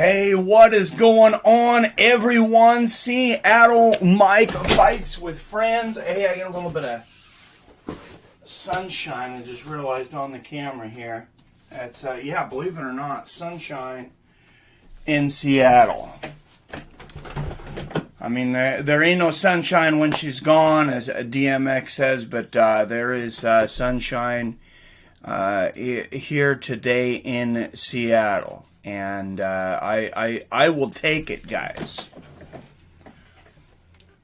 Hey, what is going on, everyone? Seattle Mike Fights with Friends. Hey, I got a little bit of sunshine. I just realized on the camera here. It's, yeah, believe it or not, sunshine in Seattle. I mean, there ain't no sunshine when she's gone, as DMX says, but there is sunshine here today in Seattle. And I will take it, guys.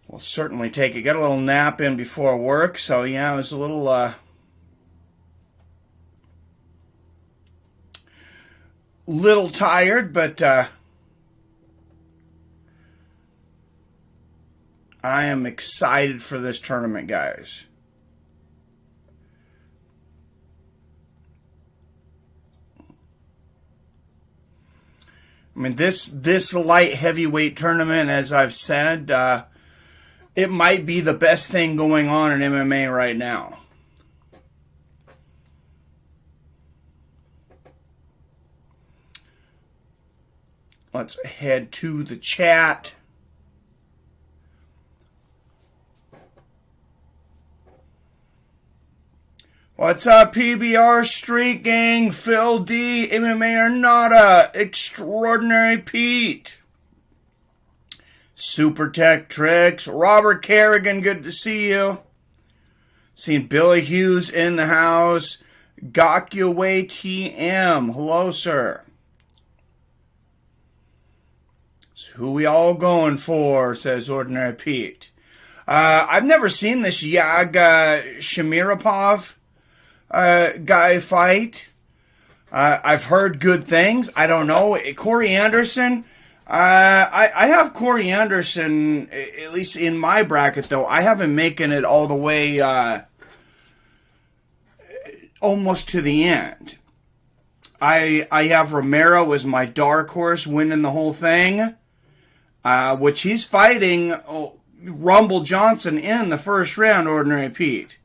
We'll certainly take it. Got a little nap in before work, so yeah, I was a little tired, but I am excited for this tournament, guys. I mean, this light heavyweight tournament, as I've said, it might be the best thing going on in MMA right now. Let's head to the chat. What's up, PBR Street Gang? Phil D, MMA or Nada, Extraordinary Pete, Super Tech Tricks, Robert Kerrigan, good to see you. Seen Billy Hughes in the house. Gokyo TM, hello, sir. So who we all going for, says Ordinary Pete. I've never seen this Yagshimuradov guy fight. I've heard good things. I don't know. Corey Anderson. I have Corey Anderson, at least in my bracket, though. I haven't making it all the way almost to the end. I have Romero as my dark horse winning the whole thing, which he's fighting Rumble Johnson in the first round, Ordinary Pete.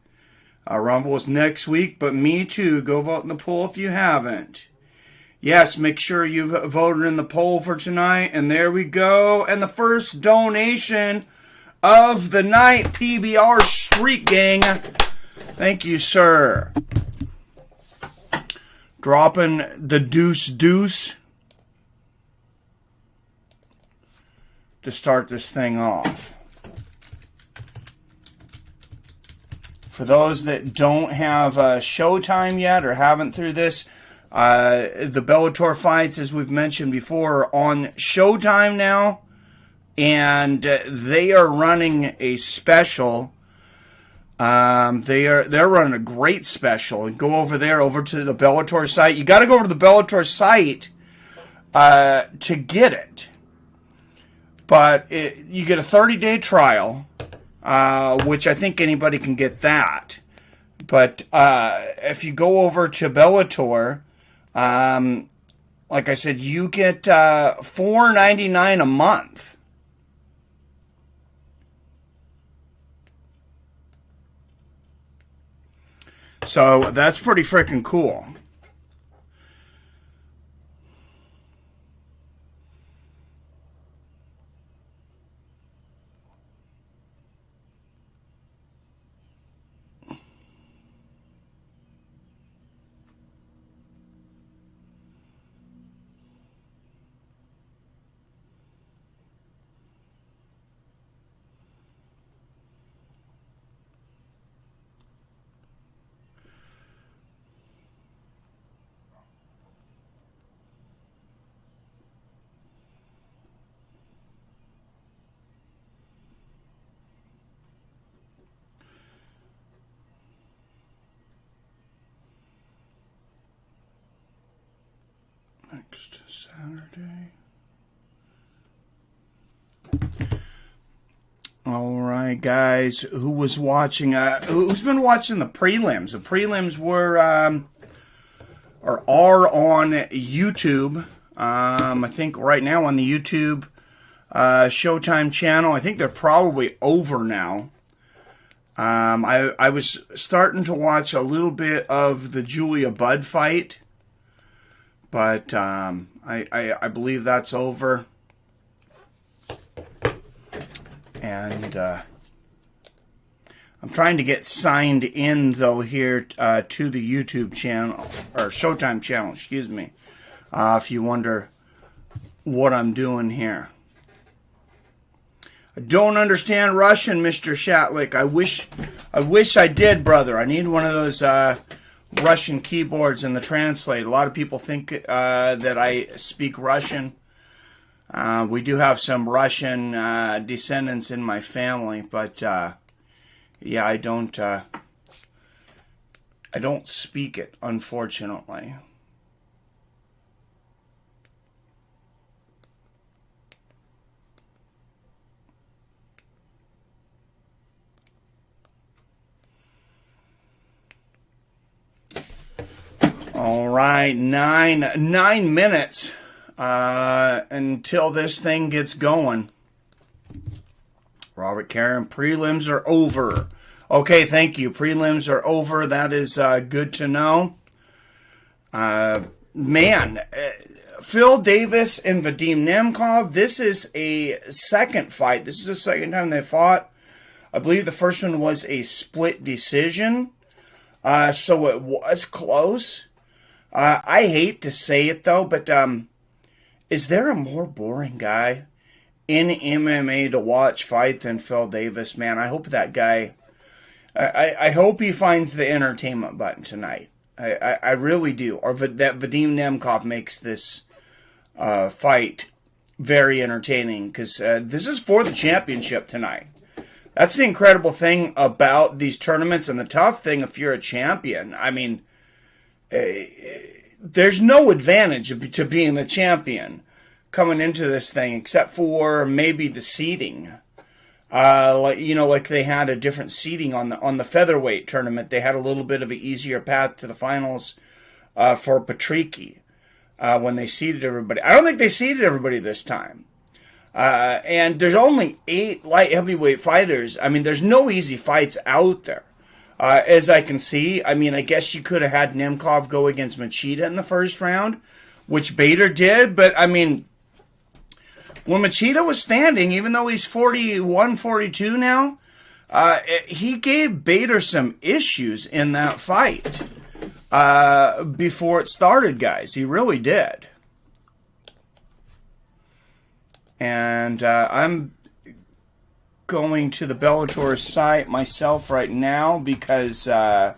Rumble is next week, but me too. Go vote in the poll if you haven't. Yes, make sure you've voted in the poll for tonight. And there we go. And the first donation of the night, PBR Street Gang. Thank you, sir. Dropping the deuce to start this thing off. For those that don't have Showtime yet or haven't through this, the Bellator fights, as we've mentioned before, are on Showtime now, and they are running a special. They're running a great special. Go over to the Bellator site. You got to go over to the Bellator site to get it, but you get a 30-day trial. Which I think anybody can get that. But if you go over to Bellator, like I said, you get $4.99 a month. So that's pretty freaking cool. Next Saturday. All right, guys. Who was watching? Who's been watching the prelims? The prelims were are on YouTube. I think right now on the YouTube Showtime channel. I think they're probably over now. I was starting to watch a little bit of the Julia Budd fight, But I believe that's over. And I'm trying to get signed in, though, here to the YouTube channel, or Showtime channel, excuse me. If you wonder what I'm doing here. I don't understand Russian, Mr. Shatlick. I wish I did, brother. I need one of those Russian keyboards in the translate. A lot of people think that I speak Russian. We do have some Russian descendants in my family, but yeah, I don't speak it, unfortunately. All right, nine minutes until this thing gets going. Robert Karen, prelims are over. Okay, thank you. Prelims are over. That is good to know. Man, Phil Davis and Vadim Nemkov, this is a second fight. This is the second time they fought. I believe the first one was a split decision. So it was close. I hate to say it, though, but is there a more boring guy in MMA to watch fight than Phil Davis? Man, I hope that guy... I hope he finds the entertainment button tonight. I really do. Or that Vadim Nemkov makes this fight very entertaining, because this is for the championship tonight. That's the incredible thing about these tournaments, and the tough thing if you're a champion. I mean... there's no advantage to being the champion coming into this thing, except for maybe the seeding. Like they had a different seeding on the featherweight tournament. They had a little bit of an easier path to the finals for Prix when they seeded everybody. I don't think they seeded everybody this time. And there's only 8 light heavyweight fighters. I mean, there's no easy fights out there. As I can see, I mean, I guess you could have had Nemkov go against Machida in the first round, which Bader did. But, I mean, when Machida was standing, even though he's 41, 42 now, he gave Bader some issues in that fight before it started, guys. He really did. And I'm going to the Bellator site myself right now because I'm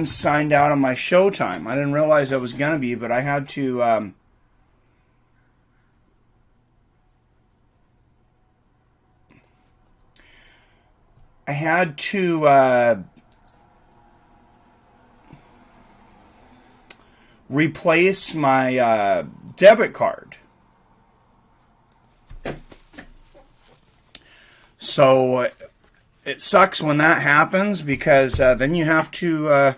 signed out on my Showtime. I didn't realize I was going to be, but I had to replace my debit card. So it sucks when that happens, because then you have to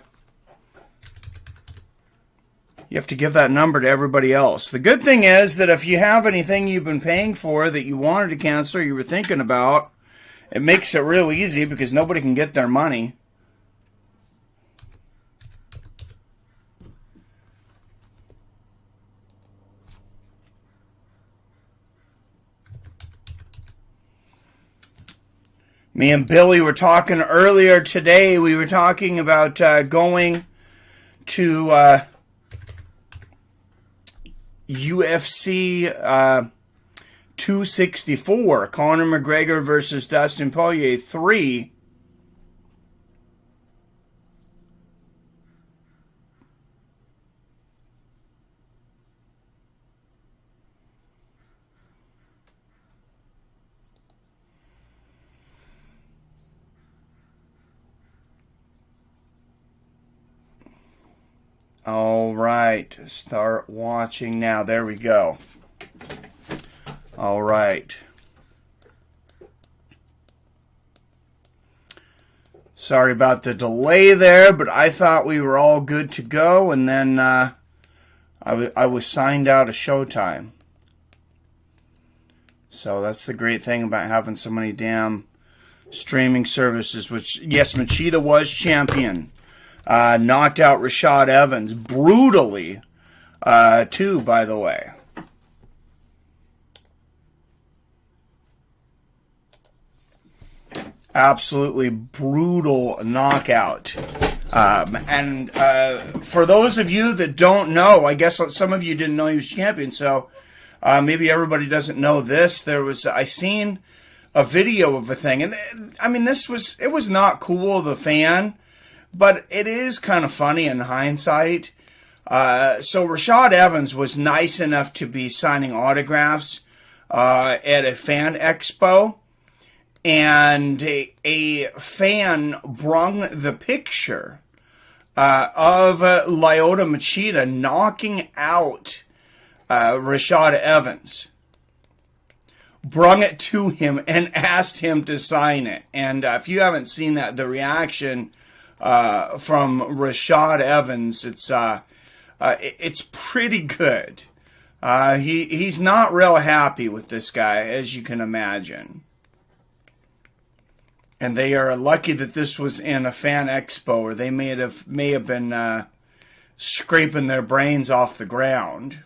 give that number to everybody else. The good thing is that if you have anything you've been paying for that you wanted to cancel or you were thinking about, it makes it real easy because nobody can get their money. Me and Billy were talking earlier today. We were talking about going to UFC 264. Conor McGregor versus Dustin Poirier 3. All right, start watching now. There we go. All right. Sorry about the delay there, but I thought we were all good to go, and then I was signed out of Showtime. So that's the great thing about having so many damn streaming services, which, yes, Machida was champion. Knocked out Rashad Evans brutally too, by the way. Absolutely brutal knockout. And for those of you that don't know, I guess some of you didn't know he was champion, so maybe everybody doesn't know this. I seen a video of a thing, and I mean, it was not cool, the fan, but it is kind of funny in hindsight. So Rashad Evans was nice enough to be signing autographs at a fan expo. And a fan brung the picture of Lyoto Machida knocking out Rashad Evans. Brung it to him and asked him to sign it. And if you haven't seen that, the reaction from Rashad Evans, it's pretty good. He's not real happy with this guy, as you can imagine. And they are lucky that this was in a fan expo, or they may have been scraping their brains off the ground.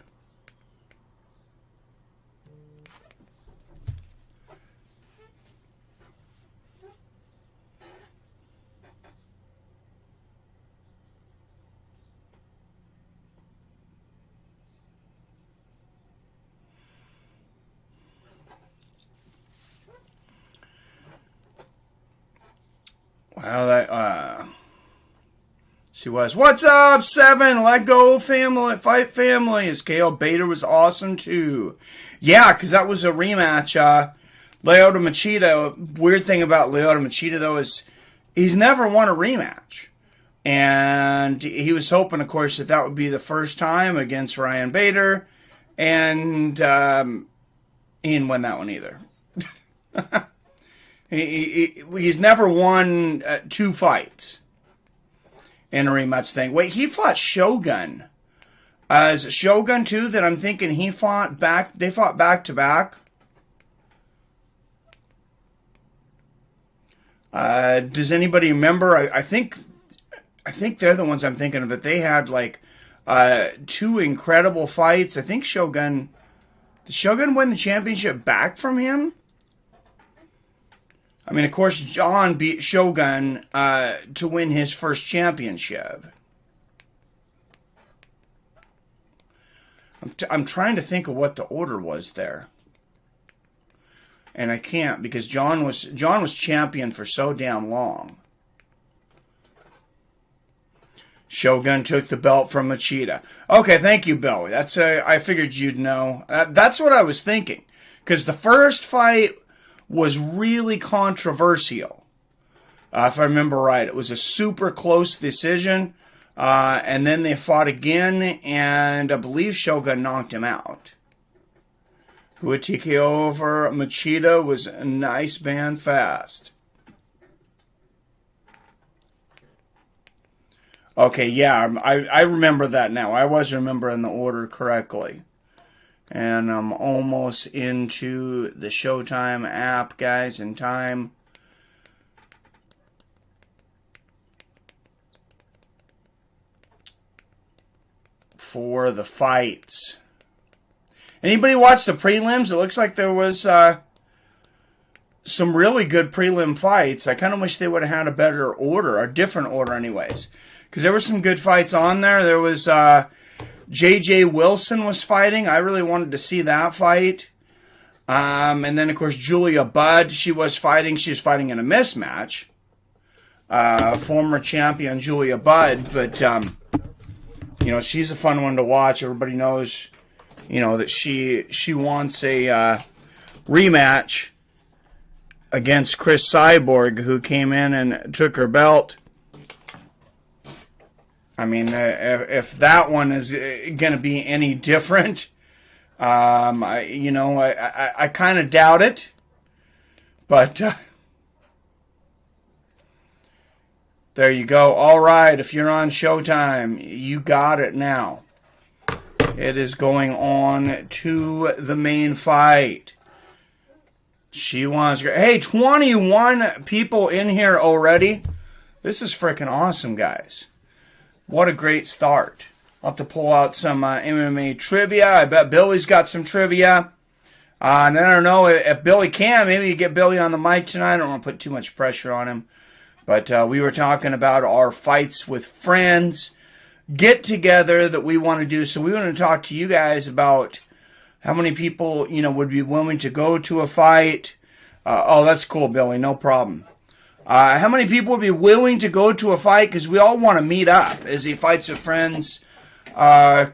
Wow, she was. What's up, Seven? Let go, family. Fight, family. His KO Bader was awesome, too. Yeah, because that was a rematch. Lyoto Machida, weird thing about Lyoto Machida, though, is he's never won a rematch. And he was hoping, of course, that would be the first time against Ryan Bader. And he didn't win that one either. He's never won 2 fights in a rematch thing. Wait, he fought Shogun. Is it Shogun too that I'm thinking he fought back? They fought back to back. Does anybody remember? I think they're the ones I'm thinking of. That they had like 2 incredible fights. I think Shogun. Did Shogun win the championship back from him? I mean, of course, John beat Shogun to win his first championship. I'm trying to think of what the order was there, and I can't because John was champion for so damn long. Shogun took the belt from Machida. Okay, thank you, Bill. That's I figured you'd know. That's what I was thinking, because the first fight was really controversial. If I remember right, it was a super close decision, and then they fought again, and I believe Shogun knocked him out. Who had TKO over Machida was a nice man fast. Okay, yeah, I remember that now. I was remembering the order correctly. And I'm almost into the Showtime app, guys, in time. For the fights. Anybody watch the prelims? It looks like there was some really good prelim fights. I kind of wish they would have had a better order, a different order anyways. Because there were some good fights on there. There was J.J. Wilson was fighting. I really wanted to see that fight. And then, of course, Julia Budd, she was fighting. She was fighting in a mismatch. Former champion Julia Budd. But, you know, she's a fun one to watch. Everybody knows, you know, that she wants a rematch against Chris Cyborg, who came in and took her belt. I mean, if that one is going to be any different, I kind of doubt it. But there you go. All right, if you're on Showtime, you got it now. It is going on to the main fight. She wants... Hey, 21 people in here already. This is freaking awesome, guys. What a great start. I'll have to pull out some MMA trivia. I bet Billy's got some trivia. And then I don't know if Billy can. Maybe you get Billy on the mic tonight. I don't want to put too much pressure on him. But we were talking about our fights with friends, get together that we want to do. So we want to talk to you guys about how many people, would be willing to go to a fight. Oh, that's cool, Billy. No problem. How many people would be willing to go to a fight? Because we all want to meet up as he fights with friends.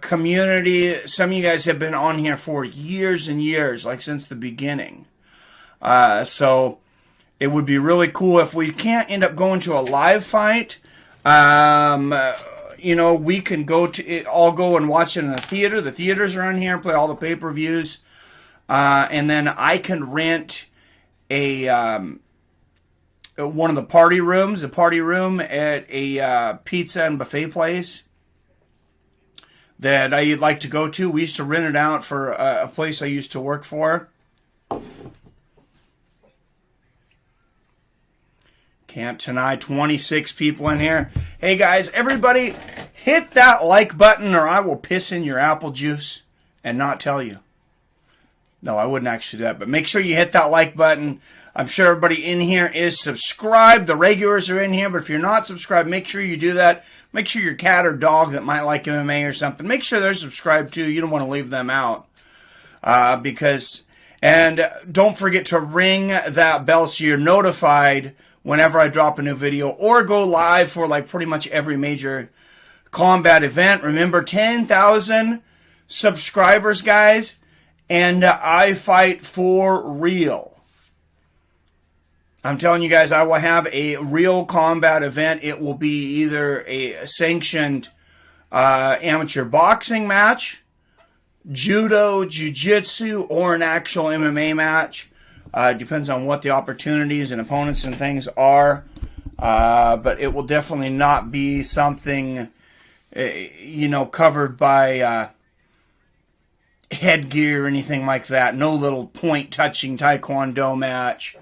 Community. Some of you guys have been on here for years and years, like since the beginning. So it would be really cool if we can't end up going to a live fight. We can go to it, all go and watch it in a theater. The theaters are on here, play all the pay-per-views. And then I can rent one of the party rooms, a party room at a pizza and buffet place that I'd like to go to. We used to rent it out for a place I used to work for. Can't tonight. 26 people in here. Hey guys, everybody, hit that like button or I will piss in your apple juice and not tell you. No, I wouldn't actually do that, but make sure you hit that like button. I'm sure everybody in here is subscribed. The regulars are in here, but if you're not subscribed, make sure you do that. Make sure your cat or dog that might like MMA or something, make sure they're subscribed too. You don't want to leave them out. And don't forget to ring that bell so you're notified whenever I drop a new video or go live for like pretty much every major combat event. Remember, 10,000 subscribers, guys, and I fight for real. I'm telling you guys, I will have a real combat event. It will be either a sanctioned amateur boxing match, judo, jiu-jitsu, or an actual MMA match. Depends on what the opportunities and opponents and things are. But it will definitely not be something, covered by headgear or anything like that. No little point-touching taekwondo match.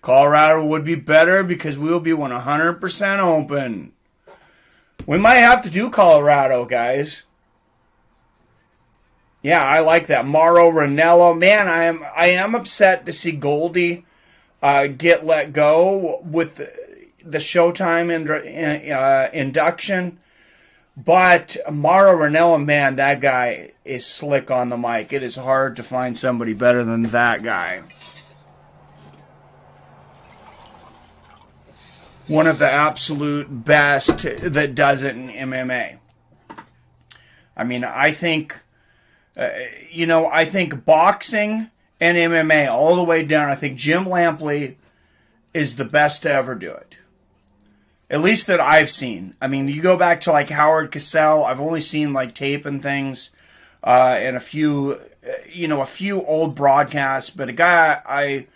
Colorado would be better because we will be 100% open. We might have to do Colorado, guys. Yeah, I like that. Mauro Ranallo. Man, I am upset to see Goldie get let go with the Showtime induction. But Mauro Ranallo, man, that guy is slick on the mic. It is hard to find somebody better than that guy. One of the absolute best that does it in MMA. I mean, I think, I think boxing and MMA all the way down, I think Jim Lampley is the best to ever do it. At least that I've seen. I mean, you go back to like Howard Cosell, I've only seen like tape and things, and a few old broadcasts, but a guy I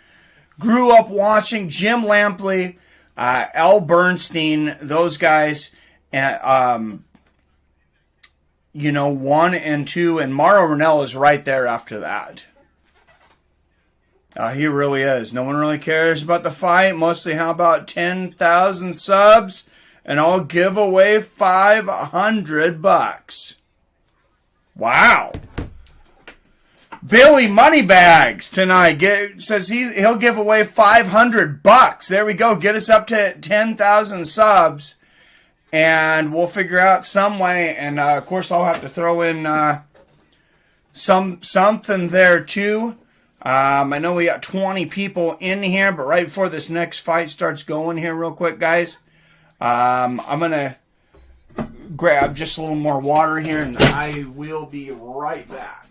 grew up watching, Jim Lampley, Al Bernstein, those guys, and 1 and 2, and Mauro Ranallo is right there after that. He really is. No one really cares about the fight. Mostly, how about 10,000 subs, and I'll give away $500. Wow. Billy Moneybags tonight says he'll give away $500. There we go. Get us up to 10,000 subs, and we'll figure out some way. And of course, I'll have to throw in something there too. I know we got 20 people in here, but right before this next fight starts going here, real quick, guys, I'm gonna grab just a little more water here, and I will be right back.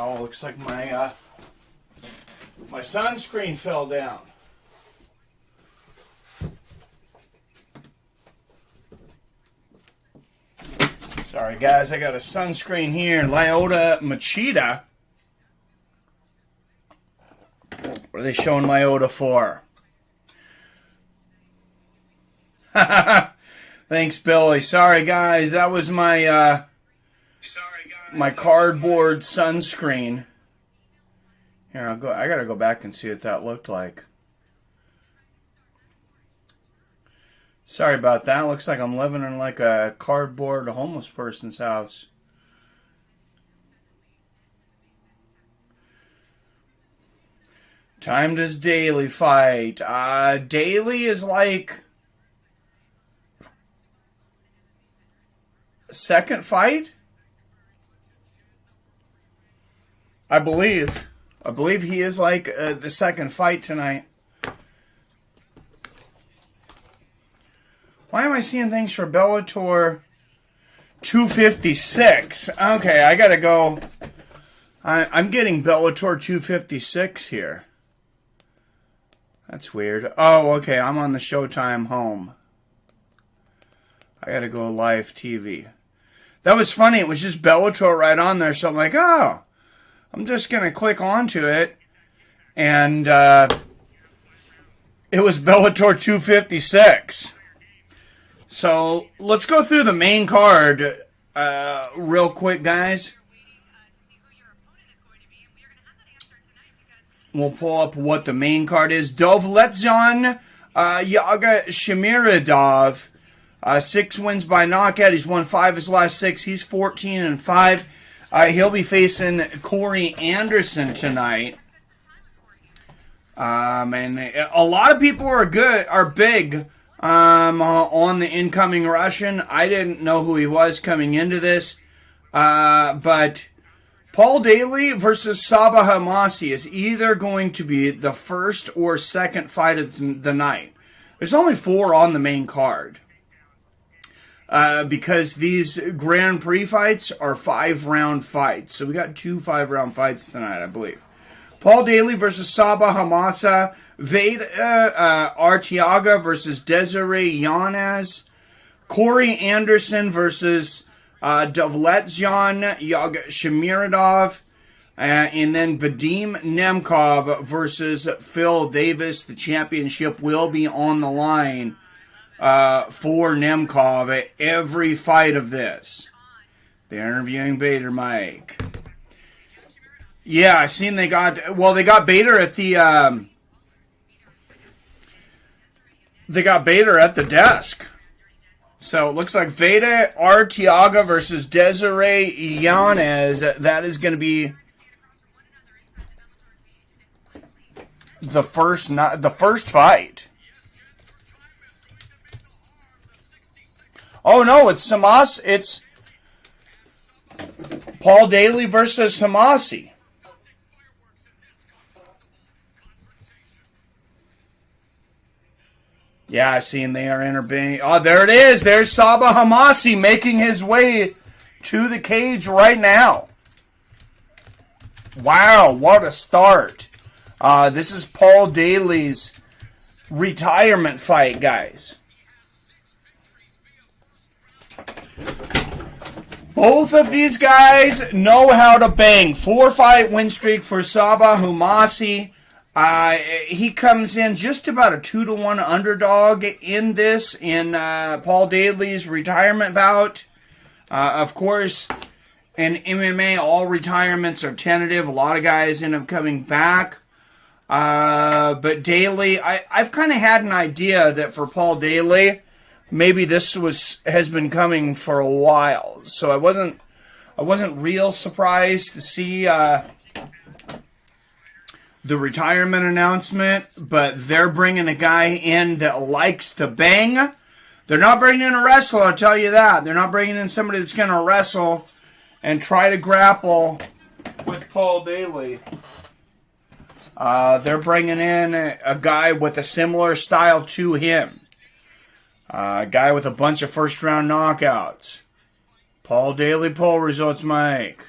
Oh, looks like my my sunscreen fell down. Sorry, guys, I got a sunscreen here. Lyoto Machida. What are they showing Lyoto for? Thanks, Billy. Sorry, guys. That was my my cardboard sunscreen. Here, I gotta go back and see what that looked like. Sorry about that. Looks like I'm living in like a cardboard homeless person's house. Time does Daley fight? Daley is like second fight? I believe he is like the second fight tonight. Why am I seeing things for Bellator 256? Okay, I gotta go. I'm getting Bellator 256 here. That's weird. Oh, okay, I'm on the Showtime home. I gotta go live TV. That was funny. It was just Bellator right on there, so I'm like, oh, I'm just gonna click onto it. And it was Bellator 256. So let's go through the main card real quick, guys. We'll pull up what the main card is. Doveletdzhan Yagshimuradov, 6 wins by knockout. He's won 5 of his last 6. He's 14-5. He'll be facing Corey Anderson tonight. And a lot of people are big on the incoming Russian. I didn't know who he was coming into this. But Paul Daley versus Sabah Homasi is either going to be the first or second fight of the night. There's only 4 on the main card. Because these Grand Prix fights are 5-round fights. So we got 2 5-round fights tonight, I believe. Paul Daley versus Sabah Homasi. Vadim Arteaga versus Desiree Yanez. Corey Anderson versus Doveletdzhan Yagshimuradov. And then Vadim Nemkov versus Phil Davis. The championship will be on the line for Nemkov at every fight of this. They're interviewing Bader Mike. Yeah, I've seen they got Bader at the desk. So it looks like Vadim Arteaga versus Desiree Yanez. That is going to be the first fight. Oh no, it's Homasi. It's Paul Daley versus Homasi. Yeah, I seen they are intervening. Oh, there it is. There's Sabah Homasi making his way to the cage right now. Wow, what a start. This is Paul Daley's retirement fight, guys. Both of these guys know how to bang. 4-fight win streak for Sabah Homasi. He comes in just about a 2-1 underdog in Paul Daley's retirement bout. Of course, in MMA, all retirements are tentative. A lot of guys end up coming back. But Daley, I've kind of had an idea that for Paul Daley, maybe this has been coming for a while. So I wasn't real surprised to see the retirement announcement, but they're bringing a guy in that likes to bang. They're not bringing in a wrestler, I'll tell you that. They're not bringing in somebody that's going to wrestle and try to grapple with Paul Daley. They're bringing in a guy with a similar style to him. A guy with a bunch of first-round knockouts. Paul Daley poll results, Mike.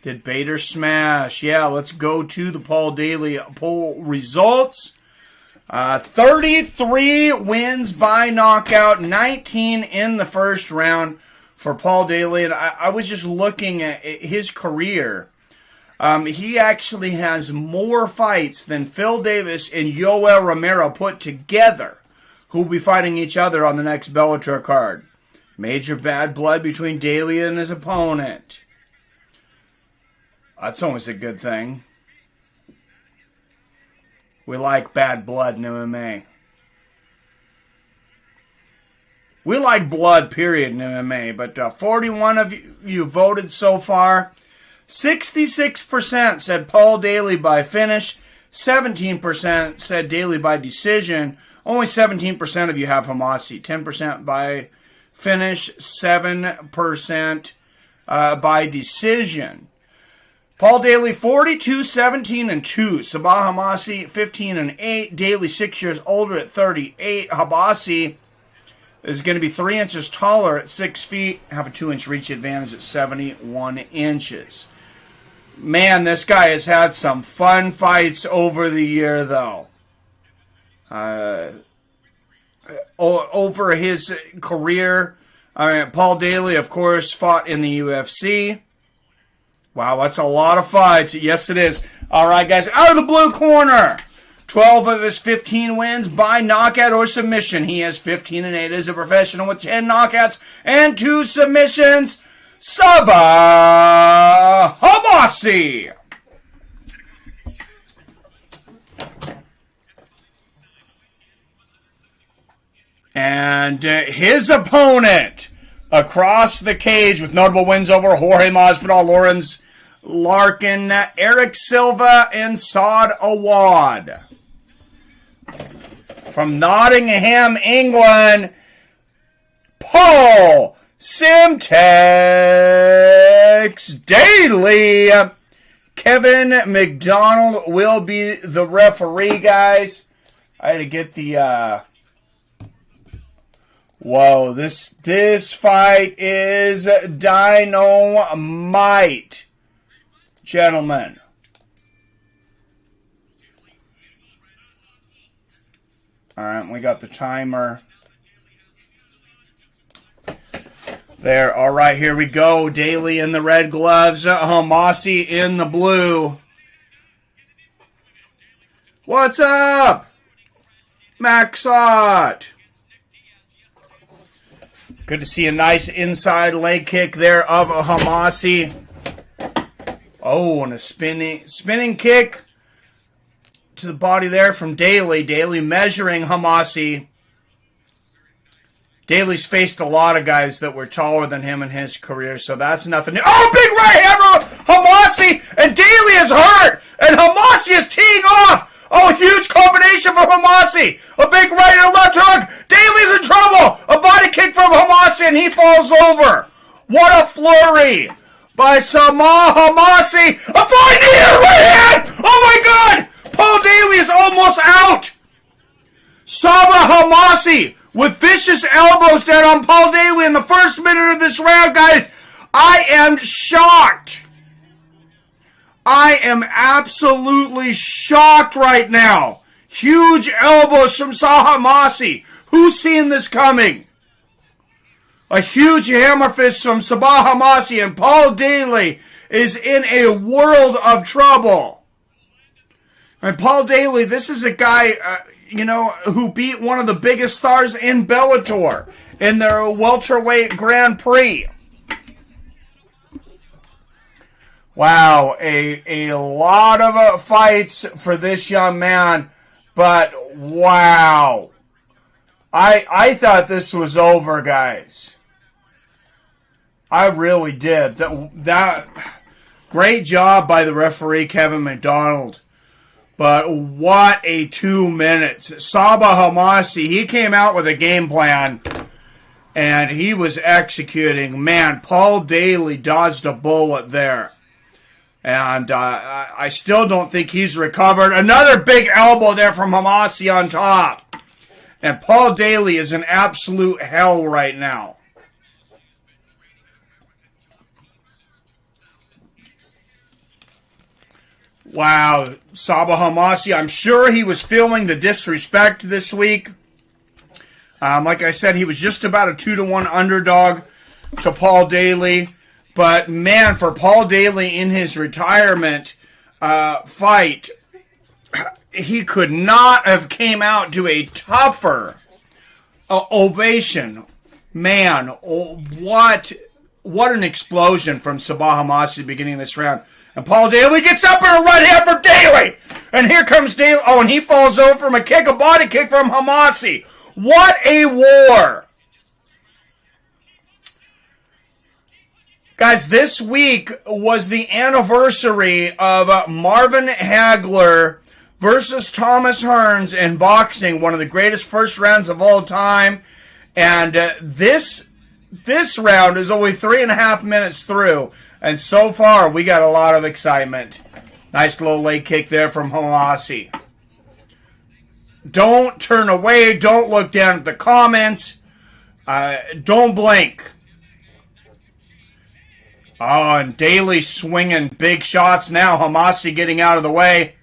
Did Bader smash? Yeah, let's go to the Paul Daley poll results. 33 wins by knockout, 19 in the first round for Paul Daley. And I was just looking at his career. He actually has more fights than Phil Davis and Yoel Romero put together, who will be fighting each other on the next Bellator card. Major bad blood between Daley and his opponent. That's always a good thing. We like bad blood in MMA. We like blood, period, in MMA. But 41 of you voted so far. 66% said Paul Daley by finish. 17% said Daley by decision. Only 17% of you have Homasi. 10% by finish. 7% by decision. Paul Daley, 42, 17, and 2. Sabah Homasi, 15 and 8. Daley, 6 years older at 38. Homasi is going to be 3 inches taller at 6 feet. Have a 2-inch reach advantage at 71 inches. Man, this guy has had some fun fights over the year, though. Over his career, Paul Daley, of course, fought in the UFC. Wow, that's a lot of fights. Yes, it is. All right, guys, out of the blue corner, 12 of his 15 wins by knockout or submission. He has 15 and 8 as a professional with 10 knockouts and 2 submissions. Sabah Homasi. And his opponent across the cage with notable wins over Jorge Masvidal, Lawrence Larkin, Eric Silva, and Saad Awad. From Nottingham, England, Paul Simtex Daley. Kevin McDonald will be the referee, guys. I had to get the... Whoa, this fight is dynamite, gentlemen. All right, we got the timer there. All right, here we go. Daley in the red gloves, Homasi in the blue. What's up, Maxot? Good to see a nice inside leg kick there of Homasi. Oh, and a spinning kick to the body there from Daley. Daley measuring Homasi. Daley's faced a lot of guys that were taller than him in his career, so that's nothing new. Oh, big right hand from Homasi, and Daley is hurt, and Homasi is teeing off. Oh, huge combination from Homasi. A big right and a left hook. Daley's in trouble. A body kick from Homasi, and he falls over. What a flurry by Sabah Homasi. A flying knee and a right hand. Oh, my God. Paul Daley is almost out. Sabah Homasi with vicious elbows down on Paul Daley in the first minute of this round, guys. I am shocked. I am absolutely shocked right now. Huge elbows from Sabah Homasi. Who's seen this coming? A huge hammer fist from Sabah Homasi, and Paul Daley is in a world of trouble. And Paul Daley, this is a guy, who beat one of the biggest stars in Bellator in their welterweight Grand Prix. Wow, a lot of fights for this young man, but wow. I thought this was over, guys. I really did. That great job by the referee, Kevin McDonald. But what a 2 minutes. Sabah Homasi, he came out with a game plan, and he was executing. Man, Paul Daley dodged a bullet there. And I still don't think he's recovered. Another big elbow there from Homasi on top. And Paul Daley is in absolute hell right now. Wow, Sabah Homasi, I'm sure he was feeling the disrespect this week. Like I said, he was just about a 2-1 underdog to Paul Daley. But, man, for Paul Daley in his retirement fight, he could not have came out to a tougher ovation. Man, what an explosion from Sabah Homasi beginning this round. And Paul Daley gets up in a right hand for Daley. And here comes Daley. Oh, and he falls over from a kick, a body kick from Homasi. What a war. Guys, this week was the anniversary of Marvin Hagler versus Thomas Hearns in boxing, one of the greatest first rounds of all time. And this round is only 3.5 minutes through. And so far, we got a lot of excitement. Nice little leg kick there from Homasi. Don't turn away. Don't look down at the comments. Don't blink. Oh, and Daley swinging big shots now. Homasi getting out of the way.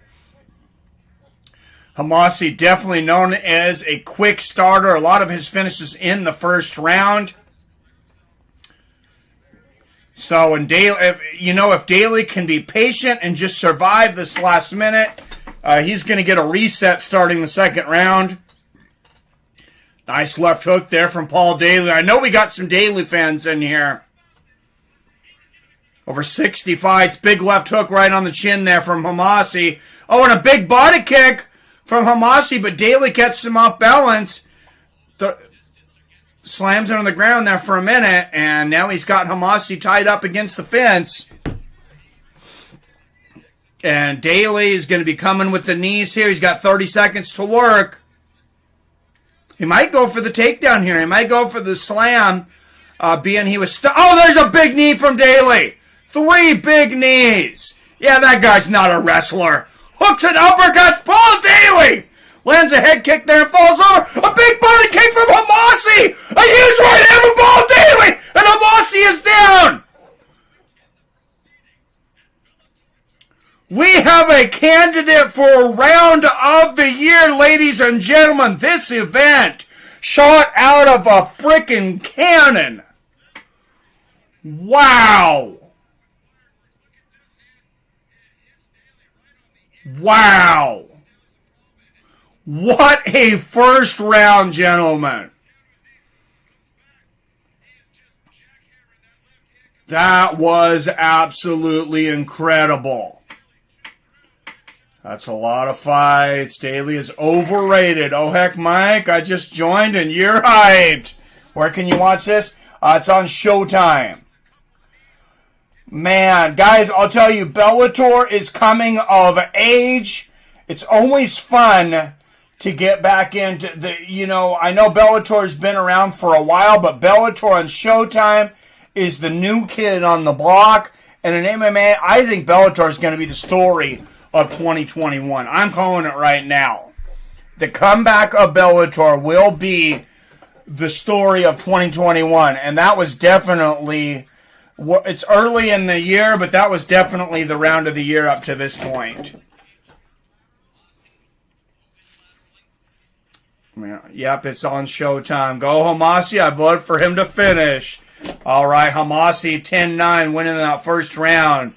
Homasi definitely known as a quick starter. A lot of his finishes in the first round. So, and Daley, if Daley can be patient and just survive this last minute, he's going to get a reset starting the second round. Nice left hook there from Paul Daley. I know we got some Daley fans in here. Over 60 fights. Big left hook right on the chin there from Homasi. Oh, and a big body kick from Homasi, but Daley gets him off balance. Slams him on the ground there for a minute, and now he's got Homasi tied up against the fence. And Daley is going to be coming with the knees here. He's got 30 seconds to work. He might go for the takedown here. He might go for the slam, being he was oh, there's a big knee from Daley. 3 big knees. Yeah, that guy's not a wrestler. Hooks and uppercuts. Paul Daley lands a head kick there and falls over. A big body kick from Homasi. A huge right hand from Paul Daley. And Homasi is down. We have a candidate for round of the year, ladies and gentlemen. This event shot out of a freaking cannon. Wow. Wow. What a first round, gentlemen. That was absolutely incredible. That's a lot of fights. Daley is overrated. Oh, heck, Mike, I just joined and you're hyped. Where can you watch this? It's on Showtime. Man, guys, I'll tell you, Bellator is coming of age. It's always fun to get back into I know Bellator's been around for a while, but Bellator on Showtime is the new kid on the block. And in MMA, I think Bellator is going to be the story of 2021. I'm calling it right now. The comeback of Bellator will be the story of 2021. And that was definitely, it's early in the year, but that was definitely the round of the year up to this point. Yep, it's on Showtime. Go Homasi. I voted for him to finish. All right, Homasi 10-9 winning that first round.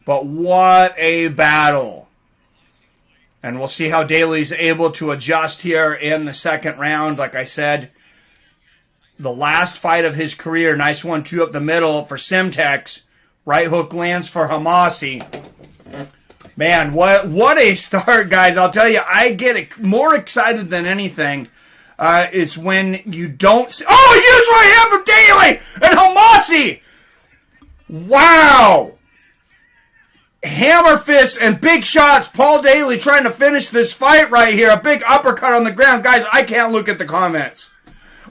But what a battle. And we'll see how Daley's able to adjust here in the second round. Like I said, the last fight of his career. Nice 1-2 up the middle for Semtex. Right hook lands for Homasi. Man, what a start, guys. I'll tell you, I get more excited than anything is when you don't see... Oh, huge right hand from Daley and Homasi! Wow! Hammer fists and big shots. Paul Daley trying to finish this fight right here. A big uppercut on the ground. Guys, I can't look at the comments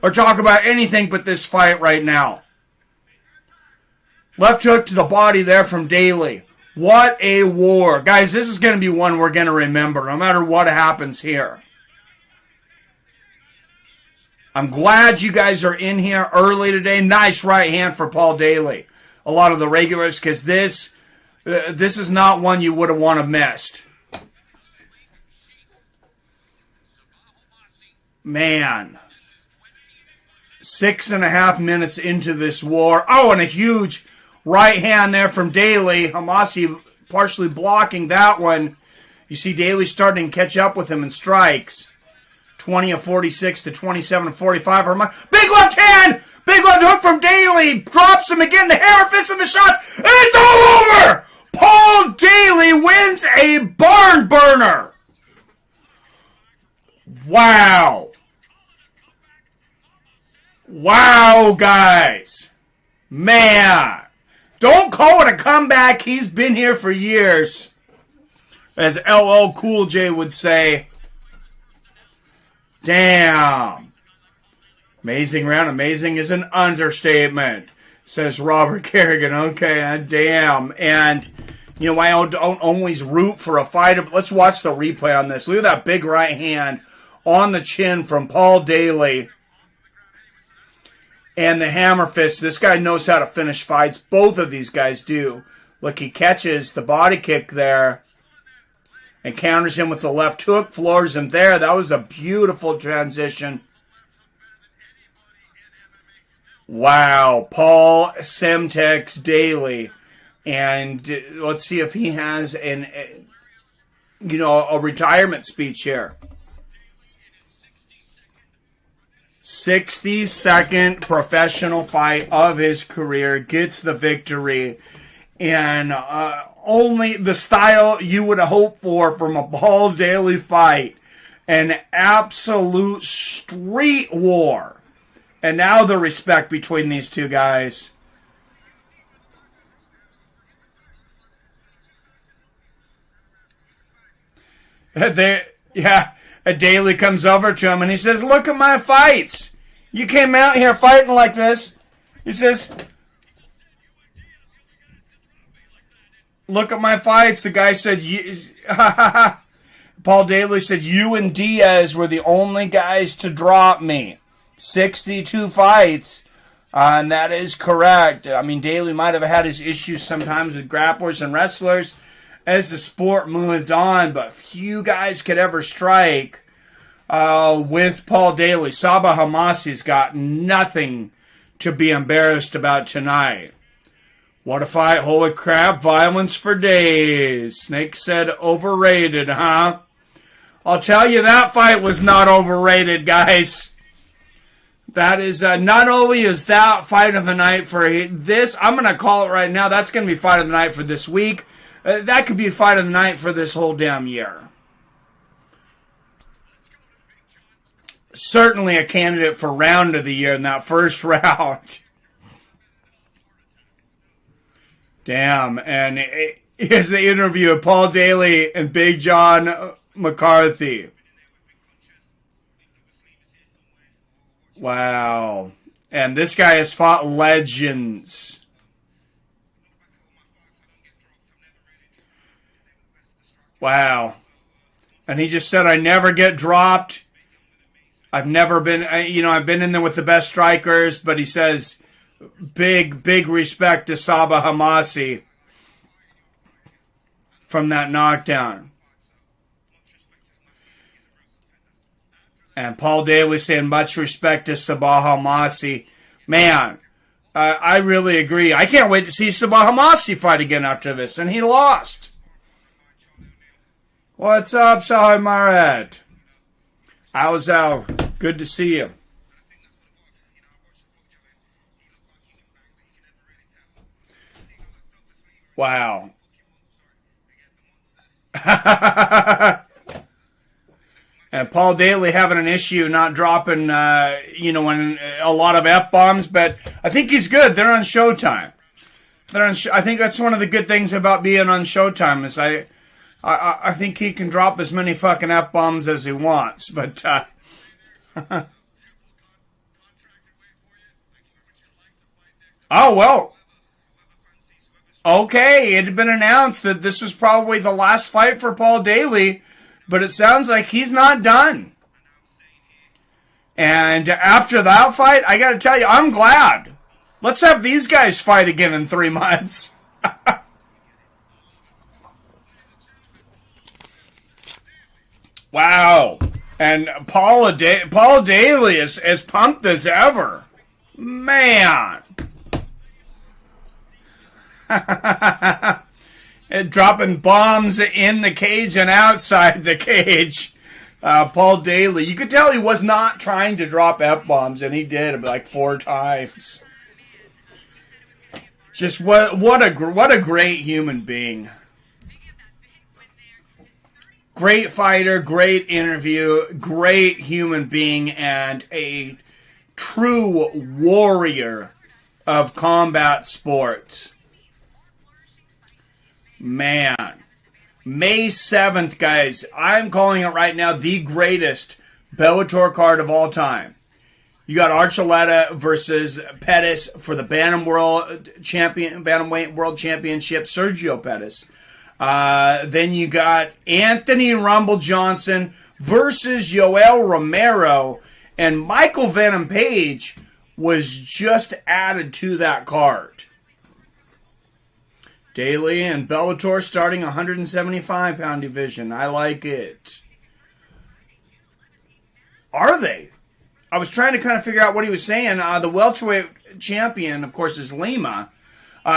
or talk about anything but this fight right now. Left hook to the body there from Daley. What a war. Guys, this is going to be one we're going to remember no matter what happens here. I'm glad you guys are in here early today. Nice right hand for Paul Daley. A lot of the regulars, because this This is not one you would have want to missed. Man. 6.5 minutes into this war. Oh, and a huge right hand there from Daley. Homasi partially blocking that one. You see Daley starting to catch up with him in strikes. 20 of 46 to 27 of 45. Big left hand! Big left hook from Daley. Drops him again. The hammer fist in the shot. And it's all over! Paul Daley wins a barn burner. Wow. Wow, guys. Man. Don't call it a comeback. He's been here for years. As LL Cool J would say. Damn. Amazing round. Amazing is an understatement, says Robert Kerrigan. Okay, damn. And, you know, I don't always root for a fighter, but let's watch the replay on this. Look at that big right hand on the chin from Paul Daley. And the hammer fist. This guy knows how to finish fights. Both of these guys do. Look, he catches the body kick there and counters him with the left hook, floors him there. That was a beautiful transition. Wow. Paul Semtex Daley. And let's see if he has a retirement speech here. 62nd professional fight of his career, gets the victory, and only the style you would hope for from a Paul Daley fight. An absolute street war. And now the respect between these two guys. Daley comes over to him and he says, look at my fights. You came out here fighting like this. He says, look at my fights. The guy said, Paul Daley said, you and Diaz were the only guys to drop me. 62 fights. And that is correct. I mean, Daley might have had his issues sometimes with grapplers and wrestlers as the sport moved on, but few guys could ever strike with Paul Daley. Sabah Homasi's got nothing to be embarrassed about tonight. What a fight. Holy crap. Violence for days. Snake said overrated, huh? I'll tell you, that fight was not overrated, guys. That is, not only is that fight of the night for this, I'm going to call it right now, that's going to be fight of the night for this week. That could be a fight of the night for this whole damn year. Certainly a candidate for round of the year in that first round. Damn. And here's the interview of Paul Daley and Big John McCarthy. Wow. And this guy has fought legends. Wow. And he just said, I never get dropped. I've never been, I've been in there with the best strikers, but he says, big respect to Sabah Homasi from that knockdown. And Paul Daley saying much respect to Sabah Homasi. Man, I really agree. I can't wait to see Sabah Homasi fight again after this. And he lost. What's up, Sahai Marat? How's out? Good to see you. Wow. And Paul Daley having an issue not dropping, when a lot of F-bombs, but I think he's good. They're on Showtime. I think that's one of the good things about being on Showtime is I think he can drop as many fucking F-bombs as he wants, but oh, well. Okay, it had been announced that this was probably the last fight for Paul Daley, but it sounds like he's not done. And after that fight, I gotta tell you, I'm glad. Let's have these guys fight again in 3 months. Wow. And Paul Daley is as pumped as ever. Man. And dropping bombs in the cage and outside the cage. Paul Daley. You could tell he was not trying to drop F-bombs, and he did like 4 times. Just what a great human being. Great fighter, great interview, great human being, and a true warrior of combat sports. Man. May 7th, guys. I'm calling it right now the greatest Bellator card of all time. You got Archuleta versus Pettis for the Bantamweight World Championship, Sergio Pettis. Then you got Anthony Rumble Johnson versus Yoel Romero, and Michael Venom Page was just added to that card. Daley and Bellator starting 175-pound division. I like it. Are they? I was trying to kind of figure out what he was saying. The welterweight champion, of course, is Lima.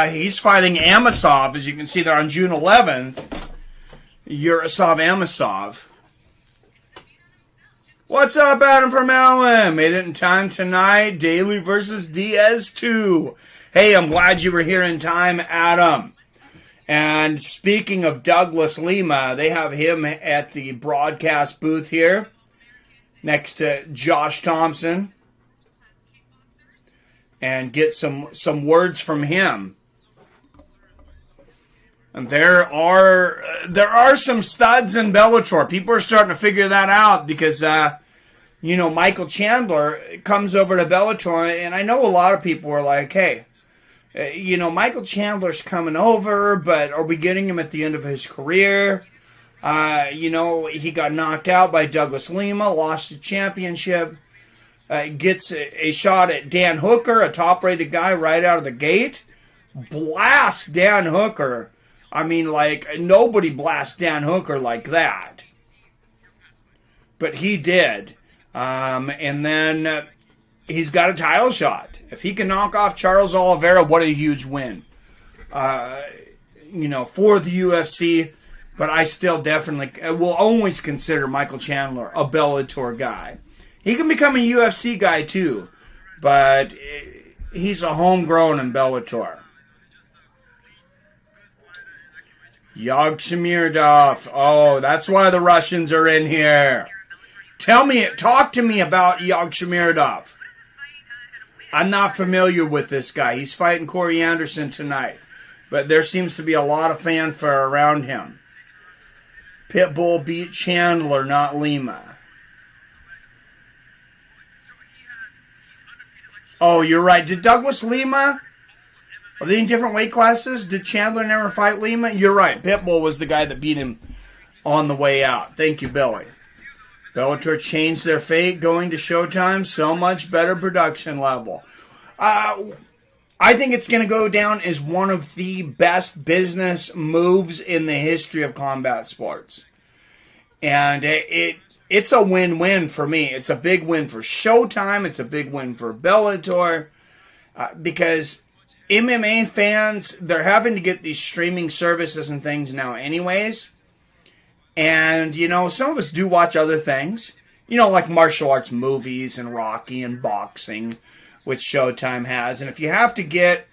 He's fighting Amasov, as you can see there on June 11th. Yurosov Amasov. What's up, Adam from Ellen? Made it in time tonight. Daley versus Diaz 2. Hey, I'm glad you were here in time, Adam. And speaking of Douglas Lima, they have him at the broadcast booth here next to Josh Thompson. And get some words from him. And there are some studs in Bellator. People are starting to figure that out because Michael Chandler comes over to Bellator, and I know a lot of people are like, hey, Michael Chandler's coming over, but are we getting him at the end of his career? He got knocked out by Douglas Lima, lost the championship. Gets a shot at Dan Hooker, a top-rated guy right out of the gate. Blasts Dan Hooker. I mean, like, nobody blasts Dan Hooker like that. But he did. And then he's got a title shot. If he can knock off Charles Oliveira, what a huge win. For the UFC. But I still definitely will always consider Michael Chandler a Bellator guy. He can become a UFC guy too, but he's a homegrown in Bellator. Yagshimuradov. Oh, that's why the Russians are in here. Talk to me about Yagshimuradov. I'm not familiar with this guy. He's fighting Corey Anderson tonight, but there seems to be a lot of fanfare around him. Pitbull beat Chandler, not Lima. Oh, you're right. Did Douglas Lima? Are they in different weight classes? Did Chandler never fight Lima? You're right. Pitbull was the guy that beat him on the way out. Thank you, Billy. Bellator changed their fate, going to Showtime. So much better production level. I think it's going to go down as one of the best business moves in the history of combat sports. And it's a win-win for me. It's a big win for Showtime. It's a big win for Bellator. Because MMA fans, they're having to get these streaming services and things now anyways. And, some of us do watch other things. Like martial arts movies and Rocky and boxing, which Showtime has. And if you have to get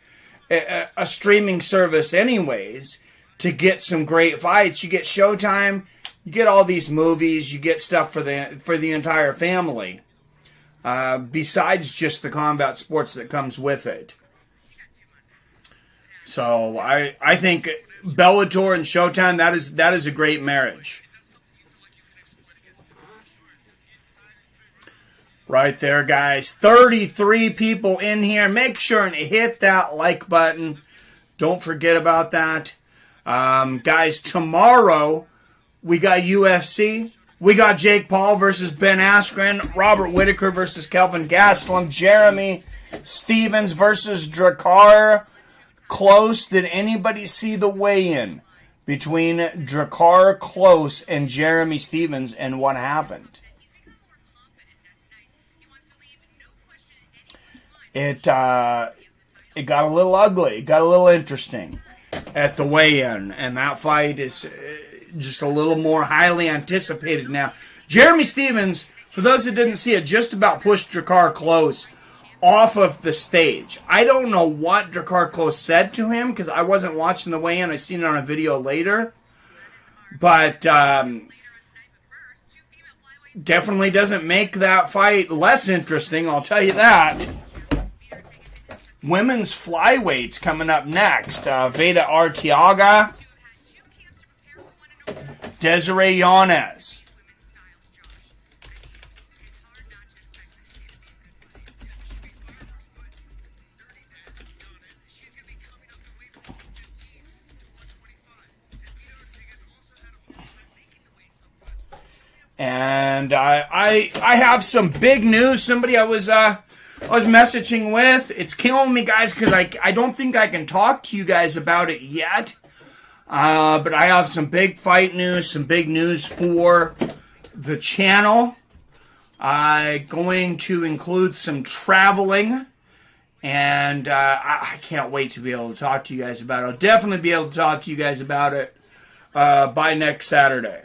a streaming service anyways to get some great fights, you get Showtime. You get all these movies, you get stuff for the entire family, besides just the combat sports that comes with it. So I think Bellator and Showtime, that is a great marriage. Right there, guys. 33 people in here. Make sure and hit that like button. Don't forget about that. Guys, tomorrow we got UFC. We got Jake Paul versus Ben Askren. Robert Whittaker versus Kelvin Gastelum. Jeremy Stevens versus Drakkar. Close. Did anybody see the weigh-in? between Drakkar Klose and Jeremy Stephens, and what happened? It got a little ugly. It got a little interesting at the weigh-in, and that fight is just a little more highly anticipated now. Jeremy Stephens, for those that didn't see it, just about pushed Drakkar Klose off of the stage. I don't know what Drakkar Klose said to him because I wasn't watching the weigh-in. I seen it on a video later. But definitely doesn't make that fight less interesting, I'll tell you that. Women's flyweights coming up next. Veda Arteaga, Desiree Yanez. And I have some big news. Somebody I was messaging with. It's killing me, guys, because I don't think I can talk to you guys about it yet. But I have some big fight news, some big news for the channel. Going to include some traveling. And I can't wait to be able to talk to you guys about it. I'll definitely be able to talk to you guys about it by next Saturday.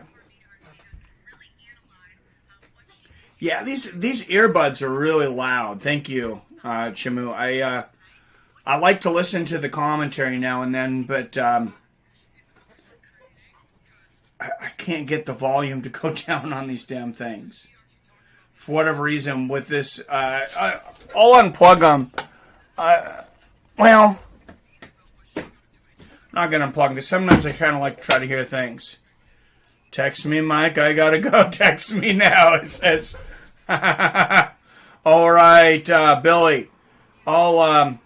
Yeah, these earbuds are really loud. Thank you, Chimu. I like to listen to the commentary now and then, but I can't get the volume to go down on these damn things. For whatever reason, with this, I'll unplug them. Well, I'm not going to unplug them, because sometimes I kind of like to try to hear things. Text me, Mike. I gotta go. Text me now. It says. All right, Billy. I'll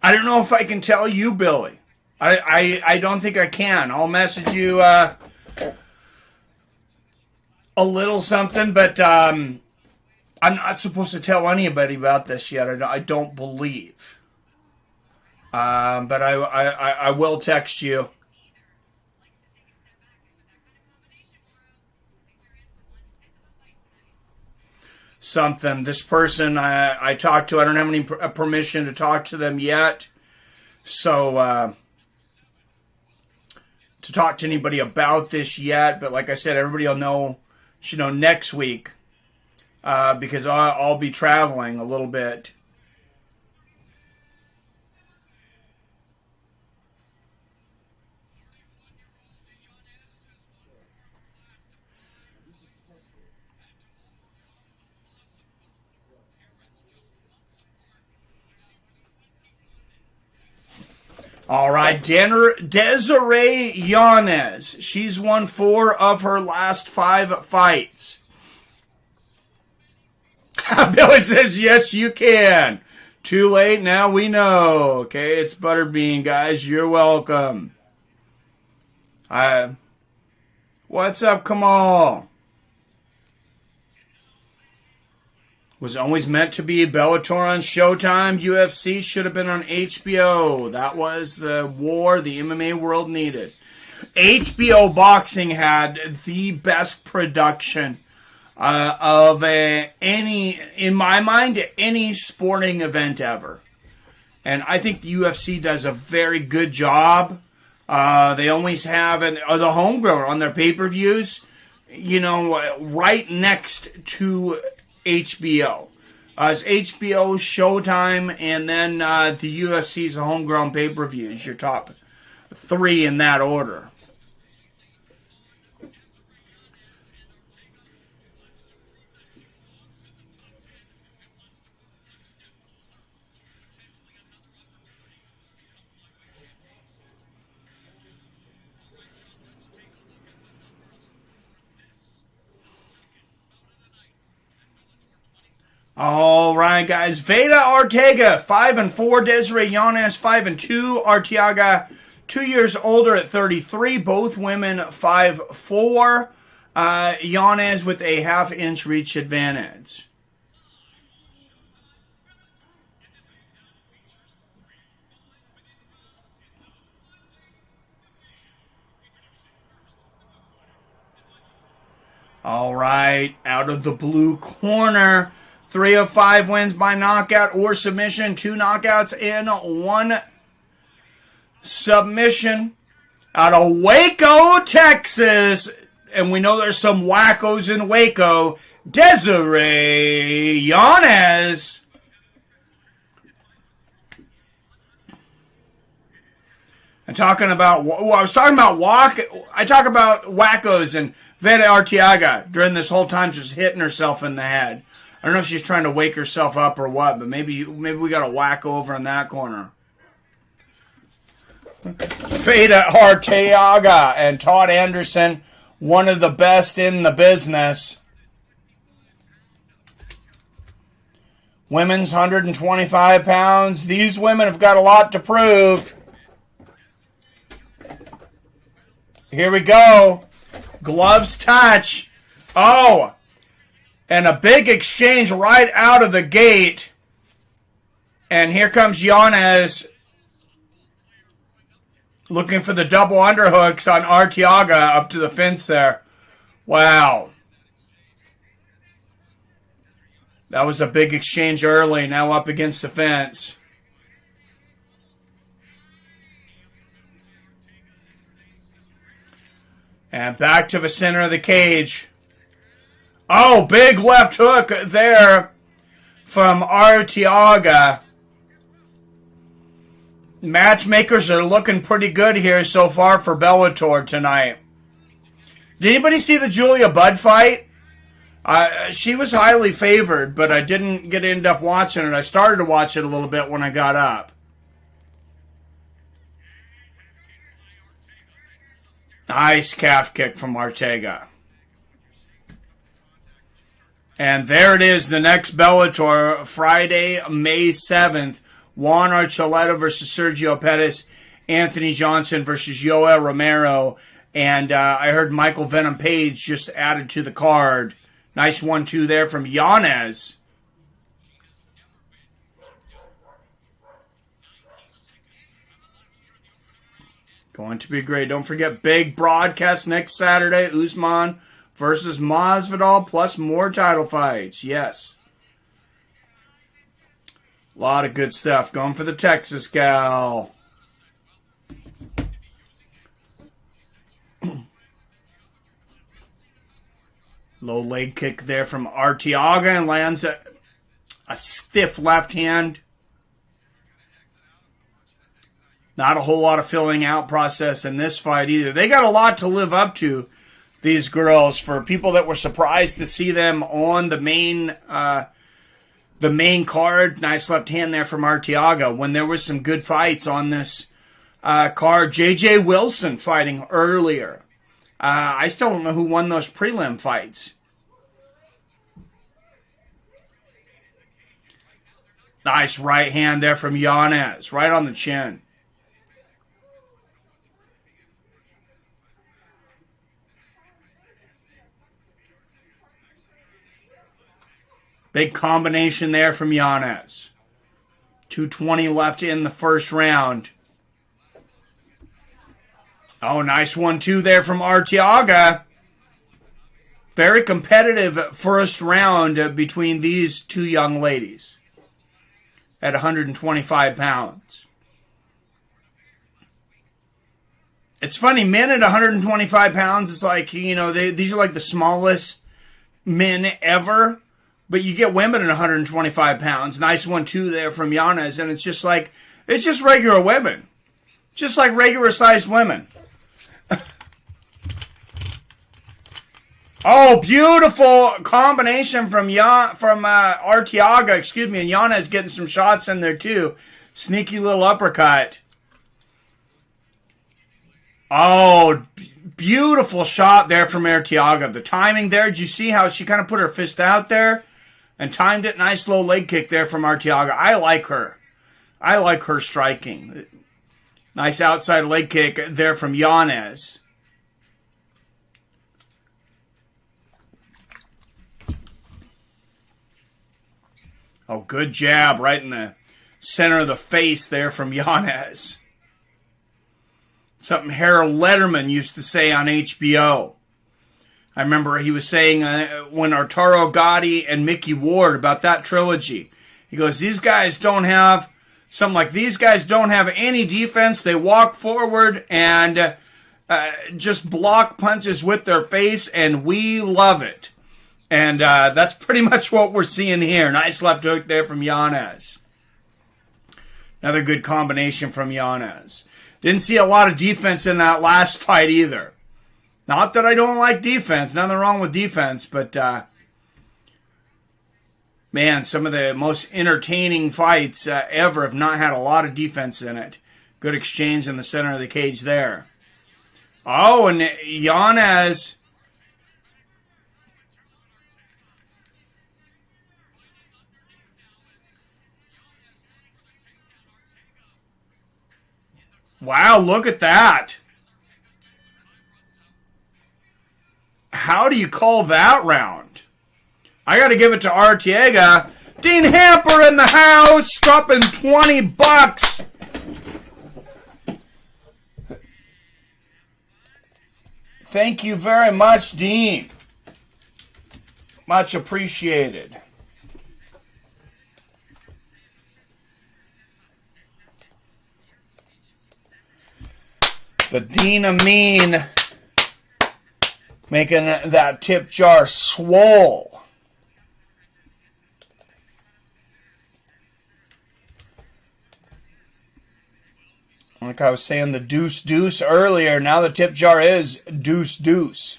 I don't know if I can tell you, Billy. I don't think I can. I'll message you a little something, but I'm not supposed to tell anybody about this yet. I don't believe. But I will text you. Something. This person I talked to, I don't have any permission to talk to them yet. So, to talk to anybody about this yet. But like I said, everybody should know next week. Because I'll be traveling a little bit. All right, Desiree Yanez. She's won 4 of her last 5 fights. Billy says, yes, you can. Too late, now we know. Okay, it's Butterbean, guys. You're welcome. What's up, Kamal? Was always meant to be Bellator on Showtime. UFC should have been on HBO. That was the war the MMA world needed. HBO boxing had the best production of in my mind, any sporting event ever. And I think the UFC does a very good job. They always have the homegrown on their pay-per-views, right next to HBO. It's HBO, Showtime, and then the UFC's homegrown pay-per-views, your top 3 in that order. All right, guys. Veda Arteaga, 5-4. Desiree Yanez, 5-2. Arteaga, 2 years older at 33. Both women, 5-4. Yanez with a half-inch reach advantage. All right, out of the blue corner, 3 of 5 wins by knockout or submission, 2 knockouts and 1 submission. Out of Waco, Texas, and we know there's some wackos in Waco, Desiree Yanez. I talk about wackos and Veda Arteaga during this whole time just hitting herself in the head. I don't know if she's trying to wake herself up or what, but maybe we got a wacko over in that corner. Veda Arteaga and Todd Anderson, one of the best in the business. Women's 125 pounds. These women have got a lot to prove. Here we go. Gloves touch. Oh, and a big exchange right out of the gate. And here comes Yanez looking for the double underhooks on Arteaga up to the fence there. Wow. That was a big exchange early, now up against the fence. And back to the center of the cage. Oh, big left hook there from Arteaga. Matchmakers are looking pretty good here so far for Bellator tonight. Did anybody see the Julia Budd fight? She was highly favored, but I didn't end up watching it. I started to watch it a little bit when I got up. Nice calf kick from Arteaga. And there it is, the next Bellator, Friday, May 7th. Juan Archuleta versus Sergio Pettis. Anthony Johnson versus Yoel Romero. And I heard Michael Venom Page just added to the card. Nice 1-2 there from Yanez. Going to be great. Don't forget, big broadcast next Saturday. Usman versus Masvidal, plus more title fights. Yes. A lot of good stuff. Going for the Texas gal. Low leg kick there from Arteaga and lands a stiff left hand. Not a whole lot of filling out process in this fight either. They got a lot to live up to, these girls. For people that were surprised to see them on the main card, nice left hand there from Arteaga. When there was some good fights on this card, J.J. Wilson fighting earlier. I still don't know who won those prelim fights. Nice right hand there from Yanez, right on the chin. Big combination there from Yanez. 2:20 left in the first round. Oh, nice 1-2 there from Arteaga. Very competitive first round between these two young ladies at 125 pounds. It's funny, men at 125 pounds, it's like, these are like the smallest men ever. But you get women at 125 pounds. Nice 1-2 there from Yanez. And it's just regular women. Just like regular sized women. Oh, beautiful combination from Arteaga, and Yanez getting some shots in there too. Sneaky little uppercut. Oh, beautiful shot there from Arteaga. The timing there, did you see how she kind of put her fist out there and timed it? Nice low leg kick there from Arteaga. I like her. I like her striking. Nice outside leg kick there from Yanez. Oh, good jab right in the center of the face there from Yanez. Something Harold Letterman used to say on HBO. I remember he was saying when Arturo Gatti and Mickey Ward about that trilogy. He goes, these guys don't have, something like, these guys don't have any defense. They walk forward and just block punches with their face, and we love it. And that's pretty much what we're seeing here. Nice left hook there from Yanez. Another good combination from Yanez. Didn't see a lot of defense in that last fight either. Not that I don't like defense. Nothing wrong with defense. But, man, some of the most entertaining fights ever have not had a lot of defense in it. Good exchange in the center of the cage there. Oh, and Yanez... Wow, look at that. How do you call that round? I got to give it to Arteaga. Dean Hamper in the house, dropping $20. Thank you very much, Dean. Much appreciated. The Dean Amin making that tip jar swole. Like I was saying, the deuce deuce earlier. Now the tip jar is deuce deuce.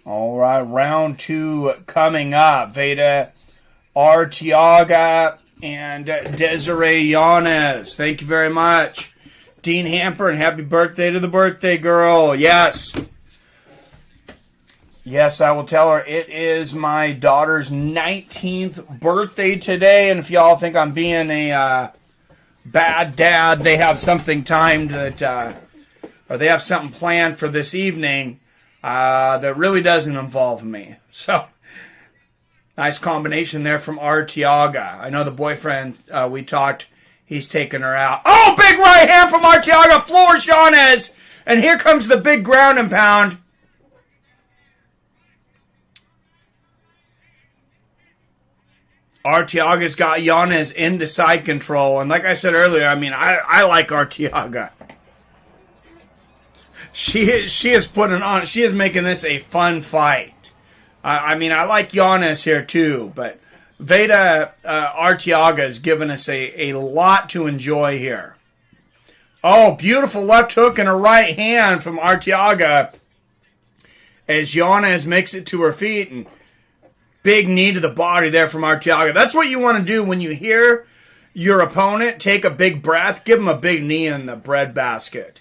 All right, round 2 coming up. Veda Arteaga and Desiree Yanez. Thank you very much. Dean Hamper, and happy birthday to the birthday girl. Yes. Yes, I will tell her it is my daughter's 19th birthday today. And if y'all think I'm being a bad dad, they have something timed that, or they have something planned for this evening that really doesn't involve me. So, nice combination there from Arteaga. I know the boyfriend, we talked, he's taking her out. Oh, big right hand from Arteaga, floors Yanez. And here comes the big ground and pound. Arteaga's got Yanez into side control. And like I said earlier, I mean, I like Arteaga. She is putting on, she is making this a fun fight. I mean, I like Yanez here too, but Veda Arteaga has given us a lot to enjoy here. Oh, beautiful left hook and a right hand from Arteaga as Yanez makes it to her feet, and big knee to the body there from Arteaga. That's what you want to do when you hear your opponent take a big breath. Give him a big knee in the breadbasket.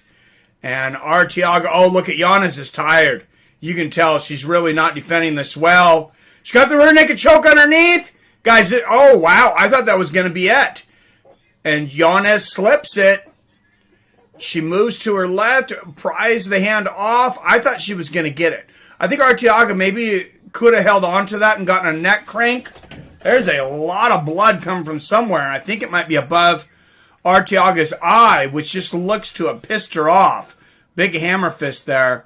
And Arteaga, oh, look at Yanez is tired. You can tell she's really not defending this well. She got the rear naked choke underneath. Guys, oh, wow. I thought that was going to be it. And Yanez slips it. She moves to her left, pries the hand off. I thought she was going to get it. I think Arteaga maybe could have held on to that and gotten a neck crank. There's a lot of blood coming from somewhere, and I think it might be above Arteaga's eye, which just looks to have pissed her off. Big hammer fist there.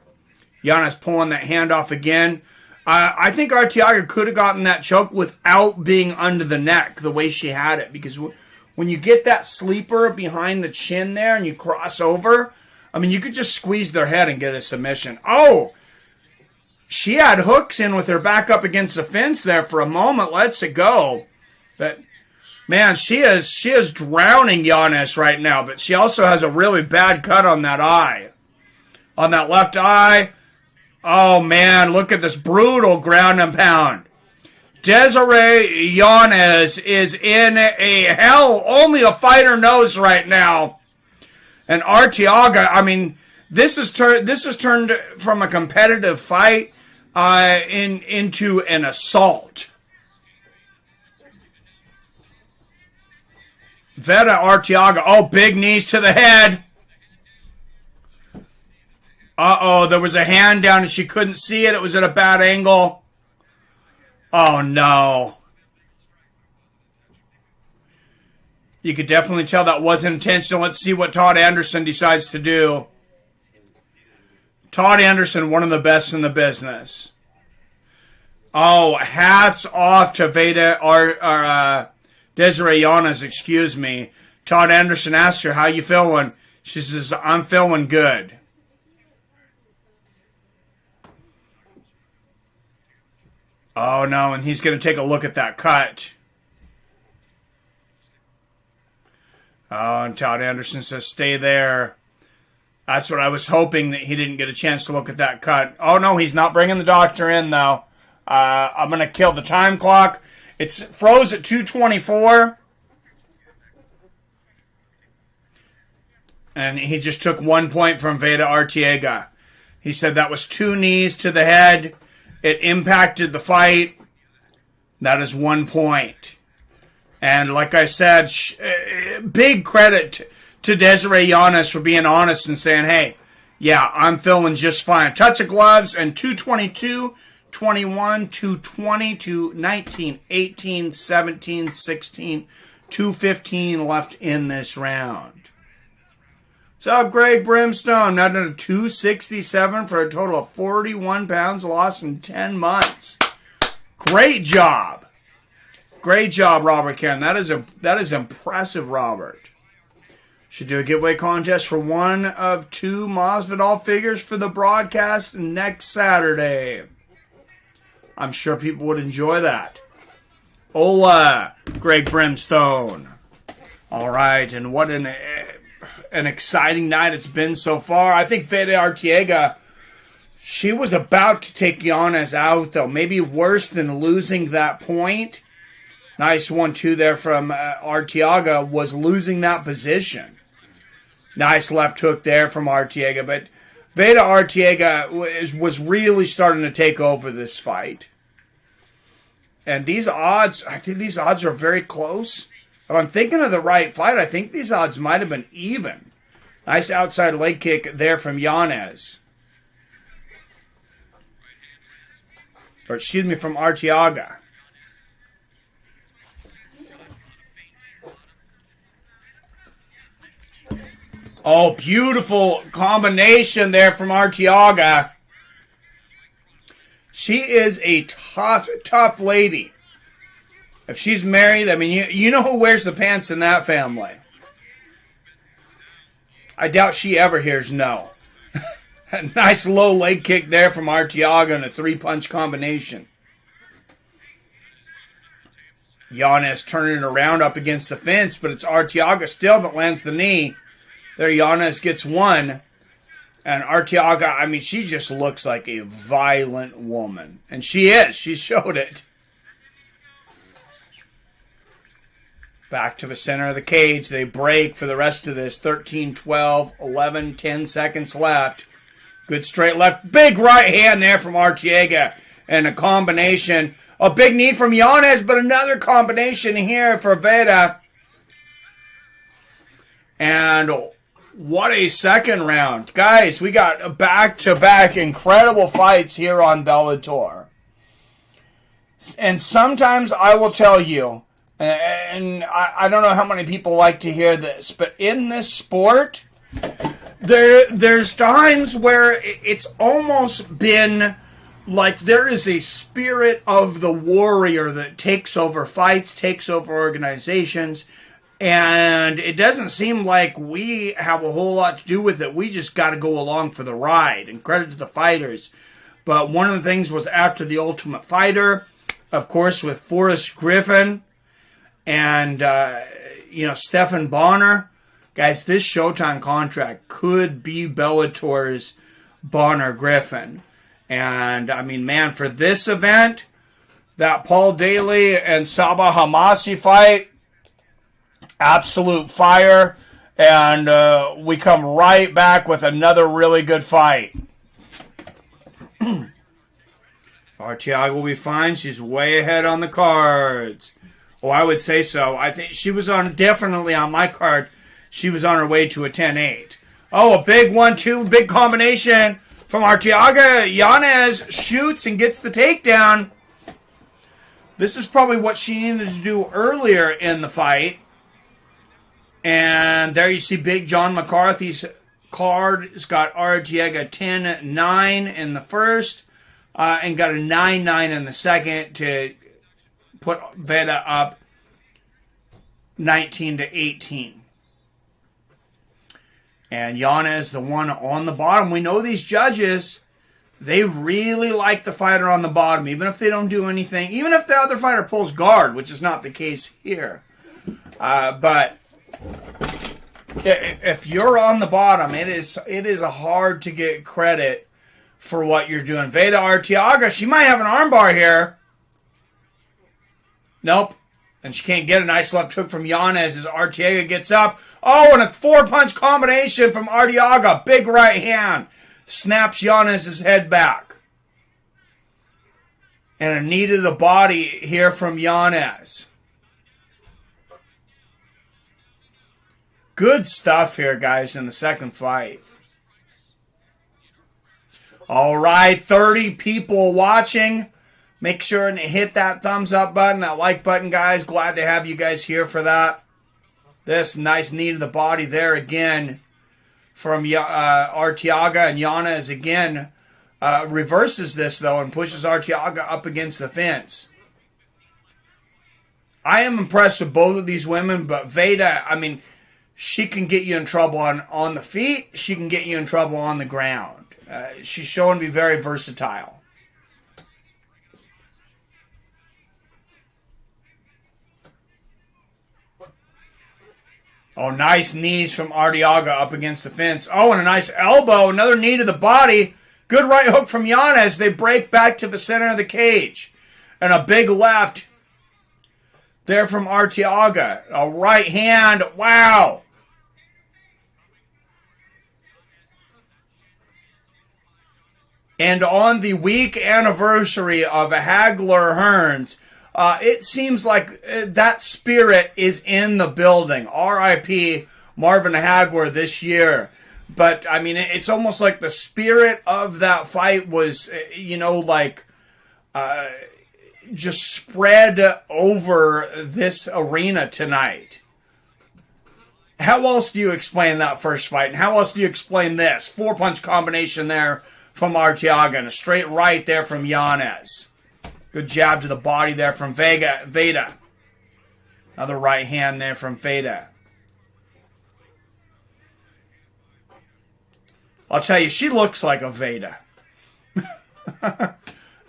Yanez pulling that hand off again. I think Arteaga could have gotten that choke without being under the neck the way she had it. Because when you get that sleeper behind the chin there and you cross over, I mean, you could just squeeze their head and get a submission. Oh! She had hooks in with her back up against the fence there for a moment. Lets it go. But, man, she is drowning Yanez right now. But she also has a really bad cut on that eye. On that left eye. Oh, man, look at this brutal ground and pound. Desiree Yanez is in a hell only a fighter knows right now. And Arteaga, I mean, this has turned from a competitive fight into an assault. Veda Arteaga, oh, big knees to the head. Uh-oh, there was a hand down and she couldn't see it. It was at a bad angle. Oh, no. You could definitely tell that wasn't intentional. Let's see what Todd Anderson decides to do. Todd Anderson, one of the best in the business. Oh, hats off to Desiree Yanez, excuse me. Todd Anderson asked her, how you feeling? She says, I'm feeling good. Oh, no, and he's going to take a look at that cut. Oh, and Todd Anderson says, stay there. That's what I was hoping, that he didn't get a chance to look at that cut. Oh, no, he's not bringing the doctor in, though. I'm going to kill the time clock. It's froze at 2:24. And he just took 1 point from Veda Arteaga. He said that was 2 knees to the head. It impacted the fight. That is 1 point. And like I said, big credit to Desiree Yanez for being honest and saying, hey, yeah, I'm feeling just fine. Touch of gloves and 2:22, 21, 2:20, 2:19, 18, 17, 16, 2:15 left in this round. What's up, Greg Brimstone? Now done a 267 for a total of 41 pounds lost in 10 months. Great job. Great job, Robert Karen. That is impressive, Robert. Should do a giveaway contest for one of 2 Masvidal figures for the broadcast next Saturday. I'm sure people would enjoy that. Hola, Greg Brimstone. All right, and what an exciting night it's been so far. I think Veda Arteaga, she was about to take Yanez out, though. Maybe worse than losing that point. Nice 1-2 there from Arteaga, was losing that position. Nice left hook there from Arteaga, but Veda Arteaga was really starting to take over this fight. And these odds, I think these odds are very close. If I'm thinking of the right fight, I think these odds might have been even. Nice outside leg kick there from Yanez. Or excuse me, from Arteaga. Oh, beautiful combination there from Arteaga. She is a tough lady. If she's married, I mean, you know who wears the pants in that family. I doubt she ever hears no. A nice low leg kick there from Arteaga and a 3-punch combination. Yanez turning it around up against the fence, but it's Arteaga still that lands the knee. There, Yanez gets one. And Arteaga, I mean, she just looks like a violent woman. And she is. She showed it. Back to the center of the cage. They break for the rest of this. 13, 12, 11, 10 seconds left. Good straight left. Big right hand there from Arteaga. And a combination. A big knee from Yanez, but another combination here for Veda. And what a second round. Guys, we got back-to-back incredible fights here on Bellator. And sometimes I will tell you, and I don't know how many people like to hear this, but in this sport, there's times where it's almost been like there is a spirit of the warrior that takes over fights, takes over organizations, and it doesn't seem like we have a whole lot to do with it. We just got to go along for the ride, and credit to the fighters. But one of the things was after The Ultimate Fighter, of course, with Forrest Griffin and, Stephan Bonner. Guys, this Showtime contract could be Bellator's Bonner-Griffin. And, I mean, man, for this event, that Paul Daley and Sabah Homasi fight, absolute fire. And we come right back with another really good fight. Arteaga will be fine. She's way ahead on the cards. Oh, I would say so. I think she was definitely on my card. She was on her way to a 10-8. Oh, a big 1-2, big combination from Arteaga. Yanez shoots and gets the takedown. This is probably what she needed to do earlier in the fight. And there you see Big John McCarthy's card. It's got Arteaga 10-9 in the first and got a 9-9 in the second to put Veda up 19-18. And Yanez, the one on the bottom. We know these judges, they really like the fighter on the bottom, even if they don't do anything. Even if the other fighter pulls guard, which is not the case here. But if you're on the bottom, it is hard to get credit for what you're doing. Veda Arteaga, she might have an armbar here. Nope. And she can't get a nice left hook from Yanez as Arteaga gets up. Oh, and a 4-punch combination from Arteaga. Big right hand. Snaps Yanez's head back. And a knee to the body here from Yanez. Good stuff here, guys, in the second fight. All right, 30 people watching. Make sure and hit that thumbs up button, that like button, guys. Glad to have you guys here for that. This nice knee to the body there again from Arteaga. And Yanez again reverses this, though, and pushes Arteaga up against the fence. I am impressed with both of these women, but Veda, I mean, she can get you in trouble on the feet. She can get you in trouble on the ground. She's shown to be very versatile. Oh, nice knees from Arteaga up against the fence. Oh, and a nice elbow. Another knee to the body. Good right hook from Yanez. They break back to the center of the cage. And a big left there from Arteaga. A right hand. Wow. And on the week anniversary of Hagler Hearns, it seems like that spirit is in the building. R.I.P. Marvin Hagler this year. But, I mean, it's almost like the spirit of that fight was, just spread over this arena tonight. How else do you explain that first fight? And how else do you explain this? 4-punch combination there from Arteaga and a straight right there from Yanez. Good jab to the body there from Veda. Another right hand there from Veda. I'll tell you, she looks like a Veda.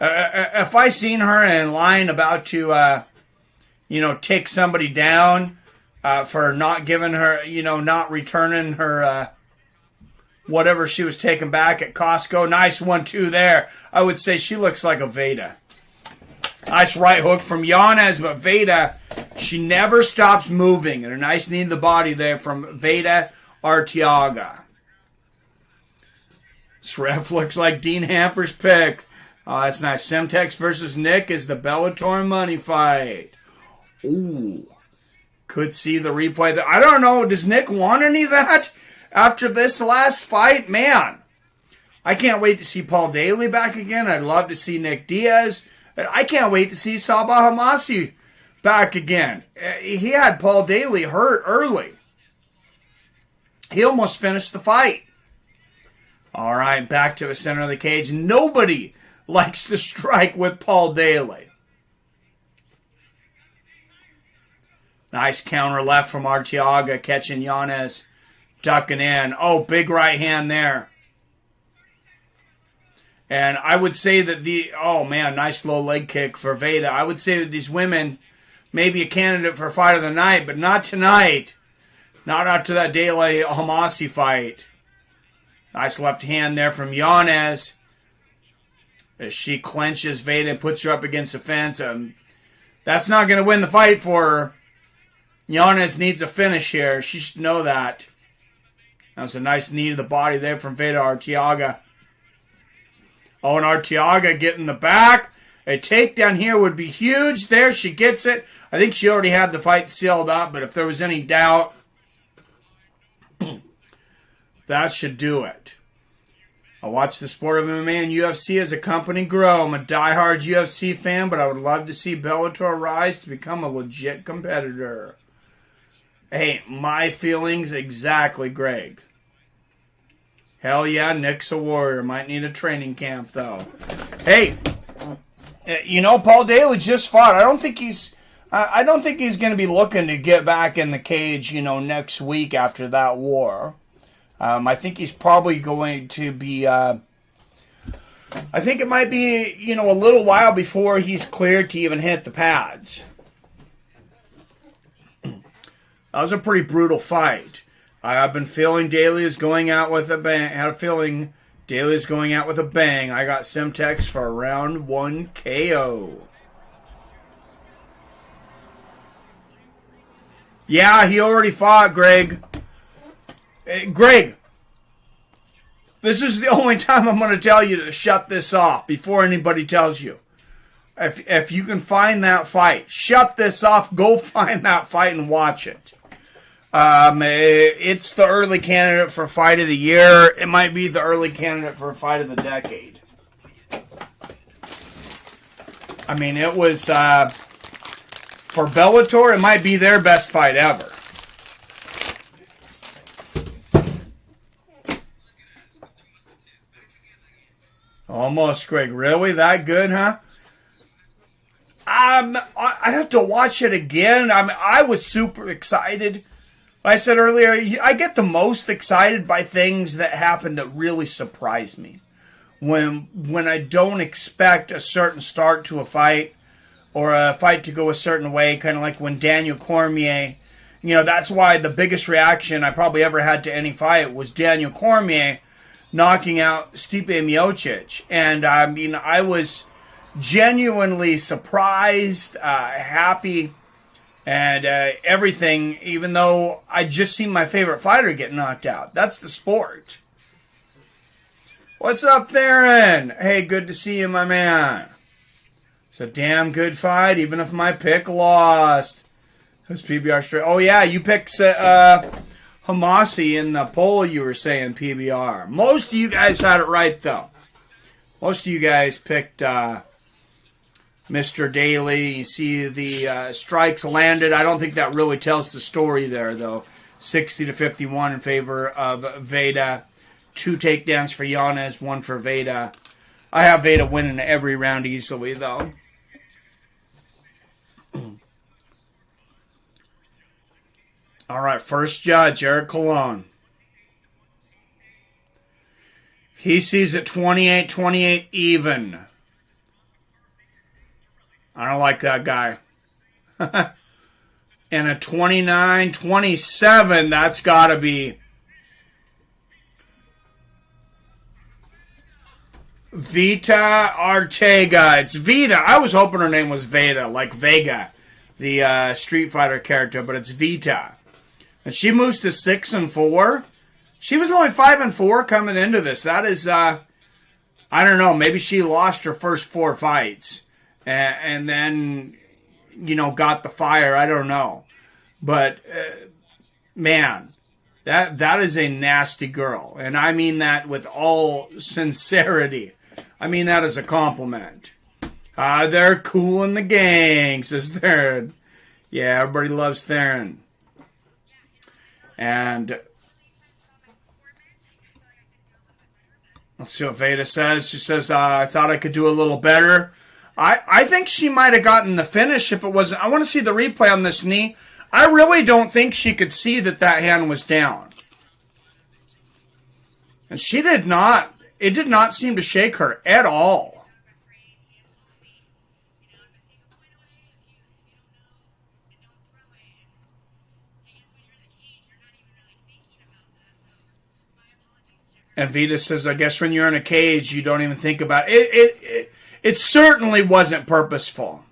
If I seen her in line about to, take somebody down for not giving her, not returning her whatever she was taking back at Costco. Nice 1-2 there. I would say she looks like a Veda. Nice right hook from Yanez, but Veda, she never stops moving. And a nice knee to the body there from Veda Arteaga. This ref looks like Dean Hamper's pick. Oh, that's nice. Semtex versus Nick is the Bellator money fight. Ooh. Could see the replay there. I don't know. Does Nick want any of that after this last fight? Man, I can't wait to see Paul Daley back again. I'd love to see Nick Diaz. I can't wait to see Sabah Homasi back again. He had Paul Daley hurt early. He almost finished the fight. All right, back to the center of the cage. Nobody likes to strike with Paul Daley. Nice counter left from Arteaga, catching Yanez, ducking in. Oh, big right hand there. And I would say that nice low leg kick for Veda. I would say that these women may be a candidate for fight of the night, but not tonight. Not after that Daley Homasi fight. Nice left hand there from Yanez as she clenches Veda and puts her up against the fence. That's not going to win the fight for her. Yanez needs a finish here. She should know that. That was a nice knee to the body there from Veda Arteaga. Oh, and Arteaga getting the back. A takedown here would be huge. There, she gets it. I think she already had the fight sealed up, but if there was any doubt, that should do it. I watch the sport of MMA and UFC as a company grow. I'm a diehard UFC fan, but I would love to see Bellator rise to become a legit competitor. Hey, my feelings exactly, Greg. Hell yeah, Nick's a warrior. Might need a training camp, though. Hey, you know, Paul Daley just fought. I don't think he's going to be looking to get back in the cage, you know, next week after that war. I think he's probably going to be, I think it might be, you know, a little while before he's cleared to even hit the pads. That was a pretty brutal fight. I've been feeling Daley is going out with a bang. I had a feeling Daley is going out with a bang. I got Simtex for a round 1 KO. Yeah, he already fought, Greg. Greg, this is the only time I'm going to tell you to shut this off before anybody tells you. If you can find that fight, shut this off, go find that fight and watch it. It's the early candidate for fight of the year. It might be the early candidate for fight of the decade. I mean, it was, for Bellator, it might be their best fight ever. Almost, Greg. Really? That good, huh? I'd have to watch it again. I mean, I was super excited. I said earlier, I get the most excited by things that happen that really surprise me. When I don't expect a certain start to a fight or a fight to go a certain way, kind of like when Daniel Cormier, you know, that's why the biggest reaction I probably ever had to any fight was Daniel Cormier knocking out Stipe Miocic. And I mean, I was genuinely surprised, happy, and everything, even though I just seen my favorite fighter get knocked out. That's the sport. What's up, Theron? Hey, good to see you, my man. It's a damn good fight, even if my pick lost. Who's PBR straight? Oh, yeah, you picked Homasi in the poll you were saying PBR. Most of you guys had it right, though. Most of you guys picked Mr. Daley. You see the strikes landed. I don't think that really tells the story there, though. 60-51 in favor of Veda. 2 takedowns for Yanez, 1 for Veda. I have Veda winning every round easily, though. All right, first judge, Eric Colon. He sees it 28-28 even. I don't like that guy. And a 29-27, that's got to be Vita Ortega. It's Vita. I was hoping her name was Veda, like Vega, the Street Fighter character, but it's Vita. And she moves to 6-4. She was only 5-4 coming into this. That is, I don't know. Maybe she lost her first 4 fights, and then, you know, got the fire. I don't know, but man, that is a nasty girl, and I mean that with all sincerity. I mean that as a compliment. They're cool in the gang, says Theron. Yeah, everybody loves Theron. And let's see what Veda says. She says, I thought I could do a little better. I think she might have gotten the finish if it wasn't. I want to see the replay on this knee. I really don't think she could see that hand was down. And she did not. It did not seem to shake her at all. And Vita says, I guess when you're in a cage, you don't even think about it. It certainly wasn't purposeful.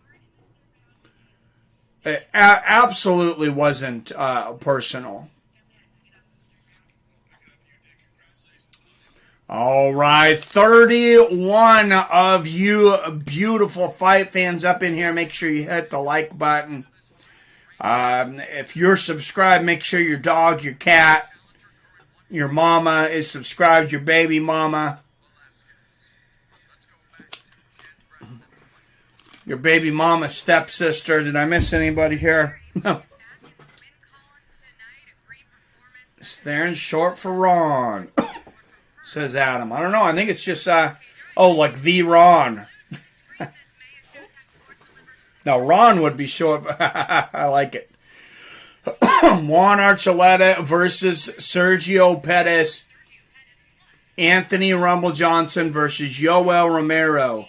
It absolutely wasn't personal. All right, 31 of you beautiful fight fans up in here. Make sure you hit the like button. If you're subscribed, make sure your dog, your cat, your mama is subscribed, your baby mama. your baby mama stepsister. Did I miss anybody here? No. Staring short for Ron, says Adam. I don't know. I think it's just, like the Ron. No, Ron would be short. I like it. Juan Archuleta versus Sergio Pettis. Anthony Rumble Johnson versus Yoel Romero.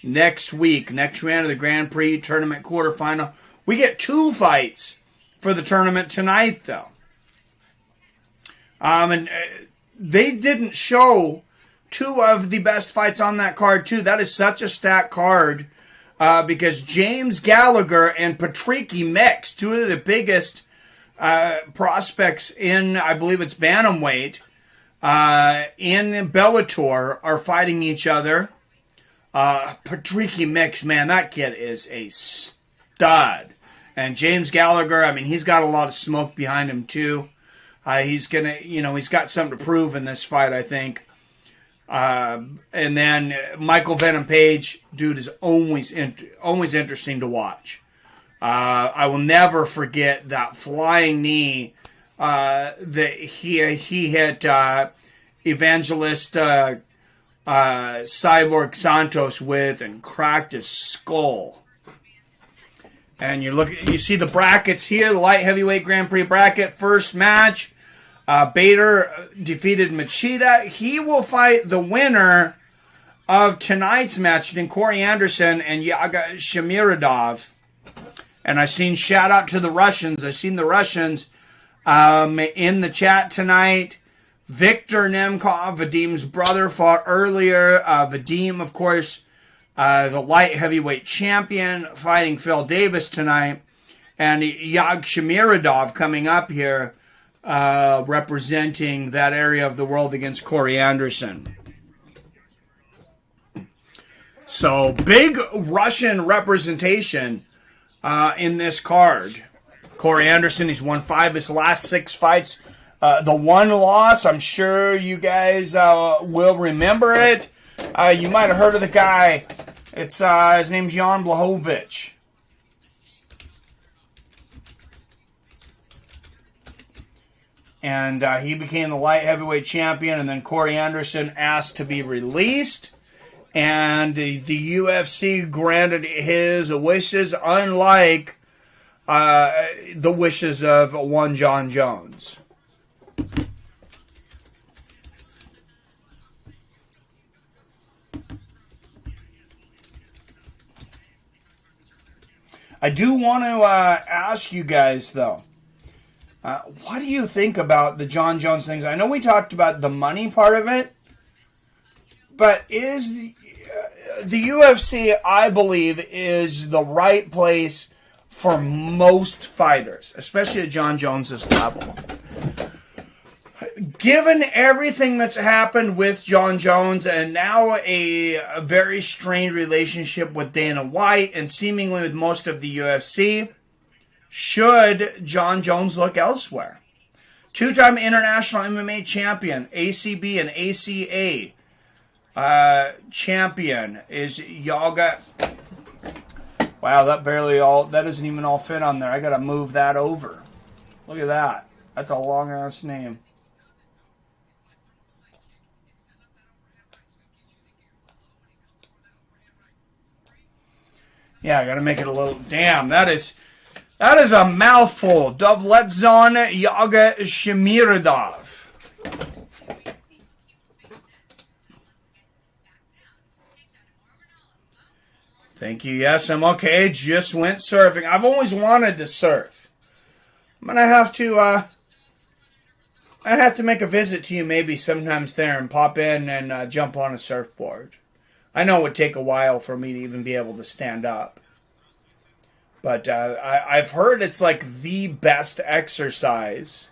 Next week, next round of the Grand Prix tournament quarterfinal. We get 2 fights for the tournament tonight, though. And they didn't show 2 of the best fights on that card, too. That is such a stacked card because James Gallagher and Patricky Mix, 2 of the biggest prospects in, I believe it's bantamweight, in Bellator, are fighting each other. Patricky Mix, man, that kid is a stud. And James Gallagher, I mean, he's got a lot of smoke behind him, too. He's got something to prove in this fight, I think. And then Michael Venom Page, dude, is always interesting to watch. I will never forget that flying knee that he hit Evangelist Cyborg Santos with and cracked his skull. And you see the brackets here, the light heavyweight Grand Prix bracket, first match. Bader defeated Machida. He will fight the winner of tonight's match between Corey Anderson and Yagshimuradov. And I've seen shout out to the Russians. I've seen the Russians in the chat tonight. Victor Nemkov, Vadim's brother, fought earlier. Vadim, of course, the light heavyweight champion, fighting Phil Davis tonight. And Yagshimuradov coming up here, representing that area of the world against Corey Anderson. So, big Russian representation in this card. Corey Anderson, he's won 5 of his last 6 fights. The one loss, I'm sure you guys will remember it. You might have heard of the guy. It's his name's Jan Blachowicz. And he became the light heavyweight champion, and then Corey Anderson asked to be released. And the UFC granted his wishes, unlike the wishes of one John Jones. I do want to ask you guys, though, what do you think about the John Jones things? I know we talked about the money part of it, but is the UFC, I believe, is the right place for most fighters, especially at John Jones's level. Given everything that's happened with John Jones and now a very strained relationship with Dana White and seemingly with most of the UFC, should John Jones look elsewhere? 2-time international MMA champion, ACB and ACA champion is Yaga. Wow, that doesn't even all fit on there. I gotta move that over. Look at that. That's a long ass name. Yeah, I gotta make it a little. Damn, that is a mouthful. Doveletdzhan Yagshimuradov. Thank you. Yes, I'm okay. Just went surfing. I've always wanted to surf. I'm gonna have to. I have to make a visit to you maybe sometimes there and pop in and jump on a surfboard. I know it would take a while for me to even be able to stand up. But I've heard it's like the best exercise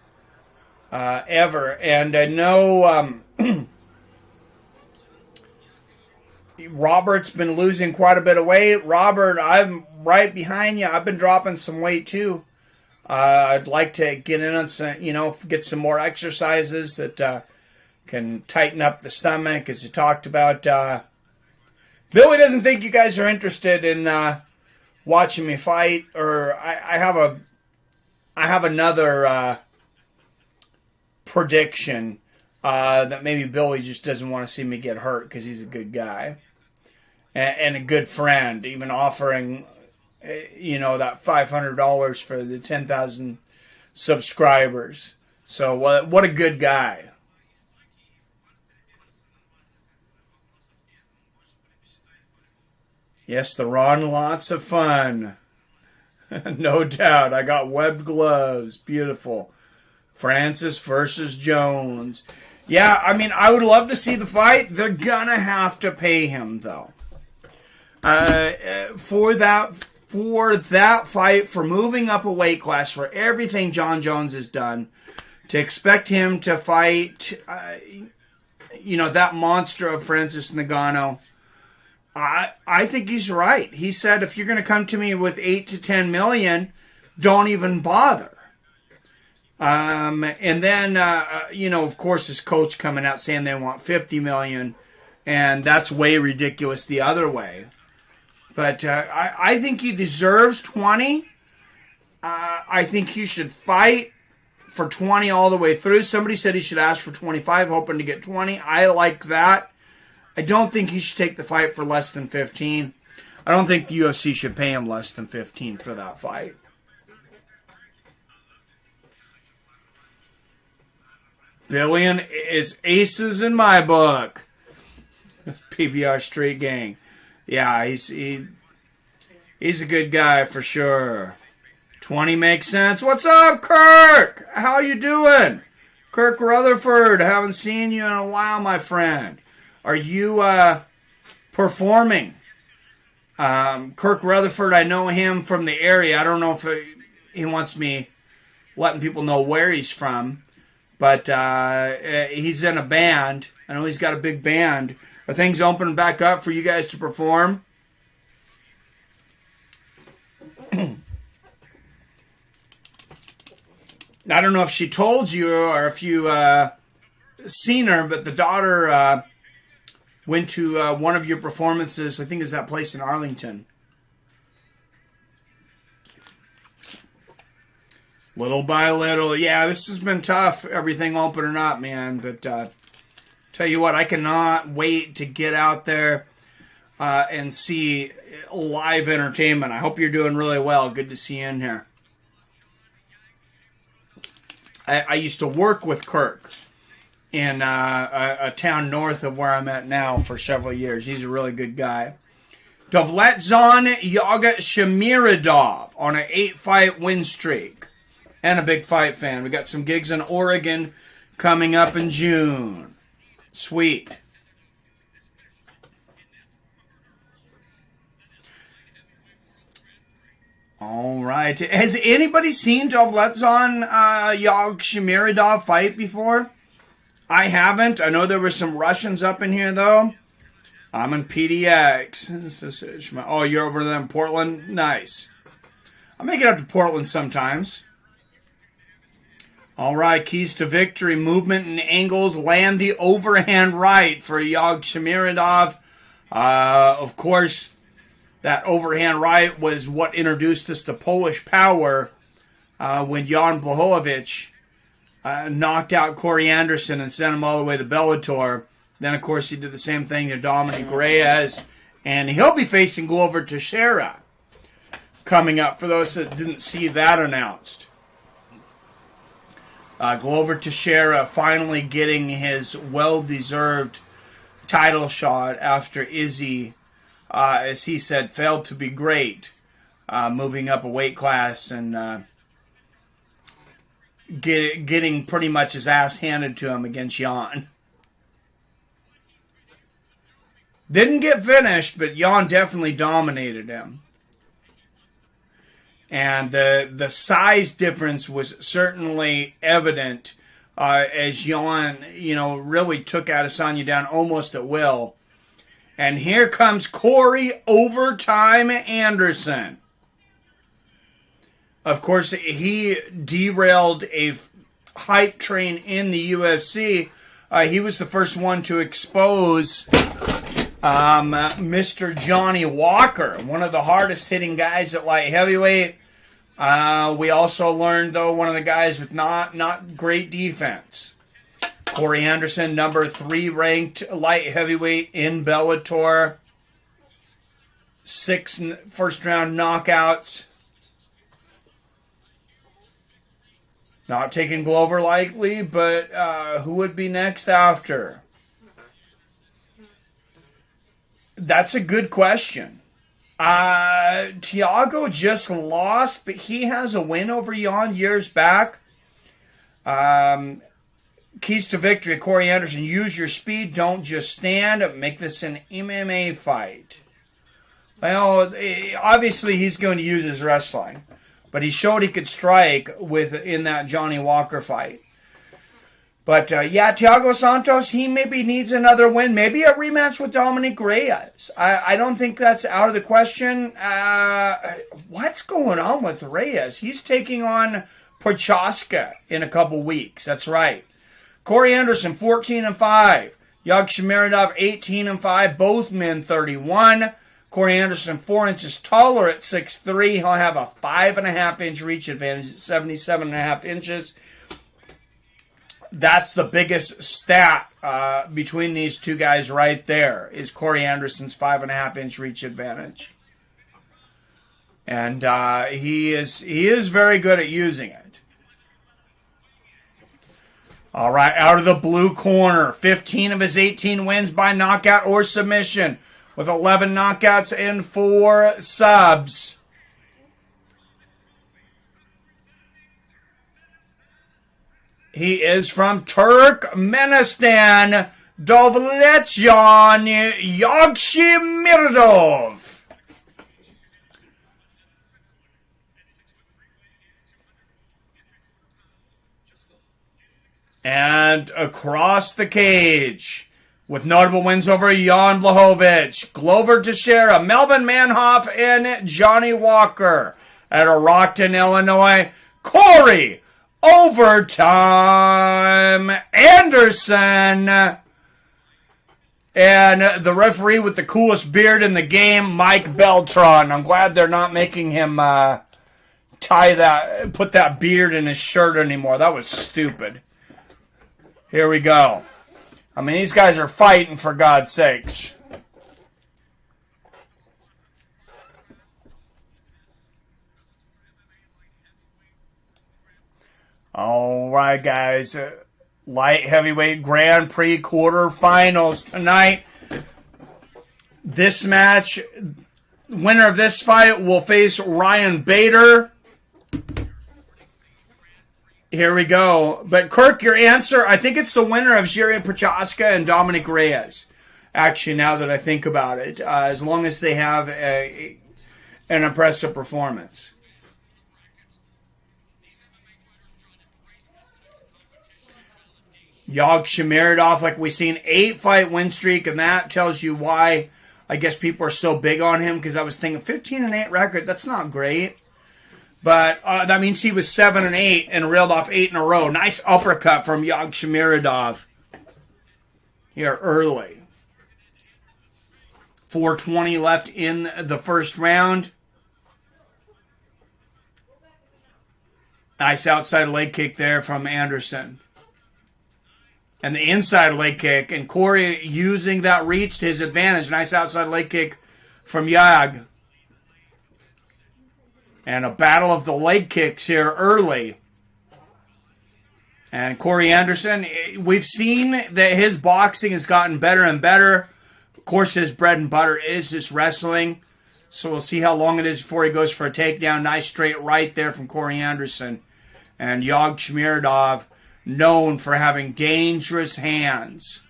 ever. And I know Robert's been losing quite a bit of weight. Robert, I'm right behind you. I've been dropping some weight too. I'd like to get in on some, get some more exercises that can tighten up the stomach, as you talked about. Billy doesn't think you guys are interested in watching me fight, or I have another prediction that maybe Billy just doesn't want to see me get hurt because he's a good guy and a good friend, even offering, that $500 for the 10,000 subscribers. So what a good guy. Yes, they're on lots of fun. No doubt. I got webbed gloves. Beautiful. Francis versus Jones. Yeah, I mean, I would love to see the fight. They're gonna have to pay him, though. For that fight, for moving up a weight class, for everything John Jones has done, to expect him to fight, that monster of Francis Ngannou, I think he's right. He said, if you're going to come to me with 8 to 10 million, don't even bother. And then, of course, his coach coming out saying they want 50 million, and that's way ridiculous the other way. But I think he deserves 20. I think he should fight for 20 all the way through. Somebody said he should ask for 25, hoping to get 20. I like that. I don't think he should take the fight for less than 15. I don't think the UFC should pay him less than 15 for that fight. Billion is aces in my book. PBR Street Gang. Yeah, he's a good guy for sure. 20 makes sense. What's up, Kirk? How you doing? Kirk Rutherford, haven't seen you in a while, my friend. Are you performing? Kirk Rutherford, I know him from the area. I don't know if he wants me letting people know where he's from. But he's in a band. I know he's got a big band. Are things opening back up for you guys to perform? I don't know if she told you or if you seen her, but the daughter went to one of your performances. I think it's that place in Arlington. Little by little. Yeah, this has been tough, everything opening up, man. But tell you what, I cannot wait to get out there and see live entertainment. I hope you're doing really well. Good to see you in here. I used to work with Kirk in a town north of where I'm at now for several years. He's a really good guy. Doveletdzhan Yagshimuradov on an 8-fight win streak. And a big fight fan. We got some gigs in Oregon coming up in June. Sweet. All right. Has anybody seen Doveletdzhan Yagshimuradov fight before? I haven't. I know there were some Russians up in here, though. I'm in PDX. Oh, you're over there in Portland? Nice. I make it up to Portland sometimes. All right, keys to victory, movement and angles, land the overhand right for Yagshimuradov. Of course, that overhand right was what introduced us to Polish power when Jan Blachowicz knocked out Corey Anderson and sent him all the way to Bellator. Then, of course, he did the same thing to Dominic Reyes, and he'll be facing Glover Teixeira coming up for those that didn't see that announced. Glover Teixeira finally getting his well-deserved title shot after Izzy, as he said, failed to be great, moving up a weight class and getting pretty much his ass handed to him against Jan. Didn't get finished, but Jan definitely dominated him. And the size difference was certainly evident as Jan, really took Adesanya down almost at will. And here comes Corey Overtime Anderson. Of course, he derailed a hype train in the UFC. He was the first one to expose Mr. Johnny Walker, one of the hardest hitting guys at light heavyweight. We also learned, though, one of the guys with not great defense. Corey Anderson, number 3 ranked light heavyweight in Bellator. 6 first-round knockouts. Not taking Glover likely, but who would be next after? That's a good question. Thiago just lost, but he has a win over Jan years back. Keys to victory, Corey Anderson. Use your speed. Don't just stand. Make this an MMA fight. Well, obviously he's going to use his wrestling. But he showed he could strike in that Johnny Walker fight. But, Thiago Santos, he maybe needs another win. Maybe a rematch with Dominic Reyes. I don't think that's out of the question. What's going on with Reyes? He's taking on Prochaska in a couple weeks. That's right. Corey Anderson, 14-5. Yagshimuradov, 18-5. Both men, 31. Corey Anderson, 4 inches taller at 6'3". He'll have a 5.5-inch reach advantage at 77.5 inches. That's the biggest stat between these two guys right there, is Corey Anderson's 5.5-inch reach advantage. And he is very good at using it. All right, out of the blue corner, 15 of his 18 wins by knockout or submission, with 11 knockouts and 4 subs. He is from Turkmenistan, Doveletdzhan Yagshimuradov. And across the cage, with notable wins over Jan Blachowicz, Glover Teixeira, Melvin Manhoff, and Johnny Walker. At Rockton, Illinois, Corey Overtime Anderson. And the referee with the coolest beard in the game, Mike Beltran. I'm glad they're not making him put that beard in his shirt anymore. That was stupid. Here we go. I mean, these guys are fighting, for God's sakes. All right, guys. Light heavyweight Grand Prix quarterfinals tonight. This match, winner of this fight will face Ryan Bader. Here we go. But Kirk, your answer, I think it's the winner of Jiri Prochaska and Dominic Reyes. Actually, now that I think about it, as long as they have an impressive performance. Yagshimuradov, like we've seen, 8-fight win streak, and that tells you why I guess people are so big on him, because I was thinking 15-8 record, that's not great. But that means he was 7-8 and reeled off 8 in a row. Nice uppercut from Yagshimuradov here early. 4:20 left in the first round. Nice outside leg kick there from Anderson. And the inside leg kick. And Corey using that reach to his advantage. Nice outside leg kick from Yag. And a battle of the leg kicks here early. And Corey Anderson, we've seen that his boxing has gotten better and better. Of course, his bread and butter is his wrestling. So we'll see how long it is before he goes for a takedown. Nice straight right there from Corey Anderson. And Yagshimuradov, known for having dangerous hands.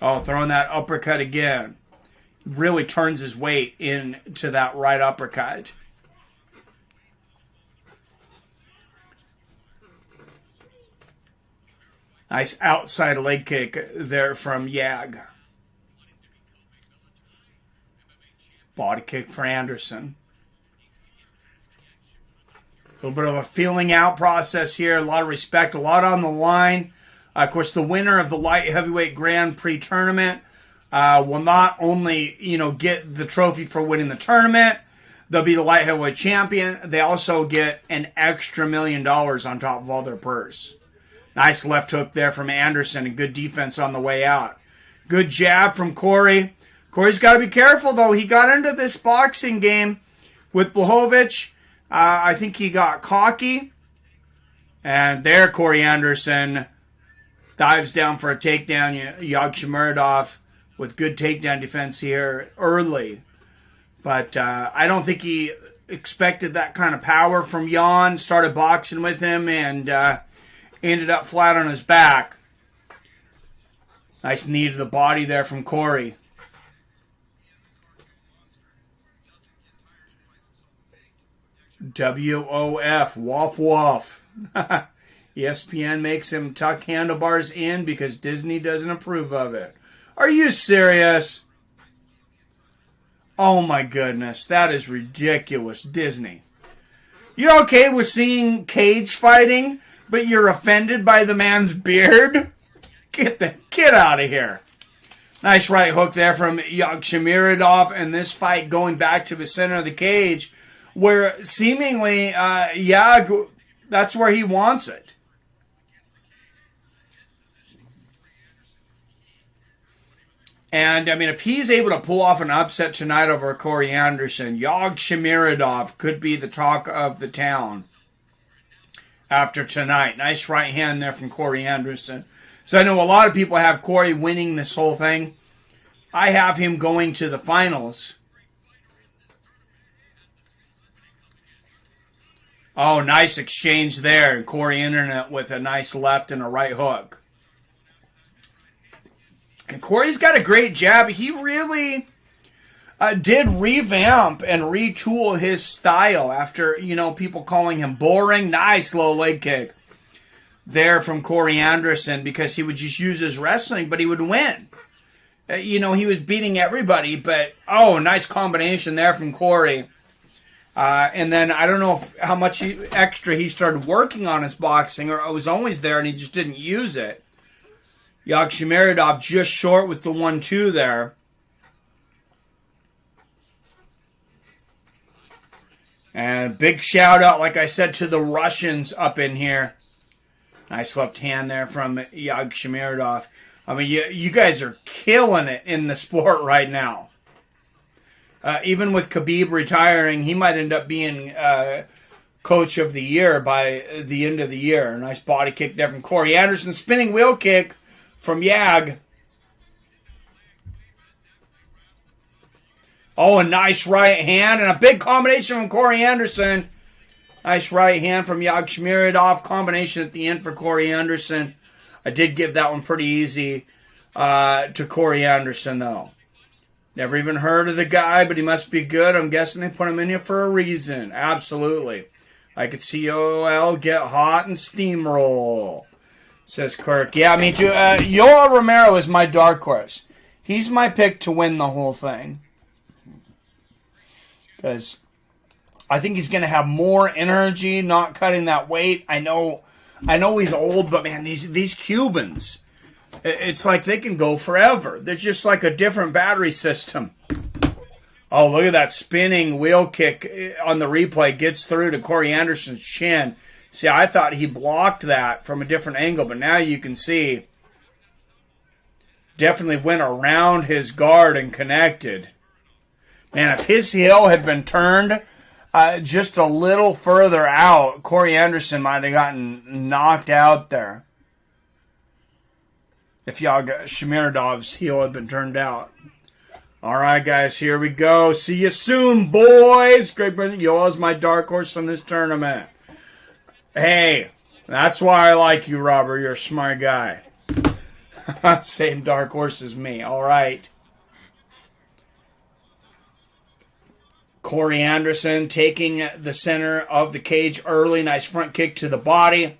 Oh, throwing that uppercut again. Really turns his weight into that right uppercut. Nice outside leg kick there from Yag. Body kick for Anderson. A little bit of a feeling out process here. A lot of respect, a lot on the line. Of course, the winner of the light heavyweight Grand Prix tournament will not only, get the trophy for winning the tournament, they'll be the light heavyweight champion. They also get an extra $1 million on top of all their purse. Nice left hook there from Anderson and good defense on the way out. Good jab from Corey. Corey's got to be careful, though. He got into this boxing game with Blachowicz. I think he got cocky. And there, Corey Anderson dives down for a takedown. Yagshimuradov with good takedown defense here early. But I don't think he expected that kind of power from Jan. Started boxing with him and ended up flat on his back. Nice knee to the body there from Corey. WOF, Woff Woff. ESPN makes him tuck handlebars in because Disney doesn't approve of it. Are you serious? Oh my goodness, that is ridiculous, Disney. You're okay with seeing cage fighting, but you're offended by the man's beard? Get out of here. Nice right hook there from Yagshimuradov, and this fight going back to the center of the cage, where seemingly, that's where he wants it. And, if he's able to pull off an upset tonight over Corey Anderson, Yagshimuradov could be the talk of the town after tonight. Nice right hand there from Corey Anderson. So I know a lot of people have Corey winning this whole thing. I have him going to the finals. Oh, nice exchange there. Corey Internet with a nice left and a right hook. And Corey's got a great jab. He really did revamp and retool his style after, people calling him boring. Nice low leg kick there from Corey Anderson because he would just use his wrestling, but he would win. He was beating everybody, but, nice combination there from Corey. And then I don't know how much extra he started working on his boxing, or it was always there and he just didn't use it. Yagshimuradov just short with the 1-2 there. And big shout out, like I said, to the Russians up in here. Nice left hand there from Yagshimuradov. You guys are killing it in the sport right now. Even with Khabib retiring, he might end up being coach of the year by the end of the year. Nice body kick there from Corey Anderson. Spinning wheel kick from Yag. Oh, a nice right hand and a big combination from Corey Anderson. Nice right hand from Yagshimuradov. Combination at the end for Corey Anderson. I did give that one pretty easy to Corey Anderson, though. Never even heard of the guy, but he must be good. I'm guessing they put him in here for a reason. Absolutely. I could see OL get hot and steamroll, says Kirk. Yeah, me too. Yoel Romero is my dark horse. He's my pick to win the whole thing. Because I think he's going to have more energy, not cutting that weight. I know he's old, but man, these Cubans, it's like they can go forever. They're just like a different battery system. Oh, look at that spinning wheel kick on the replay. Gets through to Corey Anderson's chin. See, I thought he blocked that from a different angle, but now you can see definitely went around his guard and connected. Man, if his heel had been turned just a little further out, Corey Anderson might have gotten knocked out there. If Yagshimuradov's heel had been turned out. All right, guys, here we go. See you soon, boys. Great Britain, Yoel's my dark horse in this tournament. Hey, that's why I like you, Robert. You're a smart guy. Same dark horse as me. All right. Corey Anderson taking the center of the cage early. Nice front kick to the body.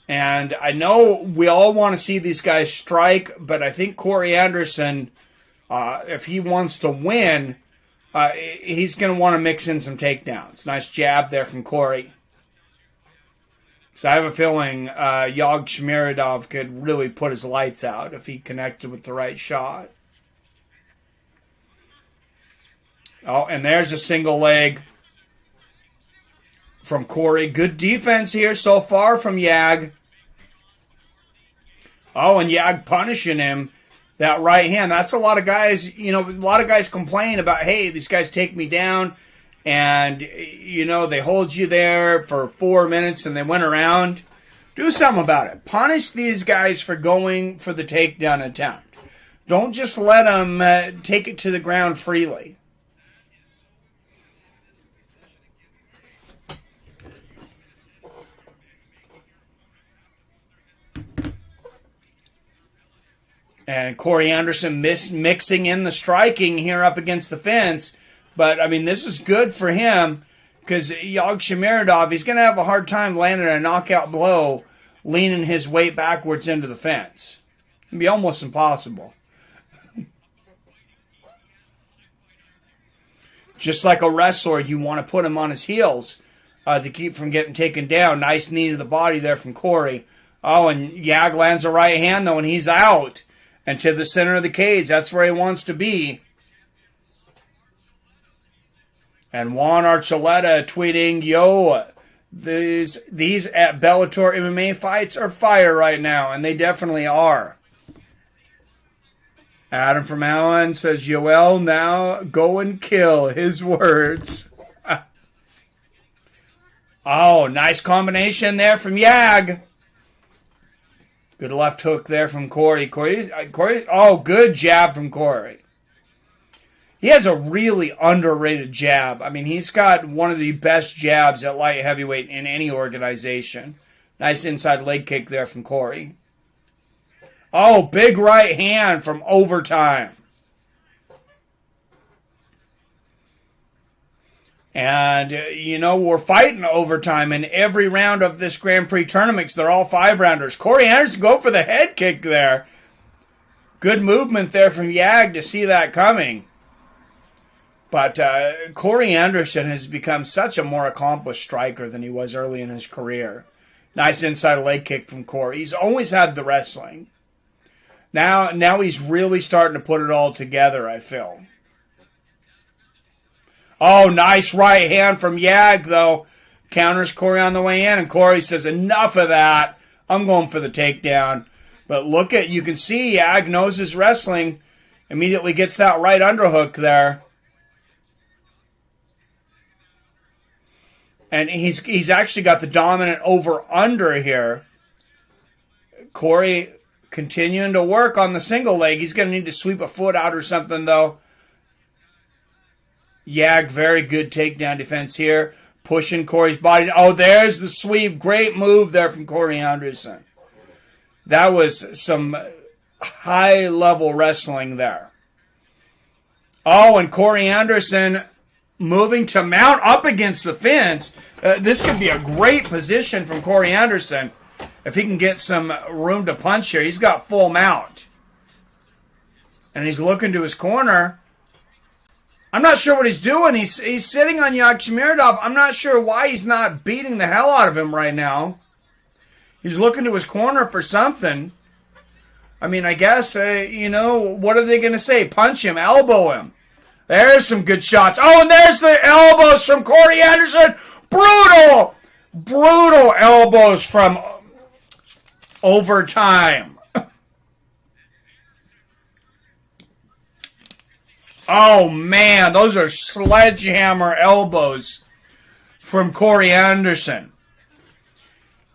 And I know we all want to see these guys strike, but I think Corey Anderson, if he wants to win, he's going to want to mix in some takedowns. Nice jab there from Corey. So I have a feeling Yagshimuradov could really put his lights out if he connected with the right shot. Oh, and there's a single leg from Corey. Good defense here so far from Yag. Oh, and Yag punishing him. That right hand. That's a lot of guys, a lot of guys complain about, hey, these guys take me down. And, they hold you there for 4 minutes and they went around. Do something about it. Punish these guys for going for the takedown attempt. Don't just let them take it to the ground freely. And Corey Anderson mixing in the striking here up against the fence. But, this is good for him because Yagshimuradov, he's going to have a hard time landing a knockout blow leaning his weight backwards into the fence. It'd be almost impossible. Just like a wrestler, you want to put him on his heels to keep from getting taken down. Nice knee to the body there from Corey. Oh, and Yag lands a right hand, though, and he's out. And to the center of the cage, that's where he wants to be. And Juan Archuleta tweeting, yo, these at Bellator MMA fights are fire right now, and they definitely are. Adam from Allen says, Yoel, now go and kill. His words. Oh, nice combination there from Yag. Good left hook there from Corey. Corey, oh, good jab from Corey. He has a really underrated jab. He's got one of the best jabs at light heavyweight in any organization. Nice inside leg kick there from Corey. Oh, big right hand from Overtime. And, we're fighting Overtime in every round of this Grand Prix tournament. They're all 5-rounders. Corey Anderson go for the head kick there. Good movement there from Yag to see that coming. But Corey Anderson has become such a more accomplished striker than he was early in his career. Nice inside leg kick from Corey. He's always had the wrestling. Now he's really starting to put it all together, I feel. Oh, nice right hand from Yag, though. Counters Corey on the way in, and Corey says, enough of that. I'm going for the takedown. But you can see Yag knows his wrestling. Immediately gets that right underhook there. And he's actually got the dominant over-under here. Corey continuing to work on the single leg. He's going to need to sweep a foot out or something, though. Yag, very good takedown defense here. Pushing Corey's body. Oh, there's the sweep. Great move there from Corey Anderson. That was some high-level wrestling there. Oh, and Corey Anderson moving to mount up against the fence. This could be a great position from Corey Anderson if he can get some room to punch here. He's got full mount. And he's looking to his corner. I'm not sure what he's doing. He's sitting on Yagshimuradov. I'm not sure why he's not beating the hell out of him right now. He's looking to his corner for something. I guess, what are they going to say? Punch him, elbow him. There's some good shots. Oh, and there's the elbows from Corey Anderson. Brutal elbows from Overtime. Oh, man, those are sledgehammer elbows from Corey Anderson.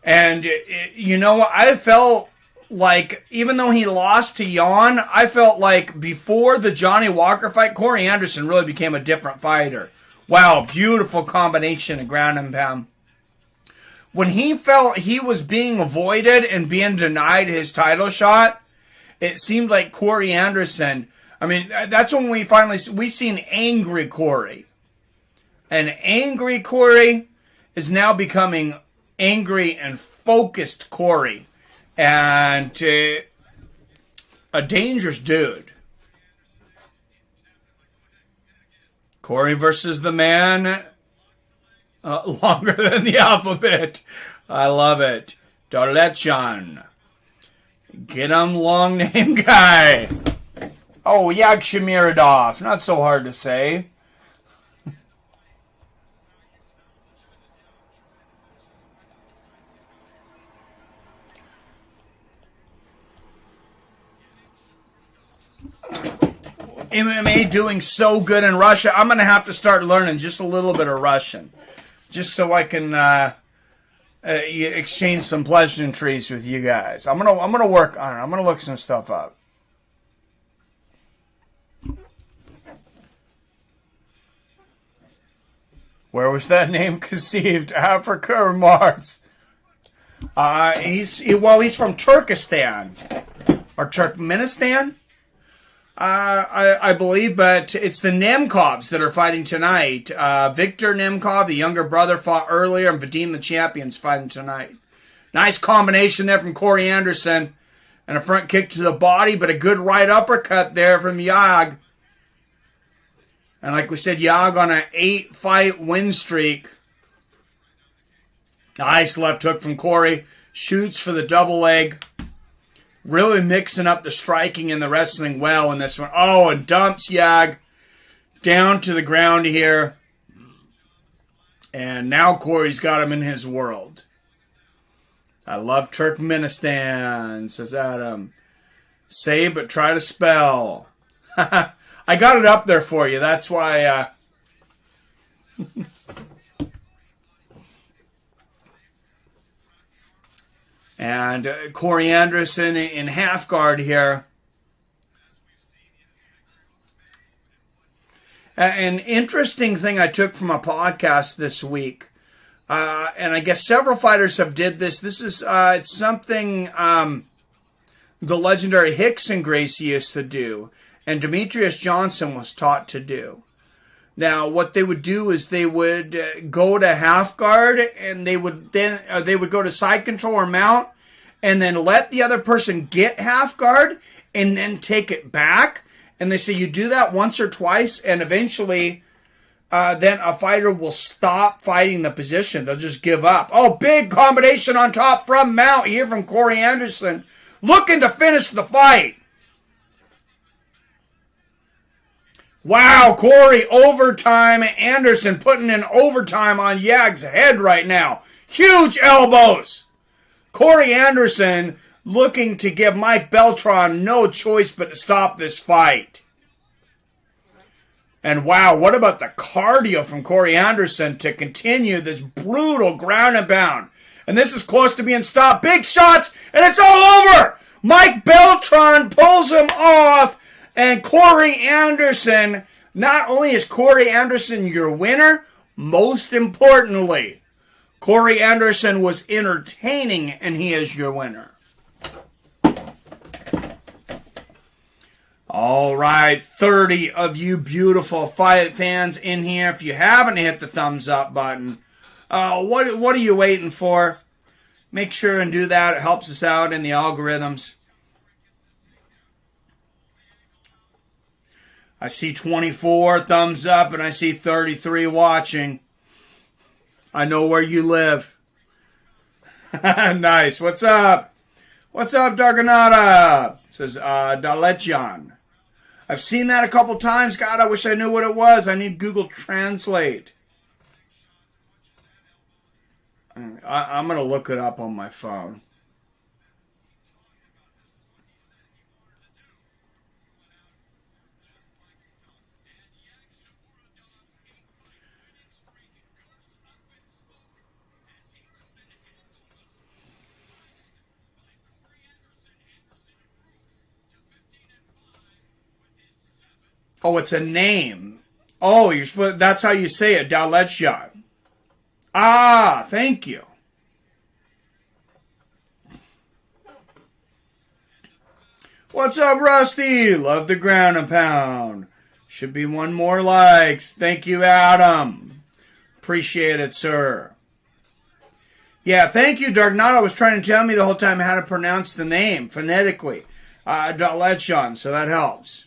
And, I felt like, even though he lost to Jan, I felt like before the Johnny Walker fight, Corey Anderson really became a different fighter. Wow, beautiful combination of ground and pound. When he felt he was being avoided and being denied his title shot, it seemed like Corey Anderson... that's when we seen angry Corey. And angry Corey is now becoming angry and focused Corey. And a dangerous dude. Corey versus the man Longer than the alphabet. I love it. Doveletdzhan. Get him, long name guy. Oh, Yagshimuradov. Not so hard to say. MMA doing so good in Russia. I'm going to have to start learning just a little bit of Russian, just so I can exchange some pleasantries with you guys. I'm gonna work on it. I'm gonna look some stuff up. Where was that name conceived? Africa or Mars? He's from Turkestan or Turkmenistan. I believe, but it's the Nemkovs that are fighting tonight. Victor Nemkov, the younger brother, fought earlier, and Vadim, the champion's fighting tonight. Nice combination there from Corey Anderson, and a front kick to the body, but a good right uppercut there from Yag. And like we said, Yag on an 8-fight win streak. Nice left hook from Corey. Shoots for the double leg. Really mixing up the striking and the wrestling well in this one. Oh, and dumps Yag down to the ground here. And now Corey's got him in his world. I love Turkmenistan, says Adam. Say but try to spell. I got it up there for you. That's why... And Corey Anderson in half guard here. An interesting thing I took from a podcast this week, and I guess several fighters have did this. This is it's something the legendary Rickson Gracie used to do, and Demetrius Johnson was taught to do. Now, what they would do is they would go to half guard, and they would go to side control or mount, and then let the other person get half guard, and then take it back. And they say you do that once or twice, and eventually, then a fighter will stop fighting the position. They'll just give up. Oh, big combination on top from mount here from Corey Anderson, looking to finish the fight. Wow, Corey, overtime. Anderson putting in overtime on Yag's head right now. Huge elbows. Corey Anderson looking to give Mike Beltran no choice but to stop this fight. And wow, what about the cardio from Corey Anderson to continue this brutal ground and pound? And this is close to being stopped. Big shots, and it's all over. Mike Beltran pulls him off. And Corey Anderson, not only is Corey Anderson your winner, most importantly, Corey Anderson was entertaining, and he is your winner. All right, 30 of you beautiful fight fans in here. If you haven't hit the thumbs up button, what are you waiting for? Make sure and do that. It helps us out in the algorithms. I see 24 thumbs up, and I see 33 watching. I know where you live. Nice. What's up? What's up, Darganata? Says Doveletdzhan. I've seen that a couple times. God, I wish I knew what it was. I need Google Translate. I'm going to look it up on my phone. Oh, it's a name. Oh, that's how you say it, Doveletdzhan. Ah, thank you. What's up, Rusty? Love the ground and pound. Should be one more likes. Thank you, Adam. Appreciate it, sir. Yeah, thank you, Darknata was trying to tell me the whole time how to pronounce the name phonetically. Doveletdzhan, so that helps.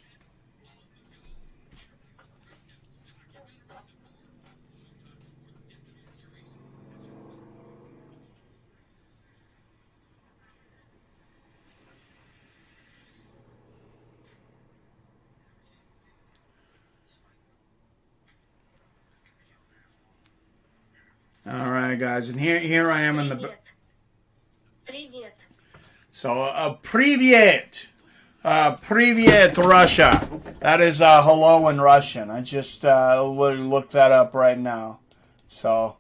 All right, guys, and here I am in the. So, Привет, Привет, Russia. That is hello in Russian. I just looked that up right now. So,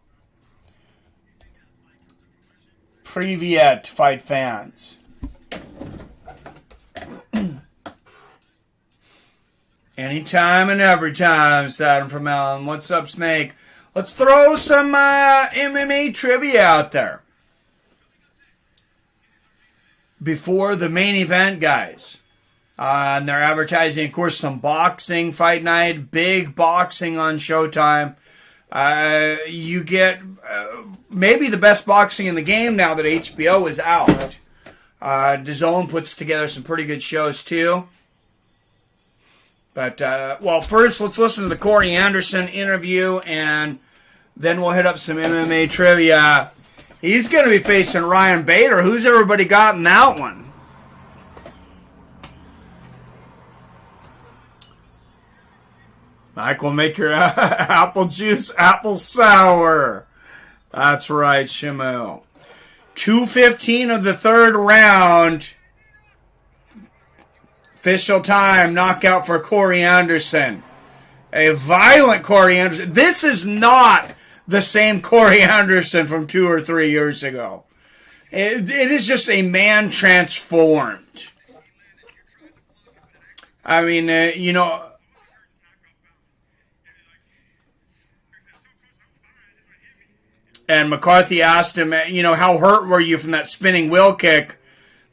Привет, fight fans. Anytime and every time, Saturn from Ellen. What's up, Snake? Let's throw some MMA trivia out there. Before the main event, guys. And they're advertising, of course, some boxing fight night. Big boxing on Showtime. You get maybe the best boxing in the game now that HBO is out. DAZN puts together some pretty good shows, too. But, well, first, let's listen to the Corey Anderson interview, and then we'll hit up some MMA trivia. He's going to be facing Ryan Bader. Who's everybody got in that one? Mike will make your apple juice apple sour. That's right, Shimu. 2:15 of the third round. Official time, knockout for Corey Anderson. A violent Corey Anderson. This is not the same Corey Anderson from 2 or 3 years ago. It is just a man transformed. I mean, you know... And McCarthy asked him, you know, how hurt were you from that spinning wheel kick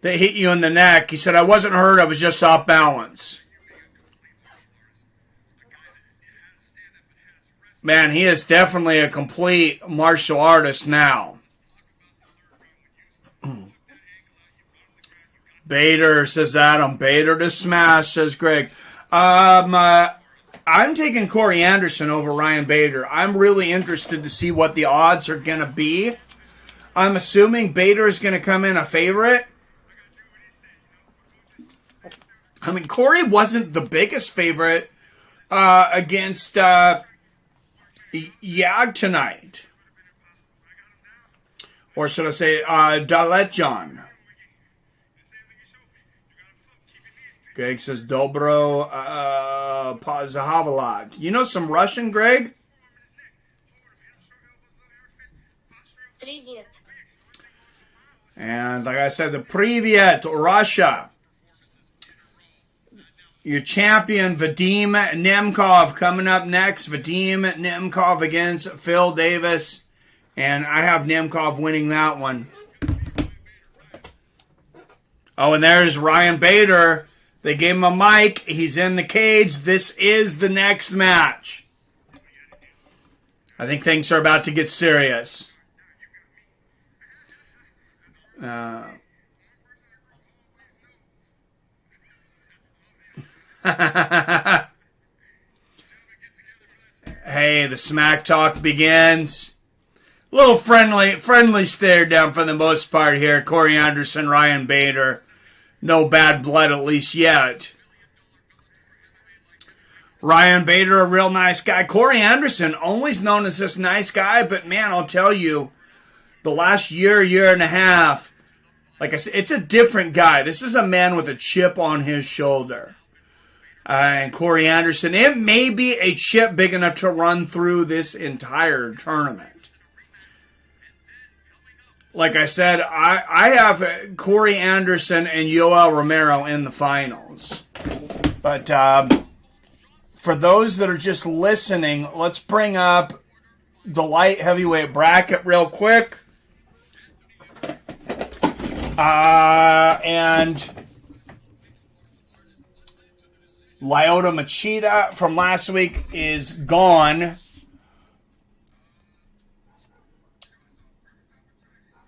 that hit you in the neck? He said, I wasn't hurt, I was just off balance. Man, he is definitely a complete martial artist now. Bader, says Adam. Bader to smash, says Greg. I'm taking Corey Anderson over Ryan Bader. I'm really interested to see what the odds are going to be. I'm assuming Bader is going to come in a favorite. I mean, Corey wasn't the biggest favorite against Yag tonight. Or should I say Doveletdzhan. Greg says Dobro Zahavalad. You know some Russian, Greg? Привет. And like I said, the Привет, Russia. Your champion, Vadim Nemkov, coming up next. Vadim Nemkov against Phil Davis. And I have Nemkov winning that one. Oh, and there's Ryan Bader. They gave him a mic. He's in the cage. This is the next match. I think things are about to get serious. Hey, the smack talk begins. A little friendly stare down for the most part here. Corey Anderson, Ryan Bader. No bad blood, at least yet. Ryan Bader, a real nice guy. Corey Anderson, always known as this nice guy, but man, I'll tell you, the last year and a half, like I said, it's a different guy. This is a man with a chip on his shoulder. And Corey Anderson, it may be a chip big enough to run through this entire tournament. Like I said, I have Corey Anderson and Yoel Romero in the finals. But for those that are just listening, let's bring up the light heavyweight bracket real quick. And Lyoto Machida from last week is gone.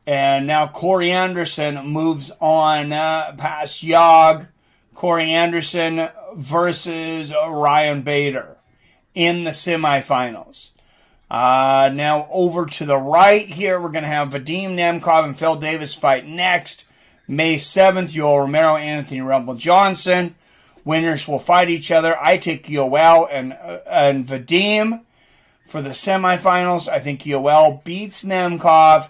And now Corey Anderson moves on past Yag. Corey Anderson versus Ryan Bader in the semifinals. Now over to the right here, we're going to have Vadim Nemkov and Phil Davis fight next. May 7th, Yoel Romero, Anthony Rumble Johnson. Winners will fight each other. I take Yoel and Vadim. For the semifinals, I think Yoel beats Nemkov.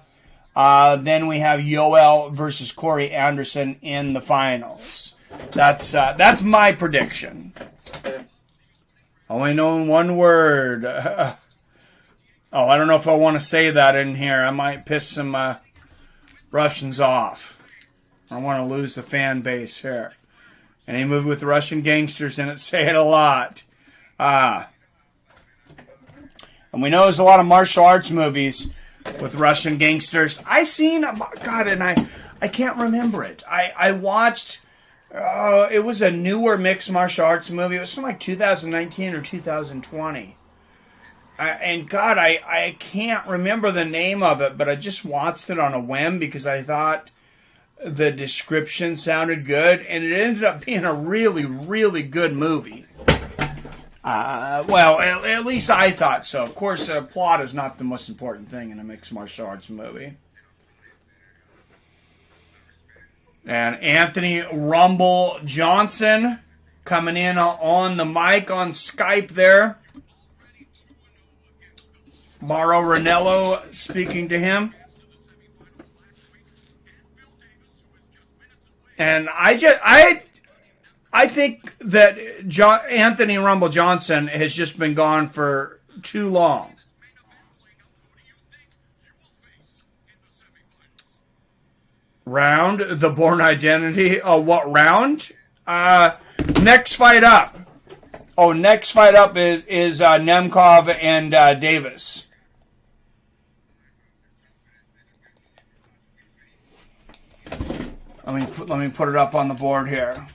Then we have Yoel versus Corey Anderson in the finals. That's my prediction. Only know one word. I don't know if I want to say that in here. I might piss some Russians off. I don't want to lose the fan base here. Any movie with Russian gangsters in it, say it a lot. And we know there's a lot of martial arts movies with Russian gangsters. I seen, God, and I can't remember it. I watched, it was a newer mixed martial arts movie. It was from like 2019 or 2020. And God, I can't remember the name of it, but I just watched it on a whim because I thought the description sounded good, and it ended up being a really, really good movie. Well, at least I thought so. Of course, plot is not the most important thing in a mixed martial arts movie. And Anthony Rumble Johnson coming in on the mic on Skype there. Mauro Ranello speaking to him. And I think that Anthony Rumble Johnson has just been gone for too long. Round, the Bourne Identity. Oh, what round? Next fight up. Oh, next fight up is Nemkov and Davis. Let me put it up on the board here.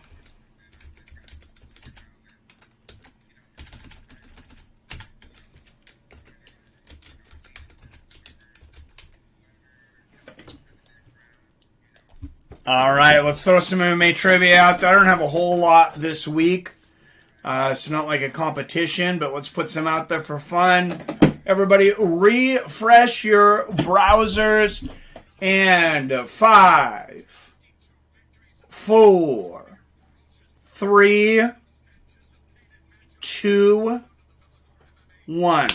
All right, let's throw some MMA trivia out there. I don't have a whole lot this week. It's not like a competition, but let's put some out there for fun. Everybody, refresh your browsers. And 5, 4, 3, 2, 1.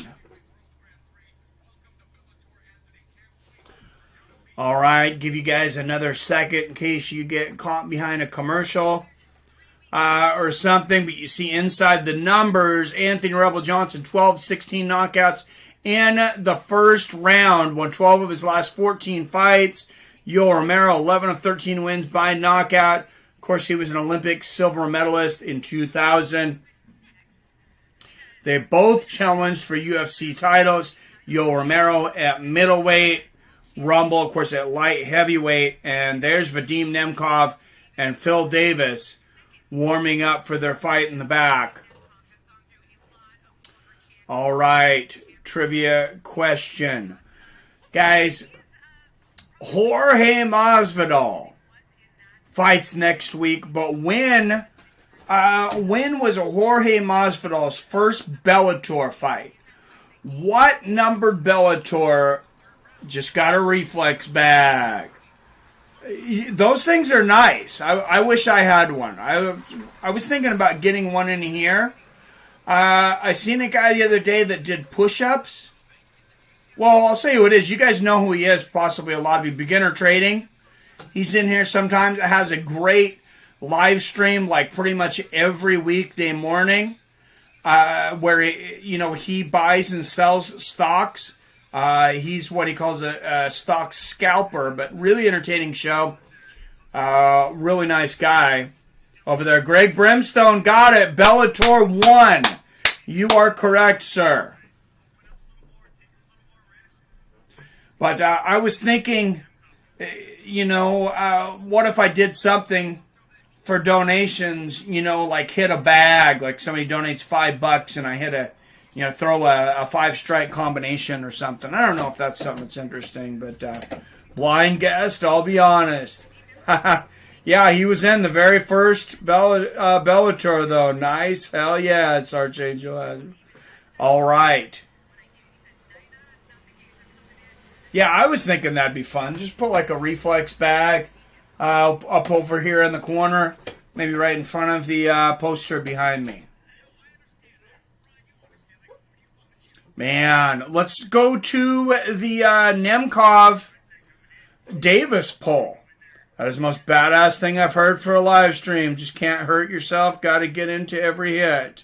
All right, give you guys another second in case you get caught behind a commercial or something. But you see inside the numbers, Anthony Rumble Johnson, 12-16 knockouts in the first round. Won 12 of his last 14 fights. Yoel Romero, 11 of 13 wins by knockout. Of course, he was an Olympic silver medalist in 2000. They both challenged for UFC titles. Yoel Romero at middleweight. Rumble, of course, at light heavyweight. And there's Vadim Nemkov and Phil Davis warming up for their fight in the back. All right, trivia question. Guys, Jorge Masvidal fights next week, but when was Jorge Masvidal's first Bellator fight? What numbered Bellator just got a reflex bag? Those things are nice. I wish I had one. I was thinking about getting one in here. I seen a guy the other day that did push-ups. Well, I'll say who it is. You guys know who he is, possibly a lot of you. Beginner Trading. He's in here sometimes. It has a great live stream, like pretty much every weekday morning, where he buys and sells stocks. He's what he calls a stock scalper, but really entertaining show. Really nice guy over there. Greg Brimstone got it. Bellator 1. You are correct, sir. But I was thinking, what if I did something for donations, like hit a bag, like somebody donates $5 and I hit throw a 5-strike combination or something. I don't know if that's something that's interesting, but blind guest, I'll be honest. Yeah, he was in the very first Bellator, though. Nice. Hell yeah, Sarge Angel. All right. Yeah, I was thinking that'd be fun. Just put like a reflex bag up over here in the corner, maybe right in front of the poster behind me. Man, let's go to the Nemkov Davis poll. That is the most badass thing I've heard for a live stream. Just can't hurt yourself. Got to get into every hit.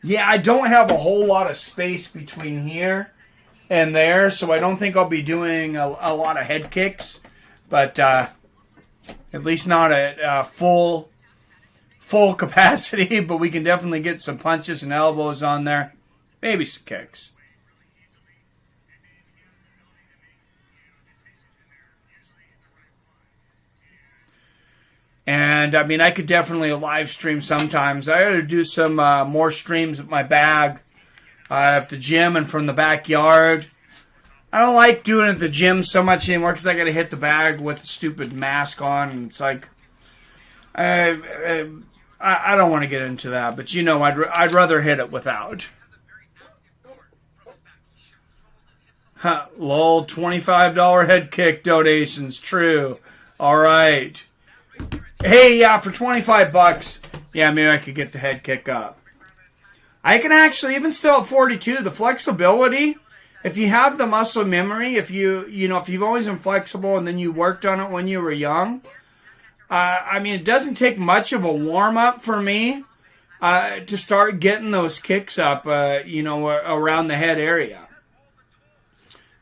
Yeah, I don't have a whole lot of space between here and there, so I don't think I'll be doing a lot of head kicks. But at least not at full capacity. But we can definitely get some punches and elbows on there. Maybe some kicks. And, I mean, I could definitely live stream sometimes. I got to do some more streams with my bag at the gym and from the backyard. I don't like doing it at the gym so much anymore because I got to hit the bag with the stupid mask on. And it's like, I don't want to get into that. But, you know, I'd rather hit it without. Lol, $25 head kick donations. True. All right. Hey, yeah, for $25, yeah, maybe I could get the head kick up. I can actually, even still at 42, the flexibility, if you have the muscle memory, if you've always been flexible and then you worked on it when you were young, I mean, it doesn't take much of a warm-up for me to start getting those kicks up, around the head area.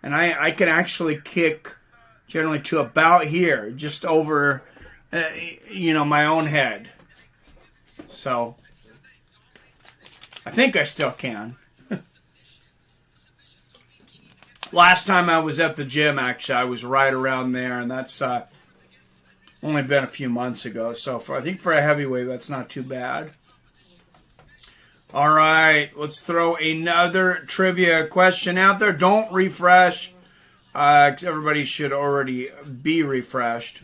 And I can actually kick generally to about here, just over... my own head. So, I think I still can. Last time I was at the gym, actually, I was right around there, and that's only been a few months ago. So, I think for a heavyweight, that's not too bad. All right, let's throw another trivia question out there. Don't refresh. 'Cause everybody should already be refreshed.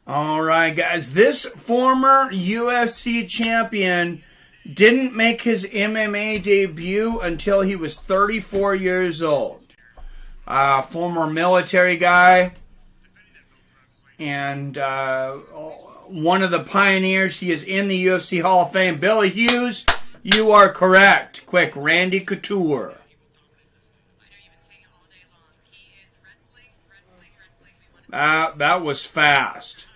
All right, guys. This former UFC champion didn't make his MMA debut until he was 34 years old. Former military guy and one of the pioneers. He is in the UFC Hall of Fame. Billy Hughes, you are correct. Quick, Randy Couture. That was fast.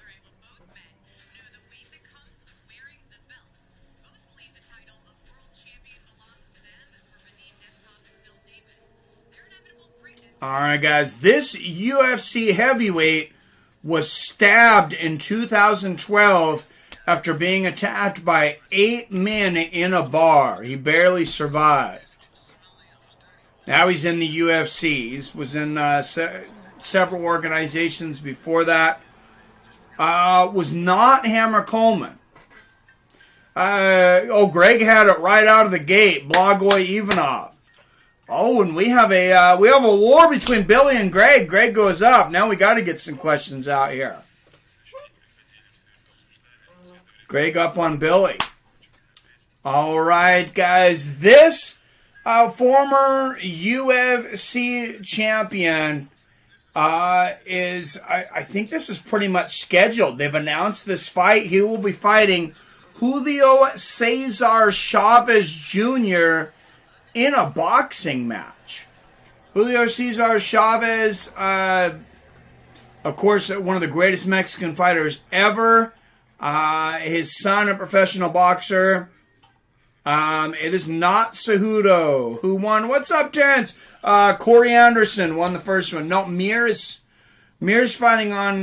All right, guys. This UFC heavyweight was stabbed in 2012 after being attacked by 8 men in a bar. He barely survived. Now he's in the UFC. He was in several organizations before that. Was not Hammer Coleman. Greg had it right out of the gate. Blagoy Ivanov. Oh, and we have a war between Billy and Greg. Greg goes up. Now we got to get some questions out here. Greg up on Billy. All right, guys. This former UFC champion is, I think this is pretty much scheduled. They've announced this fight. He will be fighting Julio Cesar Chavez Jr. in a boxing match. Julio Cesar Chavez, of course, one of the greatest Mexican fighters ever. His son, a professional boxer. It is not Cejudo who won. What's up, Terrence? Corey Anderson won the first one. No, Mir's fighting on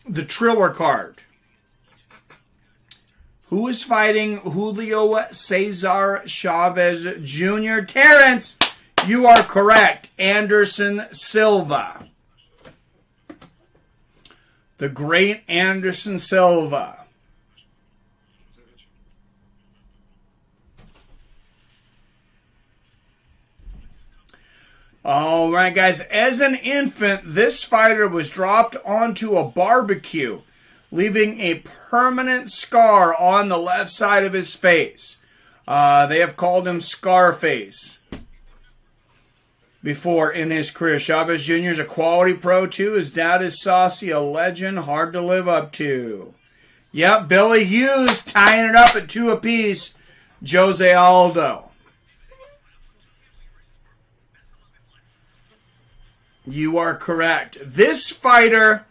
the Triller card. Who is fighting Julio Cesar Chavez Jr.? Terrence, you are correct. Anderson Silva. The great Anderson Silva. All right, guys. As an infant, this fighter was dropped onto a barbecue, leaving a permanent scar on the left side of his face. They have called him Scarface. before in his career. Chavez Jr. is a quality pro, too. His dad is saucy, a legend, hard to live up to. Yep, Billy Hughes tying it up at 2 apiece. Jose Aldo. You are correct. This fighter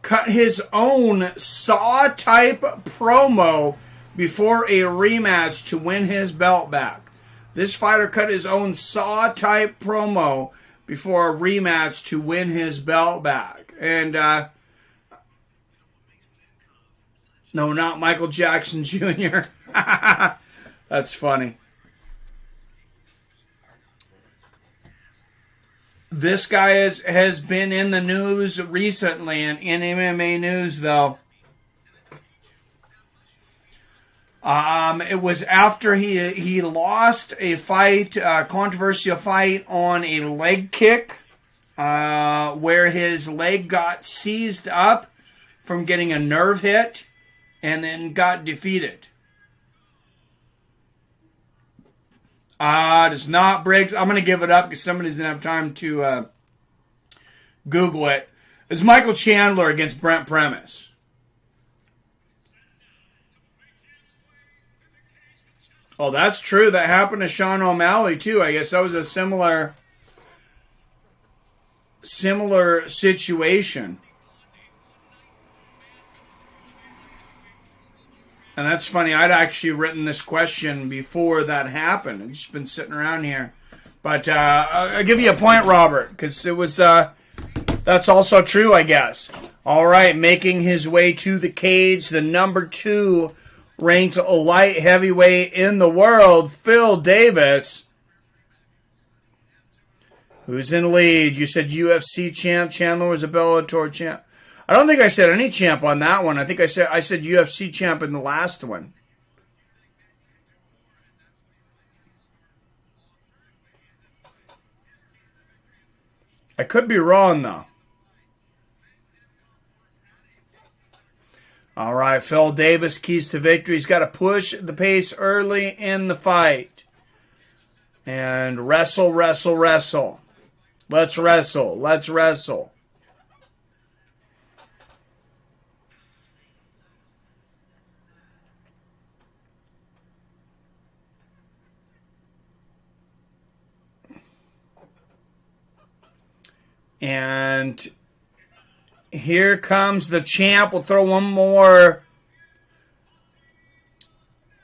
cut his own Saw-type promo before a rematch to win his belt back. This fighter cut his own Saw-type promo before a rematch to win his belt back. And, no, not Michael Jackson Jr. That's funny. This guy has been in the news recently, and in MMA news, though. It was after he lost a fight, a controversial fight on a leg kick, where his leg got seized up from getting a nerve hit, and then got defeated. It's not Briggs. I'm going to give it up because somebody doesn't have time to Google it. It's Michael Chandler against Brent Premise. Oh, that's true. That happened to Sean O'Malley, too. I guess that was a similar situation. And that's funny. I'd actually written this question before that happened. I've just been sitting around here. But I'll give you a point, Robert, because it was that's also true, I guess. All right, making his way to the cage, the number 2 ranked light heavyweight in the world, Phil Davis. Who's in lead? You said UFC champ. Chandler was a Bellator champ. I don't think I said any champ on that one. I think I said UFC champ in the last one. I could be wrong, though. All right, Phil Davis, keys to victory. He's got to push the pace early in the fight. And wrestle, wrestle, wrestle. Let's wrestle. Let's wrestle. And here comes the champ. We'll throw one more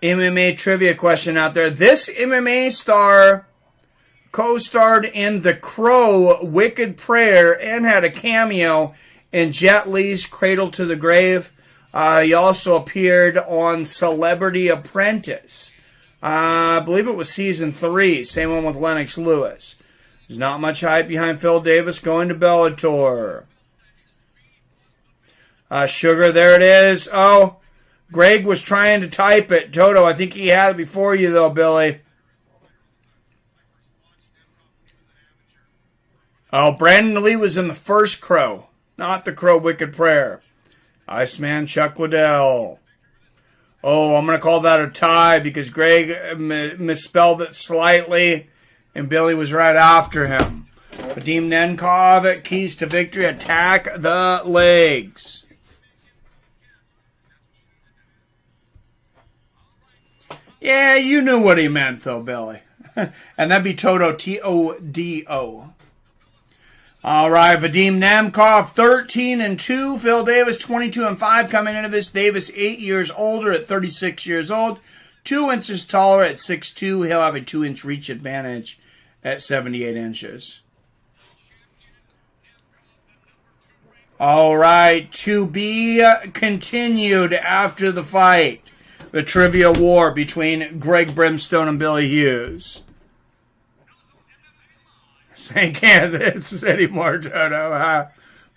MMA trivia question out there. This MMA star co-starred in The Crow, Wicked Prayer, and had a cameo in Jet Li's Cradle to the Grave. He also appeared on Celebrity Apprentice. I believe it was season 3. Same one with Lennox Lewis. There's not much hype behind Phil Davis going to Bellator. Sugar, there it is. Oh, Greg was trying to type it. Toto, I think he had it before you, though, Billy. Oh, Brandon Lee was in the first Crow, not the Crow Wicked Prayer. Iceman Chuck Liddell. Oh, I'm going to call that a tie because Greg misspelled it slightly. And Billy was right after him. Vadim Nemkov, keys to victory, attack the legs. Yeah, you knew what he meant, though, Billy. And that'd be Toto, T-O-D-O. All right, Vadim Nemkov, 13-2. Phil Davis, 22-5. Coming into this, Davis, 8 years older at 36 years old. 2 inches taller at 6'2". He'll have a 2-inch reach advantage at 78 inches. All right, to be continued after the fight. The trivia war between Greg Brimstone and Billy Hughes. Say Kansas City more, Toto, huh?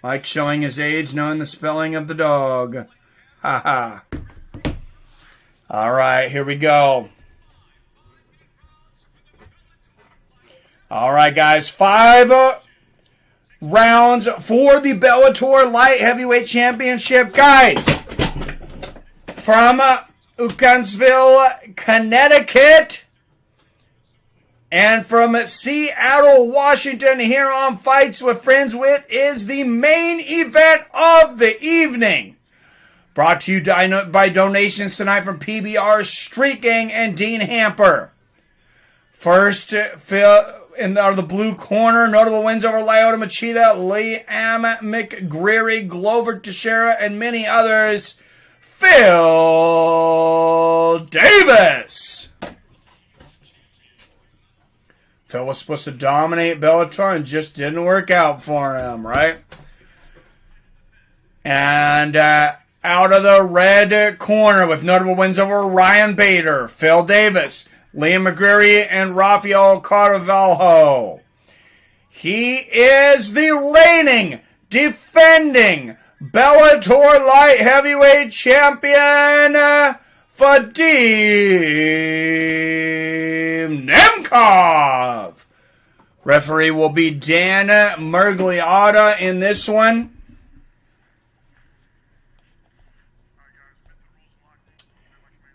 Mike showing his age, knowing the spelling of the dog. Ha ha. All right, here we go. All right, guys, 5 rounds for the Bellator Light Heavyweight Championship. Guys, from Ucansville, Connecticut, And from Seattle, Washington, here on Fights with Friends, it is the main event of the evening. Brought to you by donations tonight from PBR, Street Gang, and Dean Hamper. First, in the blue corner, notable wins over Lyoto Machida, Liam McGreary, Glover Teixeira, and many others. Phil Davis. Phil was supposed to dominate Bellator and just didn't work out for him, right? And out of the red corner with notable wins over Ryan Bader, Phil Davis, Liam McGreary, and Rafael Carvalho. He is the reigning, defending Bellator Light Heavyweight Champion, Vadim Nemkov. Referee will be Dan Mergliotta in this one.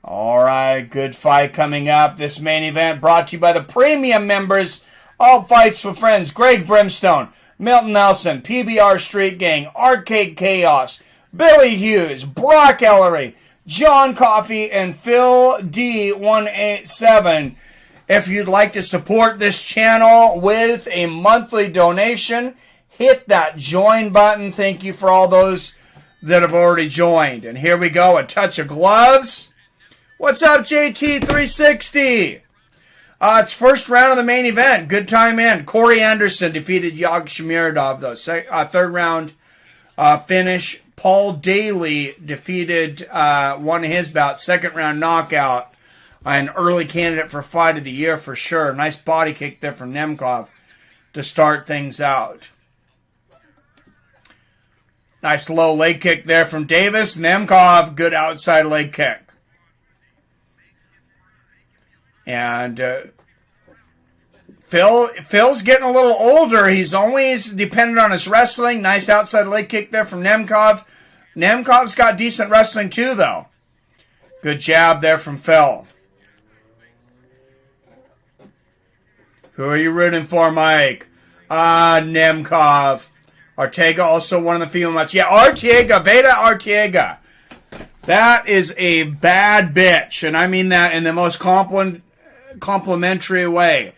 All right, good fight coming up. This main event brought to you by the premium members. All Fights with Friends. Greg Brimstone, Milton Nelson, PBR Street Gang, Arcade Chaos, Billy Hughes, Brock Ellery, John Coffey, and Phil D187. If you'd like to support this channel with a monthly donation, hit that join button. Thank you for all those that have already joined. And here we go, a touch of gloves. What's up, JT360? It's first round of the main event. Good time in. Corey Anderson defeated Yagshimuradov, though. Third round finish. Paul Daley defeated one of his bouts. Second round knockout. An early candidate for fight of the year for sure. Nice body kick there from Nemkov to start things out. Nice low leg kick there from Davis. Nemkov, good outside leg kick. And Phil's getting a little older. He's always dependent on his wrestling. Nice outside leg kick there from Nemkov. Nemkov's got decent wrestling too, though. Good jab there from Phil. Who are you rooting for, Mike? Nemkov. Arteaga also won in the female match. Yeah, Arteaga, Veda Arteaga. That is a bad bitch, and I mean that in the most complimentary way.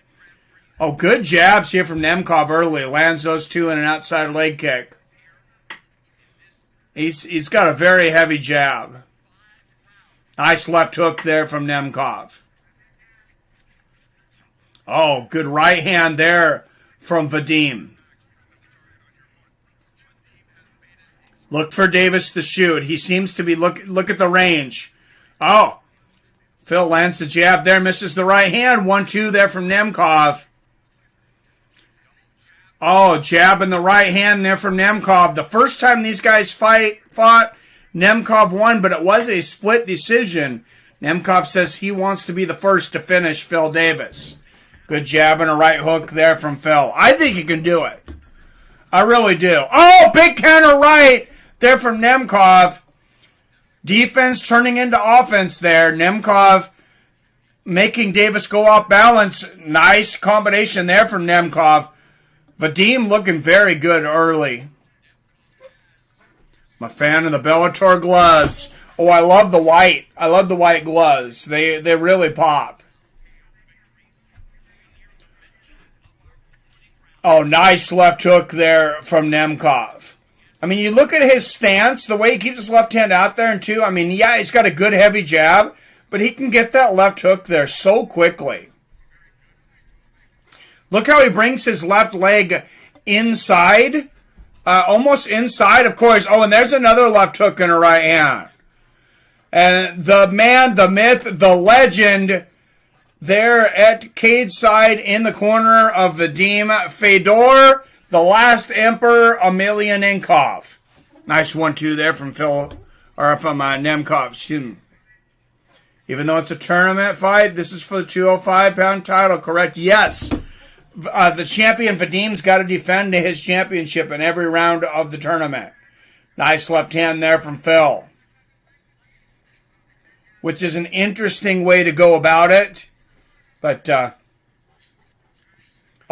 Oh, good jabs here from Nemkov early. Lands those two in an outside leg kick. He's got a very heavy jab. Nice left hook there from Nemkov. Oh, good right hand there from Vadim. Look for Davis to shoot. He seems to be look at the range. Oh, Phil lands the jab there, misses the right hand. 1-2 there from Nemkov. Oh, jab in the right hand there from Nemkov. The first time these guys fought, Nemkov won, but it was a split decision. Nemkov says he wants to be the first to finish Phil Davis. Good jab and a right hook there from Phil. I think he can do it. I really do. Oh, big counter right there from Nemkov. Defense turning into offense there. Nemkov making Davis go off balance. Nice combination there from Nemkov. Vadim looking very good early. I'm a fan of the Bellator gloves. Oh, I love the white. I love the white gloves. They really pop. Oh, nice left hook there from Nemkov. I mean, you look at his stance, the way he keeps his left hand out there, and too, I mean, yeah, he's got a good heavy jab, but he can get that left hook there so quickly. Look how he brings his left leg inside, almost inside, of course. Oh, and there's another left hook in a right hand. And the man, the myth, the legend, there at cage side in the corner of Vadim, Fedor, the last emperor, Emelianenko. Nice 1-2 there from Nemkov. Excuse me. Even though it's a tournament fight, this is for the 205-pound title, correct? Yes. The champion, Vadim's got to defend his championship in every round of the tournament. Nice left hand there from Phil. Which is an interesting way to go about it. But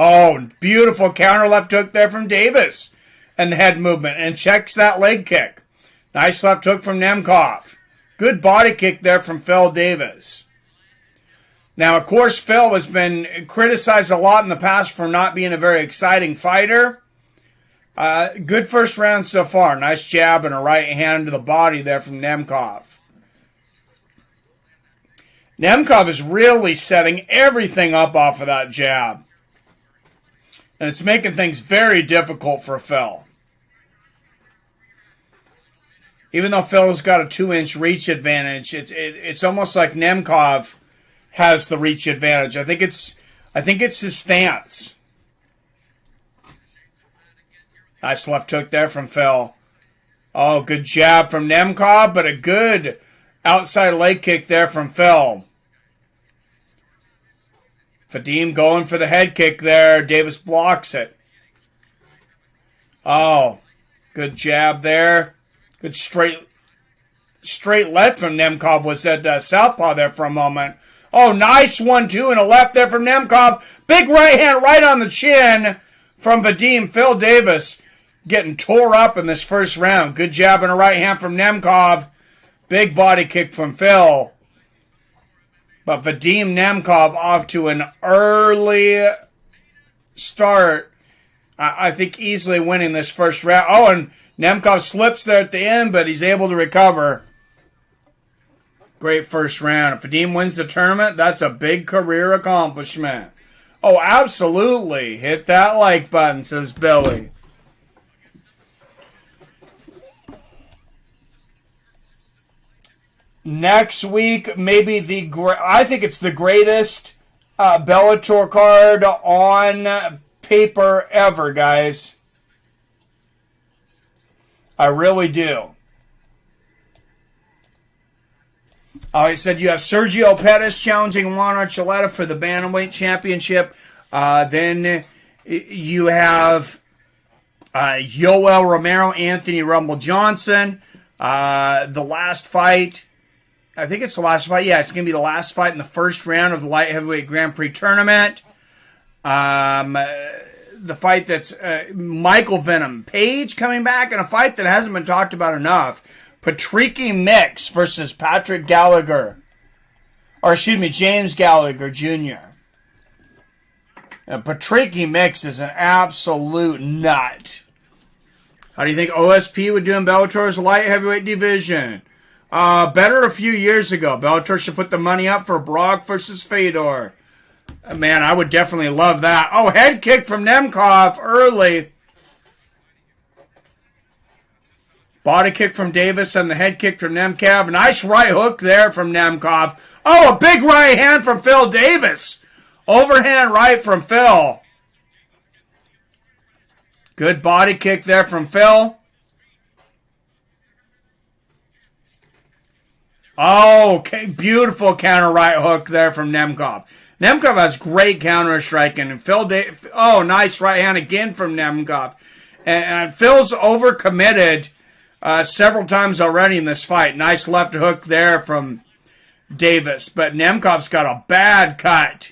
Oh, beautiful counter left hook there from Davis. And the head movement. And checks that leg kick. Nice left hook from Nemkov. Good body kick there from Phil Davis. Now, of course, Phil has been criticized a lot in the past for not being a very exciting fighter. Good first round so far. Nice jab and a right hand to the body there from Nemkov. Nemkov is really setting everything up off of that jab. And it's making things very difficult for Phil. Even though Phil's got a 2-inch reach advantage, it's almost like Nemkov has the reach advantage. I think it's his stance. Nice left hook there from Phil. Oh, good jab from Nemkov, but a good outside leg kick there from Phil. Vadim going for the head kick there. Davis blocks it. Oh, good jab there. Good straight left from Nemkov was that southpaw there for a moment. Oh, nice 1-2 and a left there from Nemkov. Big right hand right on the chin from Vadim. Phil Davis getting tore up in this first round. Good jab and a right hand from Nemkov. Big body kick from Phil. But Vadim Nemkov off to an early start. I think easily winning this first round. Oh, and Nemkov slips there at the end, but he's able to recover. Great first round. If Vadim wins the tournament, that's a big career accomplishment. Oh, absolutely. Hit that like button, says Billy. Next week, maybe I think it's the greatest Bellator card on paper ever, guys. I really do. I said you have Sergio Pettis challenging Juan Archuleta for the Bantamweight Championship. Then you have Yoel Romero, Anthony Rumble Johnson. The last fight. I think it's the last fight. Yeah, it's going to be the last fight in the first round of the Light Heavyweight Grand Prix tournament. The fight that's Michael Venom Page coming back in a fight that hasn't been talked about enough. Patricky Mix versus Patrick Gallagher. Or, excuse me, James Gallagher Jr. Patricky Mix is an absolute nut. How do you think OSP would do in Bellator's light heavyweight division? Better a few years ago. Bellator should put the money up for Brock versus Fedor. Man, I would definitely love that. Oh, head kick from Nemkov early. Body kick from Davis and the head kick from Nemkov. Nice right hook there from Nemkov. Oh, a big right hand from Phil Davis. Overhand right from Phil. Good body kick there from Phil. Oh, okay. Beautiful counter right hook there from Nemkov. Nemkov has great counter striking. And oh, nice right hand again from Nemkov. And Phil's overcommitted several times already in this fight. Nice left hook there from Davis. But Nemkov's got a bad cut.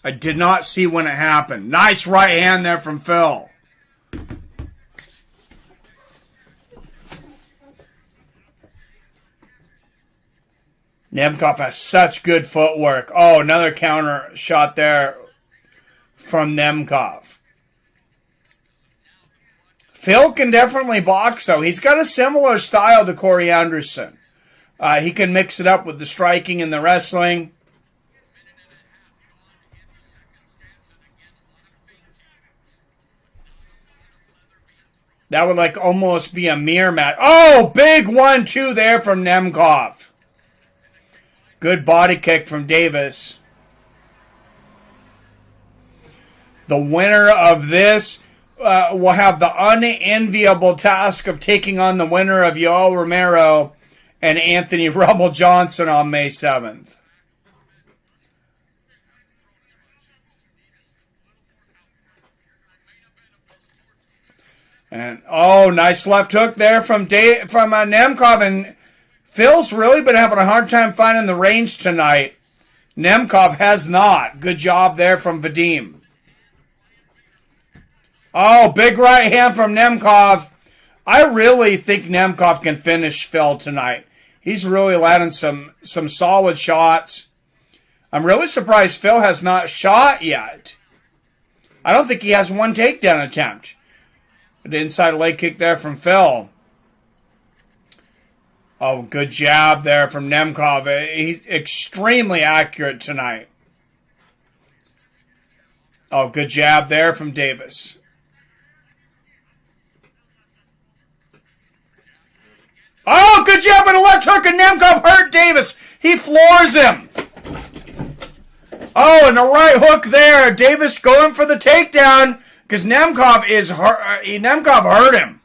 I did not see when it happened. Nice right hand there from Phil. Nemkov has such good footwork. Oh, another counter shot there from Nemkov. Phil can definitely box, though. He's got a similar style to Corey Anderson. He can mix it up with the striking and the wrestling. That would like almost be a mirror match. Oh, big 1-2 there from Nemkov. Good body kick from Davis. The winner of this will have the unenviable task of taking on the winner of Yoel Romero and Anthony Rumble Johnson on May 7th. And oh, nice left hook there from Nemkov, and Phil's really been having a hard time finding the range tonight. Nemkov has not. Good job there from Vadim. Oh, big right hand from Nemkov. I really think Nemkov can finish Phil tonight. He's really landing some solid shots. I'm really surprised Phil has not shot yet. I don't think he has one takedown attempt. The inside leg kick there from Phil. Oh, good jab there from Nemkov. He's extremely accurate tonight. Oh, good jab there from Davis. Oh, good jab with a left hook, and Nemkov hurt Davis. He floors him. Oh, and a right hook there. Davis going for the takedown because Nemkov hurt him.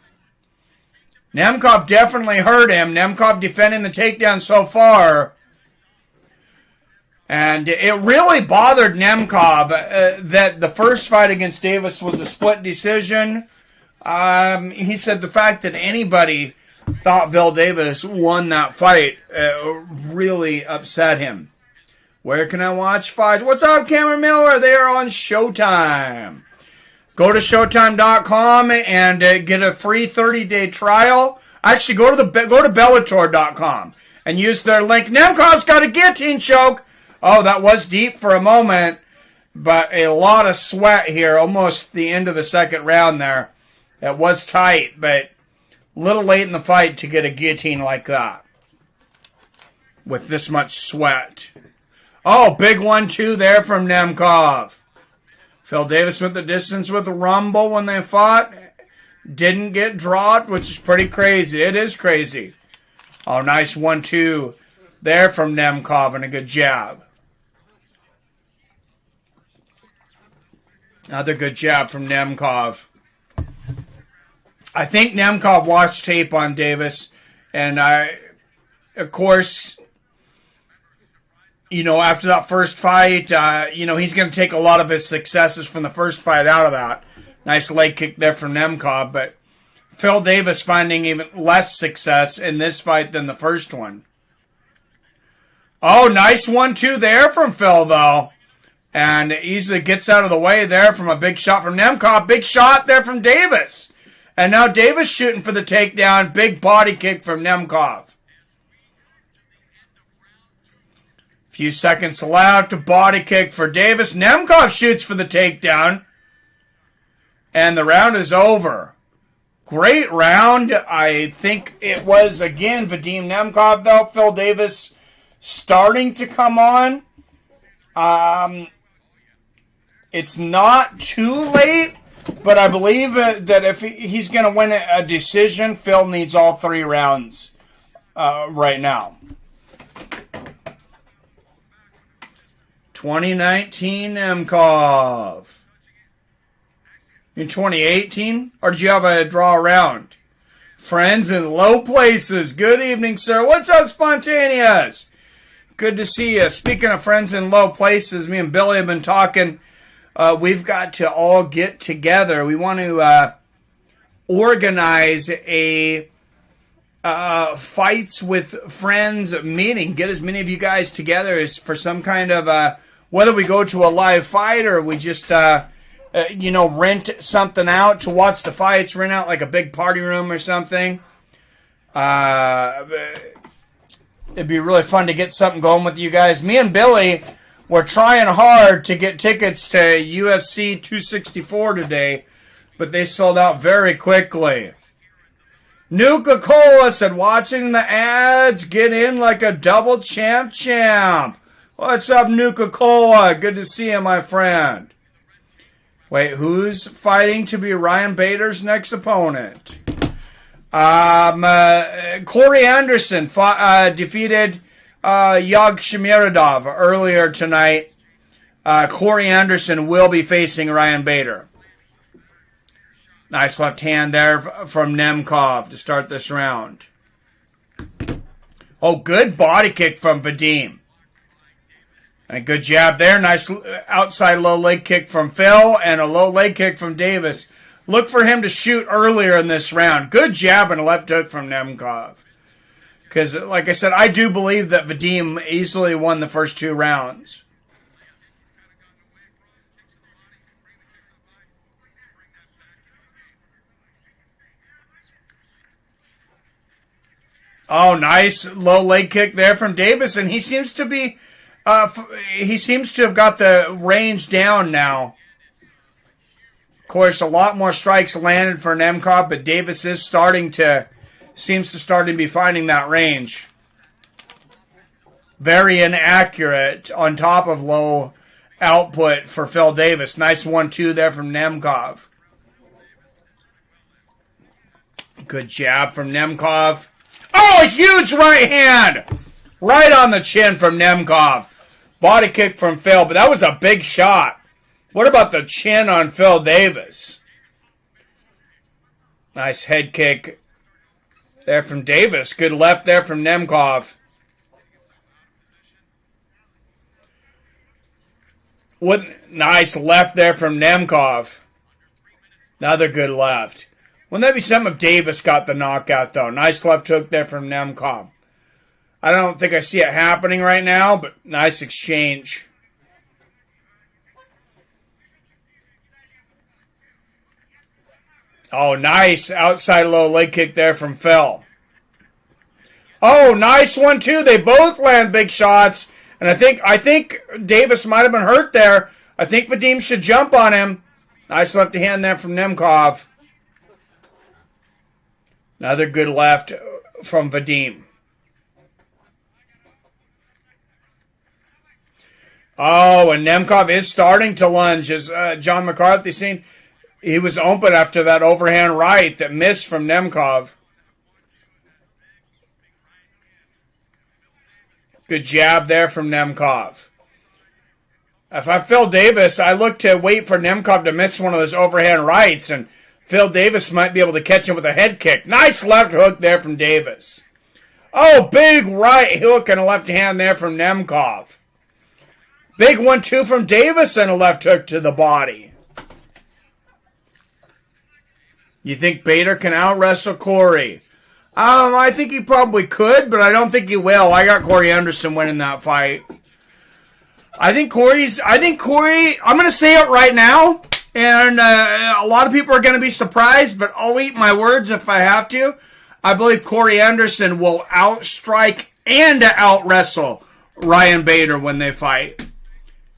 Nemkov definitely hurt him. Nemkov defending the takedown so far. And it really bothered Nemkov that the first fight against Davis was a split decision. He said the fact that anybody thought Phil Davis won that fight really upset him. Where can I watch fights? What's up, Cameron Miller? They are on Showtime. Go to Showtime.com and get a free 30-day trial. Actually, go to Bellator.com and use their link. Nemkov's got a guillotine choke. Oh, that was deep for a moment, but a lot of sweat here. Almost the end of the second round there. It was tight, but a little late in the fight to get a guillotine like that with this much sweat. Oh, big 1-2 there from Nemkov. Phil Davis went the distance with the rumble when they fought. Didn't get dropped, which is pretty crazy. It is crazy. Oh, nice 1-2 there from Nemkov and a good jab. Another good jab from Nemkov. I think Nemkov watched tape on Davis, and of course, after that first fight, he's going to take a lot of his successes from the first fight out of that. Nice leg kick there from Nemkov, but Phil Davis finding even less success in this fight than the first one. Oh, nice 1-2 there from Phil, though. And easily gets out of the way there from a big shot from Nemkov. Big shot there from Davis. And now Davis shooting for the takedown. Big body kick from Nemkov. Few seconds allowed to body kick for Davis. Nemkov shoots for the takedown. And the round is over. Great round. I think it was, again, Vadim Nemkov, though. Phil Davis starting to come on. It's not too late. But I believe that if he's going to win a decision, Phil needs all 3 rounds right now. 2019 Nemkov. In 2018? Or did you have a draw round? Friends in low places. Good evening, sir. What's up, Spontaneous? Good to see you. Speaking of friends in low places, me and Billy have been talking. We've got to all get together. We want to organize a fights with friends meeting. Get as many of you guys together as for some kind of whether we go to a live fight or we just rent something out to watch the fights. Rent out like a big party room or something. It'd be really fun to get something going with you guys. Me and Billy. We're trying hard to get tickets to UFC 264 today, but they sold out very quickly. Nuka-Cola said, watching the ads, get in like a double champ. What's up, Nuka-Cola? Good to see you, my friend. Wait, who's fighting to be Ryan Bader's next opponent? Corey Anderson defeated Yagshimuradov earlier tonight. Corey Anderson will be facing Ryan Bader. Nice left hand there from Nemkov to start this round. Oh, good body kick from Vadim. And a good jab there. Nice outside low leg kick from Phil and a low leg kick from Davis. Look for him to shoot earlier in this round. Good jab and a left hook from Nemkov. Because, like I said, I do believe that Vadim easily won the first 2 rounds. Oh, nice low leg kick there from Davis, and he seems to be, he seems to have got the range down now. Of course, a lot more strikes landed for Nemkov, but Davis is seems to start to be finding that range. Very inaccurate on top of low output for Phil Davis. Nice 1-2 there from Nemkov. Good jab from Nemkov. Oh, a huge right hand! Right on the chin from Nemkov. Body kick from Phil, but that was a big shot. What about the chin on Phil Davis? Nice head kick there from Davis. Good left there from Nemkov. Nice left there from Nemkov. Another good left. Wouldn't that be something if Davis got the knockout, though? Nice left hook there from Nemkov. I don't think I see it happening right now, but nice exchange. Oh, nice outside low leg kick there from Phil. Oh, nice 1-2. They both land big shots. And I think Davis might have been hurt there. I think Vadim should jump on him. Nice left hand there from Nemkov. Another good left from Vadim. Oh, and Nemkov is starting to lunge, as John McCarthy seen. He was open after that overhand right that missed from Nemkov. Good jab there from Nemkov. If I'm Phil Davis, I look to wait for Nemkov to miss one of those overhand rights, and Phil Davis might be able to catch him with a head kick. Nice left hook there from Davis. Oh, big right hook and a left hand there from Nemkov. Big 1-2 from Davis and a left hook to the body. You think Bader can out-wrestle Corey? I think he probably could, but I don't think he will. I got Corey Anderson winning that fight. I think Corey, I'm going to say it right now, and a lot of people are going to be surprised, but I'll eat my words if I have to. I believe Corey Anderson will outstrike and out-wrestle Ryan Bader when they fight.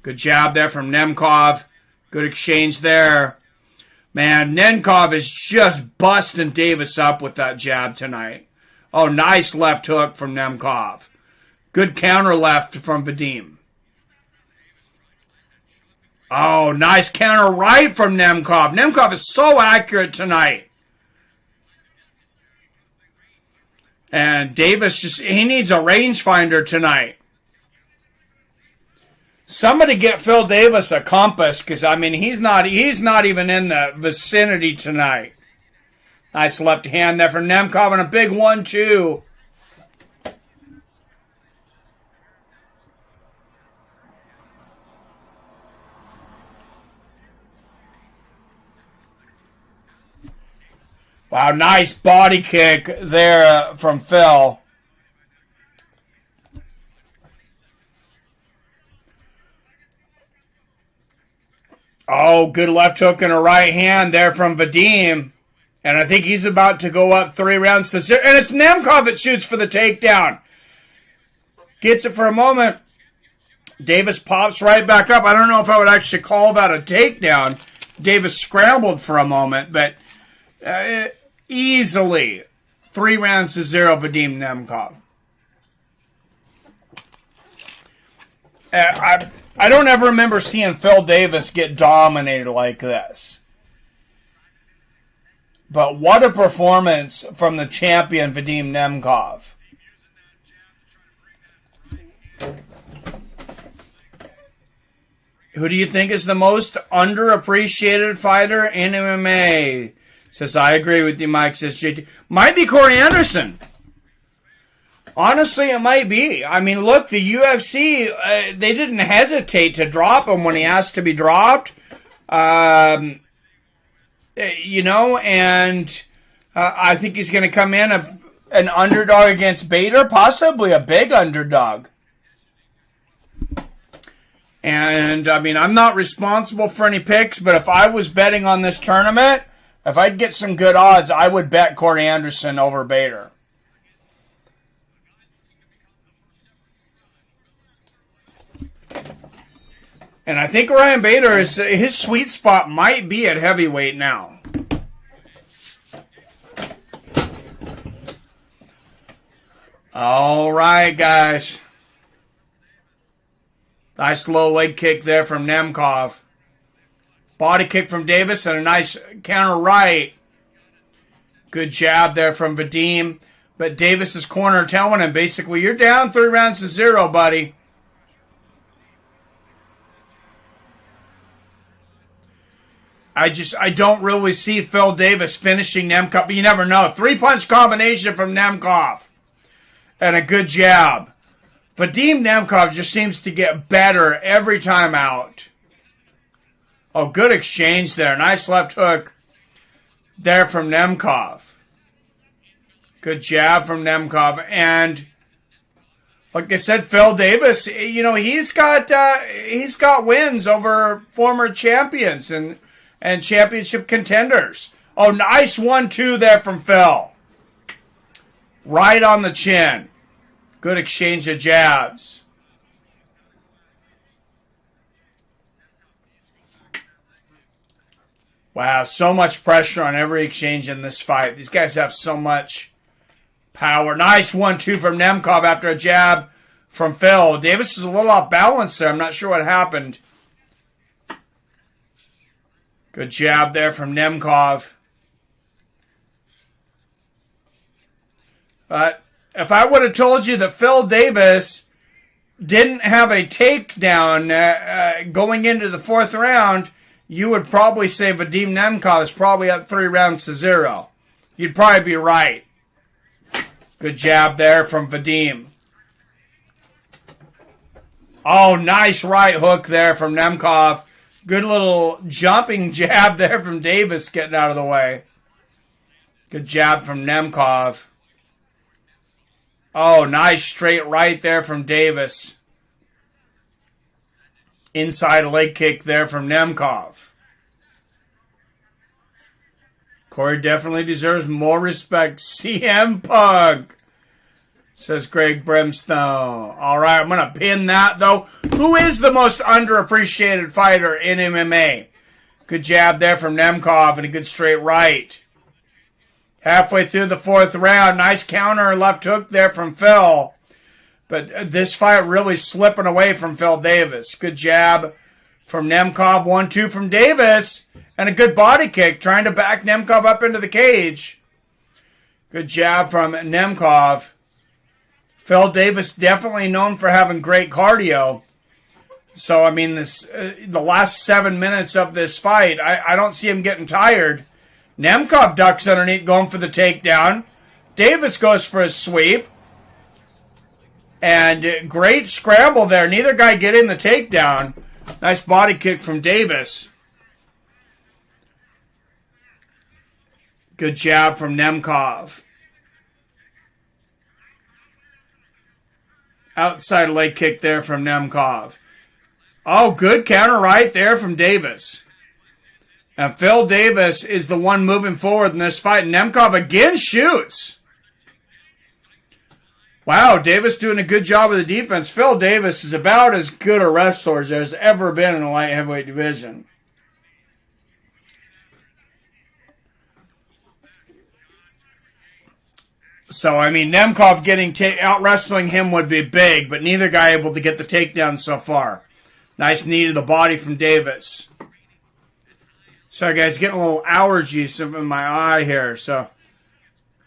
Good jab there from Nemkov. Good exchange there. Man, Nemkov is just busting Davis up with that jab tonight. Oh, nice left hook from Nemkov. Good counter left from Vadim. Oh, nice counter right from Nemkov. Nemkov is so accurate tonight. And Davis he needs a rangefinder tonight. Somebody get Phil Davis a compass, because I mean he's not even in the vicinity tonight. Nice left hand there from Nemkov and a big 1-2. Wow, nice body kick there from Phil. Oh, good left hook and a right hand there from Vadim. And I think he's about to go up 3 rounds to 0. And it's Nemkov that shoots for the takedown. Gets it for a moment. Davis pops right back up. I don't know if I would actually call that a takedown. Davis scrambled for a moment, but easily 3 rounds to 0, Vadim Nemkov. I don't ever remember seeing Phil Davis get dominated like this. But what a performance from the champion, Vadim Nemkov. Who do you think is the most underappreciated fighter in MMA? Says, I agree with you, Mike. Says, JT. Might be Corey Anderson. Honestly, it might be. I mean, look, the UFC, they didn't hesitate to drop him when he asked to be dropped. And I think he's going to come in An underdog against Bader? Possibly a big underdog. And, I mean, I'm not responsible for any picks, but if I was betting on this tournament, if I'd get some good odds, I would bet Corey Anderson over Bader. And I think Ryan Bader, his sweet spot might be at heavyweight now. All right, guys. Nice low leg kick there from Nemkov. Body kick from Davis and a nice counter right. Good jab there from Vadim. But Davis is corner telling him basically, you're down 3-0, buddy. I don't really see Phil Davis finishing Nemkov, but you never know. 3-punch combination from Nemkov. And a good jab. Vadim Nemkov just seems to get better every time out. Oh, good exchange there. Nice left hook there from Nemkov. Good jab from Nemkov. And like I said, Phil Davis, you know, he's got wins over former champions and championship contenders. Oh, nice 1-2 there from Phil. Right on the chin. Good exchange of jabs. Wow, so much pressure on every exchange in this fight. These guys have so much power. Nice 1-2 from Nemkov after a jab from Phil. Davis is a little off balance there. I'm not sure what happened. Good jab there from Nemkov. But if I would have told you that Phil Davis didn't have a takedown going into the fourth round, you would probably say Vadim Nemkov is probably up 3-0. You'd probably be right. Good jab there from Vadim. Oh, nice right hook there from Nemkov. Good little jumping jab there from Davis getting out of the way. Good jab from Nemkov. Oh, nice straight right there from Davis. Inside leg kick there from Nemkov. Corey definitely deserves more respect. CM Punk, says Greg Brimstone. All right, I'm going to pin that, though. Who is the most underappreciated fighter in MMA? Good jab there from Nemkov and a good straight right. Halfway through the fourth round, nice counter left hook there from Phil. But this fight really slipping away from Phil Davis. Good jab from Nemkov, 1-2 from Davis, and a good body kick trying to back Nemkov up into the cage. Good jab from Nemkov. Phil Davis definitely known for having great cardio. So, I mean, the last 7 minutes of this fight, I don't see him getting tired. Nemkov ducks underneath going for the takedown. Davis goes for a sweep. And great scramble there. Neither guy getting the takedown. Nice body kick from Davis. Good jab from Nemkov. Outside leg kick there from Nemkov. Oh, good counter right there from Davis. And Phil Davis is the one moving forward in this fight. Nemkov again shoots. Wow, Davis doing a good job of the defense. Phil Davis is about as good a wrestler as there's ever been in the light heavyweight division. So, I mean, Nemkov out wrestling him would be big, but neither guy able to get the takedown so far. Nice knee to the body from Davis. Sorry, guys, getting a little allergies in my eye here. So,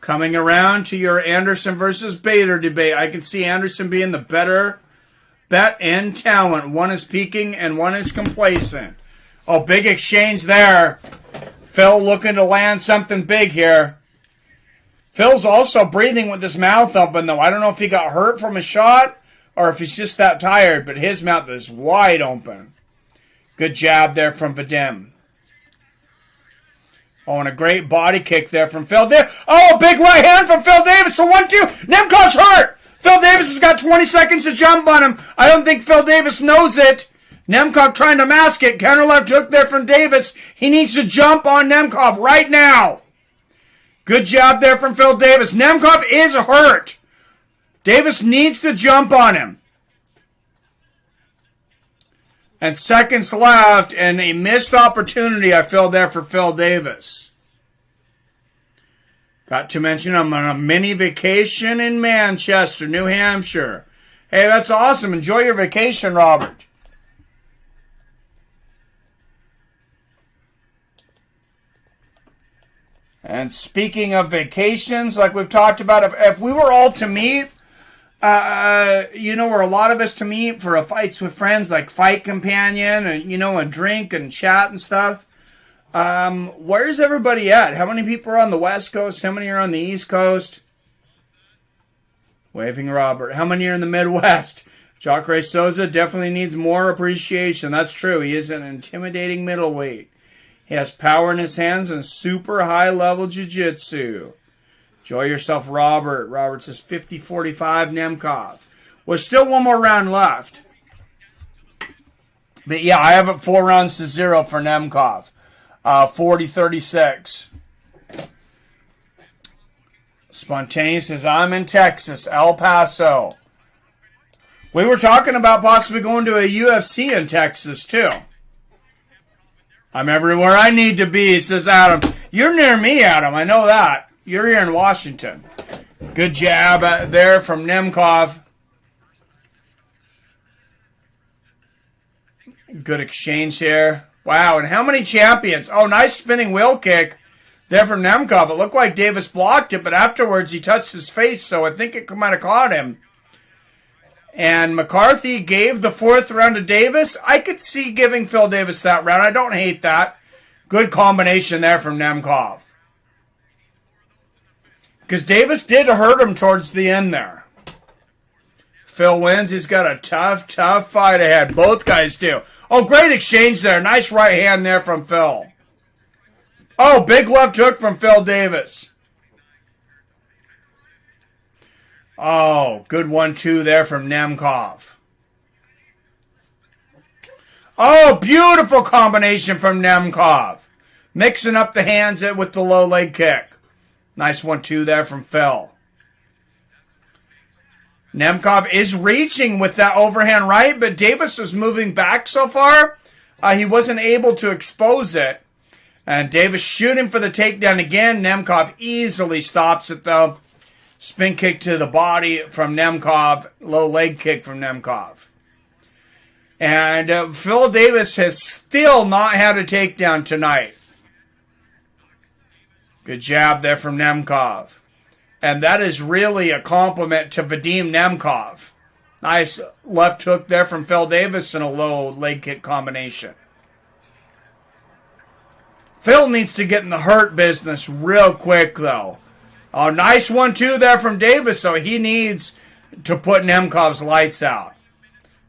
coming around to your Anderson versus Bader debate, I can see Anderson being the better bet and talent. One is peaking and one is complacent. Oh, big exchange there. Phil looking to land something big here. Phil's also breathing with his mouth open, though. I don't know if he got hurt from a shot or if he's just that tired, but his mouth is wide open. Good jab there from Vadim. Oh, and a great body kick there from Phil Davis. Oh, big right hand from Phil Davis. So 1-2. Nemkov's hurt. Phil Davis has got 20 seconds to jump on him. I don't think Phil Davis knows it. Nemkov trying to mask it. Counter left hook there from Davis. He needs to jump on Nemkov right now. Good job there from Phil Davis. Nemkov is hurt. Davis needs to jump on him. And seconds left, and a missed opportunity I feel there for Phil Davis. Got to mention I'm on a mini vacation in Manchester, New Hampshire. Hey, that's awesome. Enjoy your vacation, Robert. And speaking of vacations, like we've talked about, if we were all to meet, where a lot of us to meet for a fights with friends, like Fight Companion, and, and drink and chat and stuff. Where's everybody at? How many people are on the West Coast? How many are on the East Coast? Waving Robert. How many are in the Midwest? Jacare Souza definitely needs more appreciation. That's true. He is an intimidating middleweight. He has power in his hands and super high-level jiu-jitsu. Enjoy yourself, Robert. Robert says 50-45 Nemkov. Well, still one more round left. But yeah, I have it 4-0 for Nemkov. 40-36. Spontaneous says, I'm in Texas, El Paso. We were talking about possibly going to a UFC in Texas, too. I'm everywhere I need to be, says Adam. You're near me, Adam. I know that. You're here in Washington. Good jab there from Nemkov. Good exchange here. Wow, and how many champions? Oh, nice spinning wheel kick there from Nemkov. It looked like Davis blocked it, but afterwards he touched his face, so I think it might have caught him. And McCarthy gave the 4th round to Davis. I could see giving Phil Davis that round. I don't hate that. Good combination there from Nemkov. Because Davis did hurt him towards the end there. Phil wins. He's got a tough fight ahead. Both guys do. Oh, great exchange there. Nice right hand there from Phil. Oh, big left hook from Phil Davis. Oh, good 1-2 there from Nemkov. Oh, beautiful combination from Nemkov. Mixing up the hands with the low leg kick. Nice 1-2 there from Phil. Nemkov is reaching with that overhand right, but Davis was moving back so far, he wasn't able to expose it. And Davis shooting for the takedown again. Nemkov easily stops it, though. Spin kick to the body from Nemkov. Low leg kick from Nemkov. And Phil Davis has still not had a takedown tonight. Good jab there from Nemkov. And that is really a compliment to Vadim Nemkov. Nice left hook there from Phil Davis and a low leg kick combination. Phil needs to get in the hurt business real quick, though. Oh, nice 1-2 there from Davis, so he needs to put Nemkov's lights out.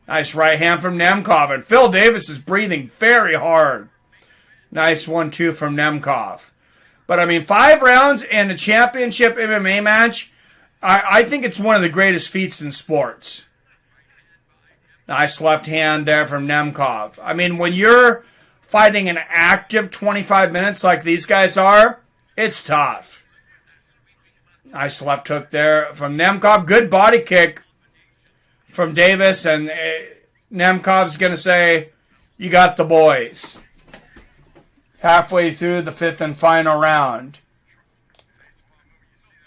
Nice right hand from Nemkov, and Phil Davis is breathing very hard. Nice 1-2 from Nemkov. But, 5 rounds in a championship MMA match, I think it's one of the greatest feats in sports. Nice left hand there from Nemkov. When you're fighting an active 25 minutes like these guys are, it's tough. Nice left hook there from Nemkov. Good body kick from Davis, and Nemkov's going to say, you got the boys. Halfway through the 5th and final round.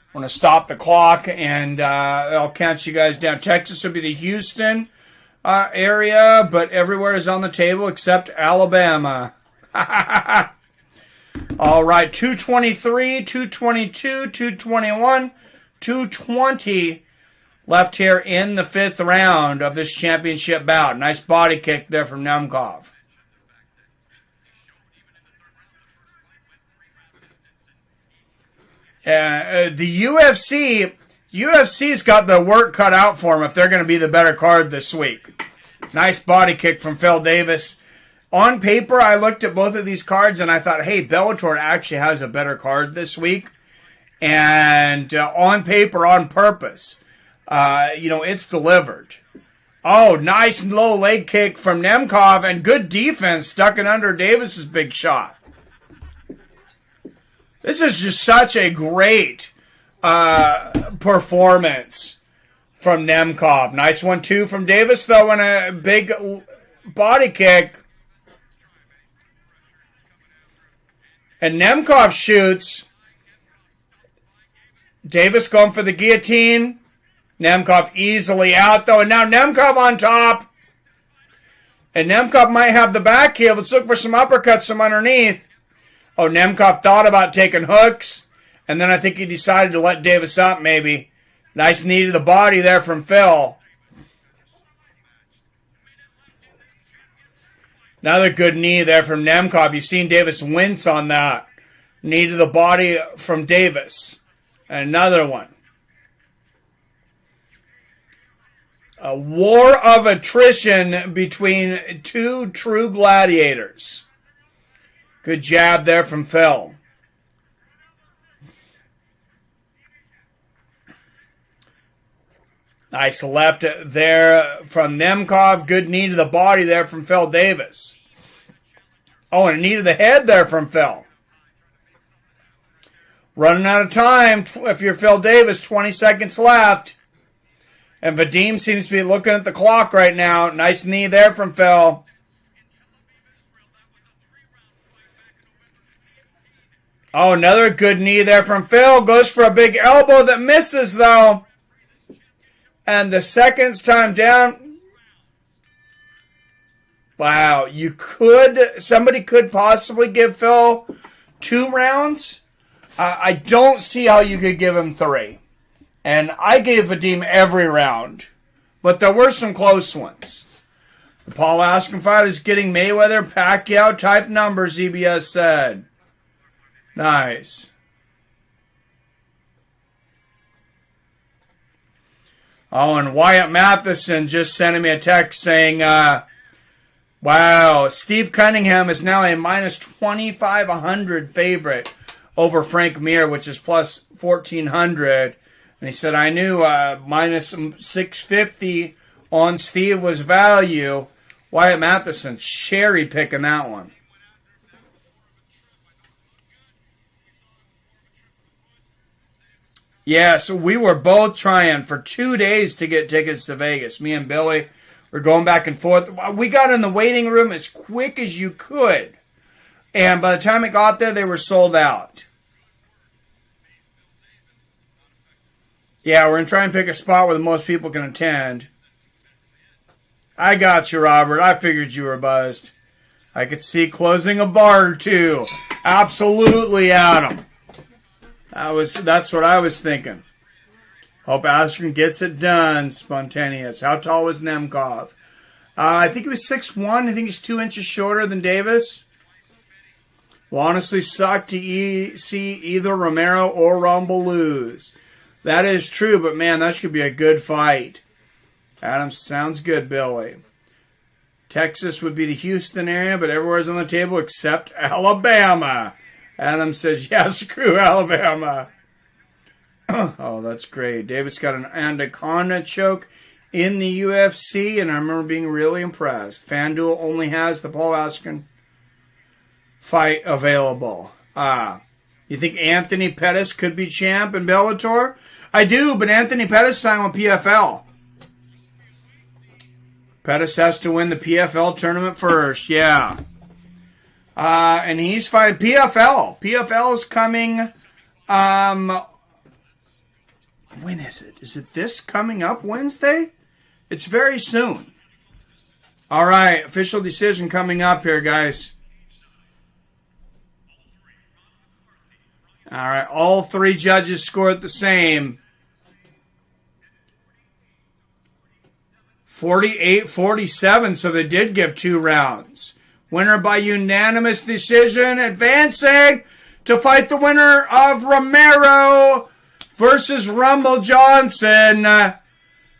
I'm going to stop the clock, and I'll count you guys down. Texas will be the Houston area, but everywhere is on the table except Alabama. All right, 223, 222, 221, 220 left here in the 5th round of this championship bout. Nice body kick there from Nemkov. The UFC's got the work cut out for them if they're going to be the better card this week. Nice body kick from Phil Davis. On paper, I looked at both of these cards and I thought, hey, Bellator actually has a better card this week. And on paper, on purpose, it's delivered. Oh, nice low leg kick from Nemkov and good defense ducking under Davis's big shot. This is just such a great performance from Nemkov. Nice 1-2 from Davis, though, and a big body kick. And Nemkov shoots. Davis going for the guillotine. Nemkov easily out, though. And now Nemkov on top. And Nemkov might have the back heel. Let's look for some uppercuts from underneath. Oh, Nemkov thought about taking hooks. And then I think he decided to let Davis up, maybe. Nice knee to the body there from Phil. Another good knee there from Nemkov. You've seen Davis wince on that. Knee to the body from Davis. Another one. A war of attrition between two true gladiators. Good jab there from Phil. Nice left there from Nemkov. Good knee to the body there from Phil Davis. Oh, and a knee to the head there from Phil. Running out of time. If you're Phil Davis, 20 seconds left. And Vadim seems to be looking at the clock right now. Nice knee there from Phil. Oh, another good knee there from Phil. Goes for a big elbow that misses, though. And the seconds time down. Wow, somebody could possibly give Phil 2 rounds. I don't see how you could give him 3. And I gave Vadim every round. But there were some close ones. The Paul Askren fight is getting Mayweather, Pacquiao type numbers, EBS said. Nice. Oh, and Wyatt Matheson just sending me a text saying, wow, Steve Cunningham is now a minus 2,500 favorite over Frank Mir, which is plus 1,400. And he said, I knew minus 650 on Steve was value. Wyatt Matheson cherry picking that one. Yeah, so we were both trying for 2 days to get tickets to Vegas. Me and Billy were going back and forth. We got in the waiting room as quick as you could. And by the time it got there, they were sold out. Yeah, we're going to try and pick a spot where the most people can attend. I got you, Robert. I figured you were buzzed. I could see closing a bar or two. Absolutely, Adam. That's what I was thinking. Hope Askren gets it done. Spontaneous. How tall was Nemkov? I think he was 6'1". I think he's 2 inches shorter than Davis. Will honestly suck to see either Romero or Rumble lose. That is true, but man, that should be a good fight. Adam, sounds good, Billy. Texas would be the Houston area, but everywhere's on the table except Alabama. Adam says, yes, screw Alabama. Oh, that's great. Davis got an anaconda choke in the UFC, and I remember being really impressed. FanDuel only has the Paul Askren fight available. You think Anthony Pettis could be champ in Bellator? I do, but Anthony Pettis signed with PFL. Pettis has to win the PFL tournament first, yeah. And he's fighting PFL. PFL is coming, when is it? Is it this coming up Wednesday? It's very soon. All right, official decision coming up here, guys. All right, all 3 judges scored the same. 48-47, so they did give 2 rounds. Winner by unanimous decision, advancing to fight the winner of Romero versus Rumble Johnson.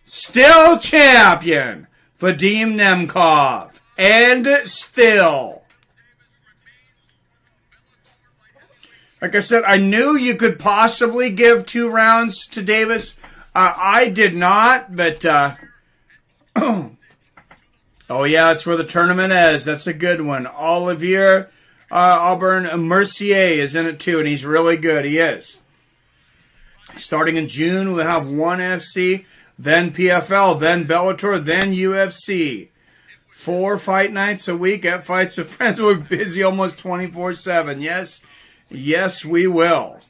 Still champion, Vadim Nemkov. And still. Like I said, I knew you could possibly give 2 rounds to Davis. I did not, but... oh, yeah, that's where the tournament is. That's a good one. Olivier Auburn Mercier is in it, too, and he's really good. He is. Starting in June, we'll have ONE FC, then PFL, then Bellator, then UFC. 4 fight nights a week at Fights with Friends. We're busy almost 24/7. Yes, we will.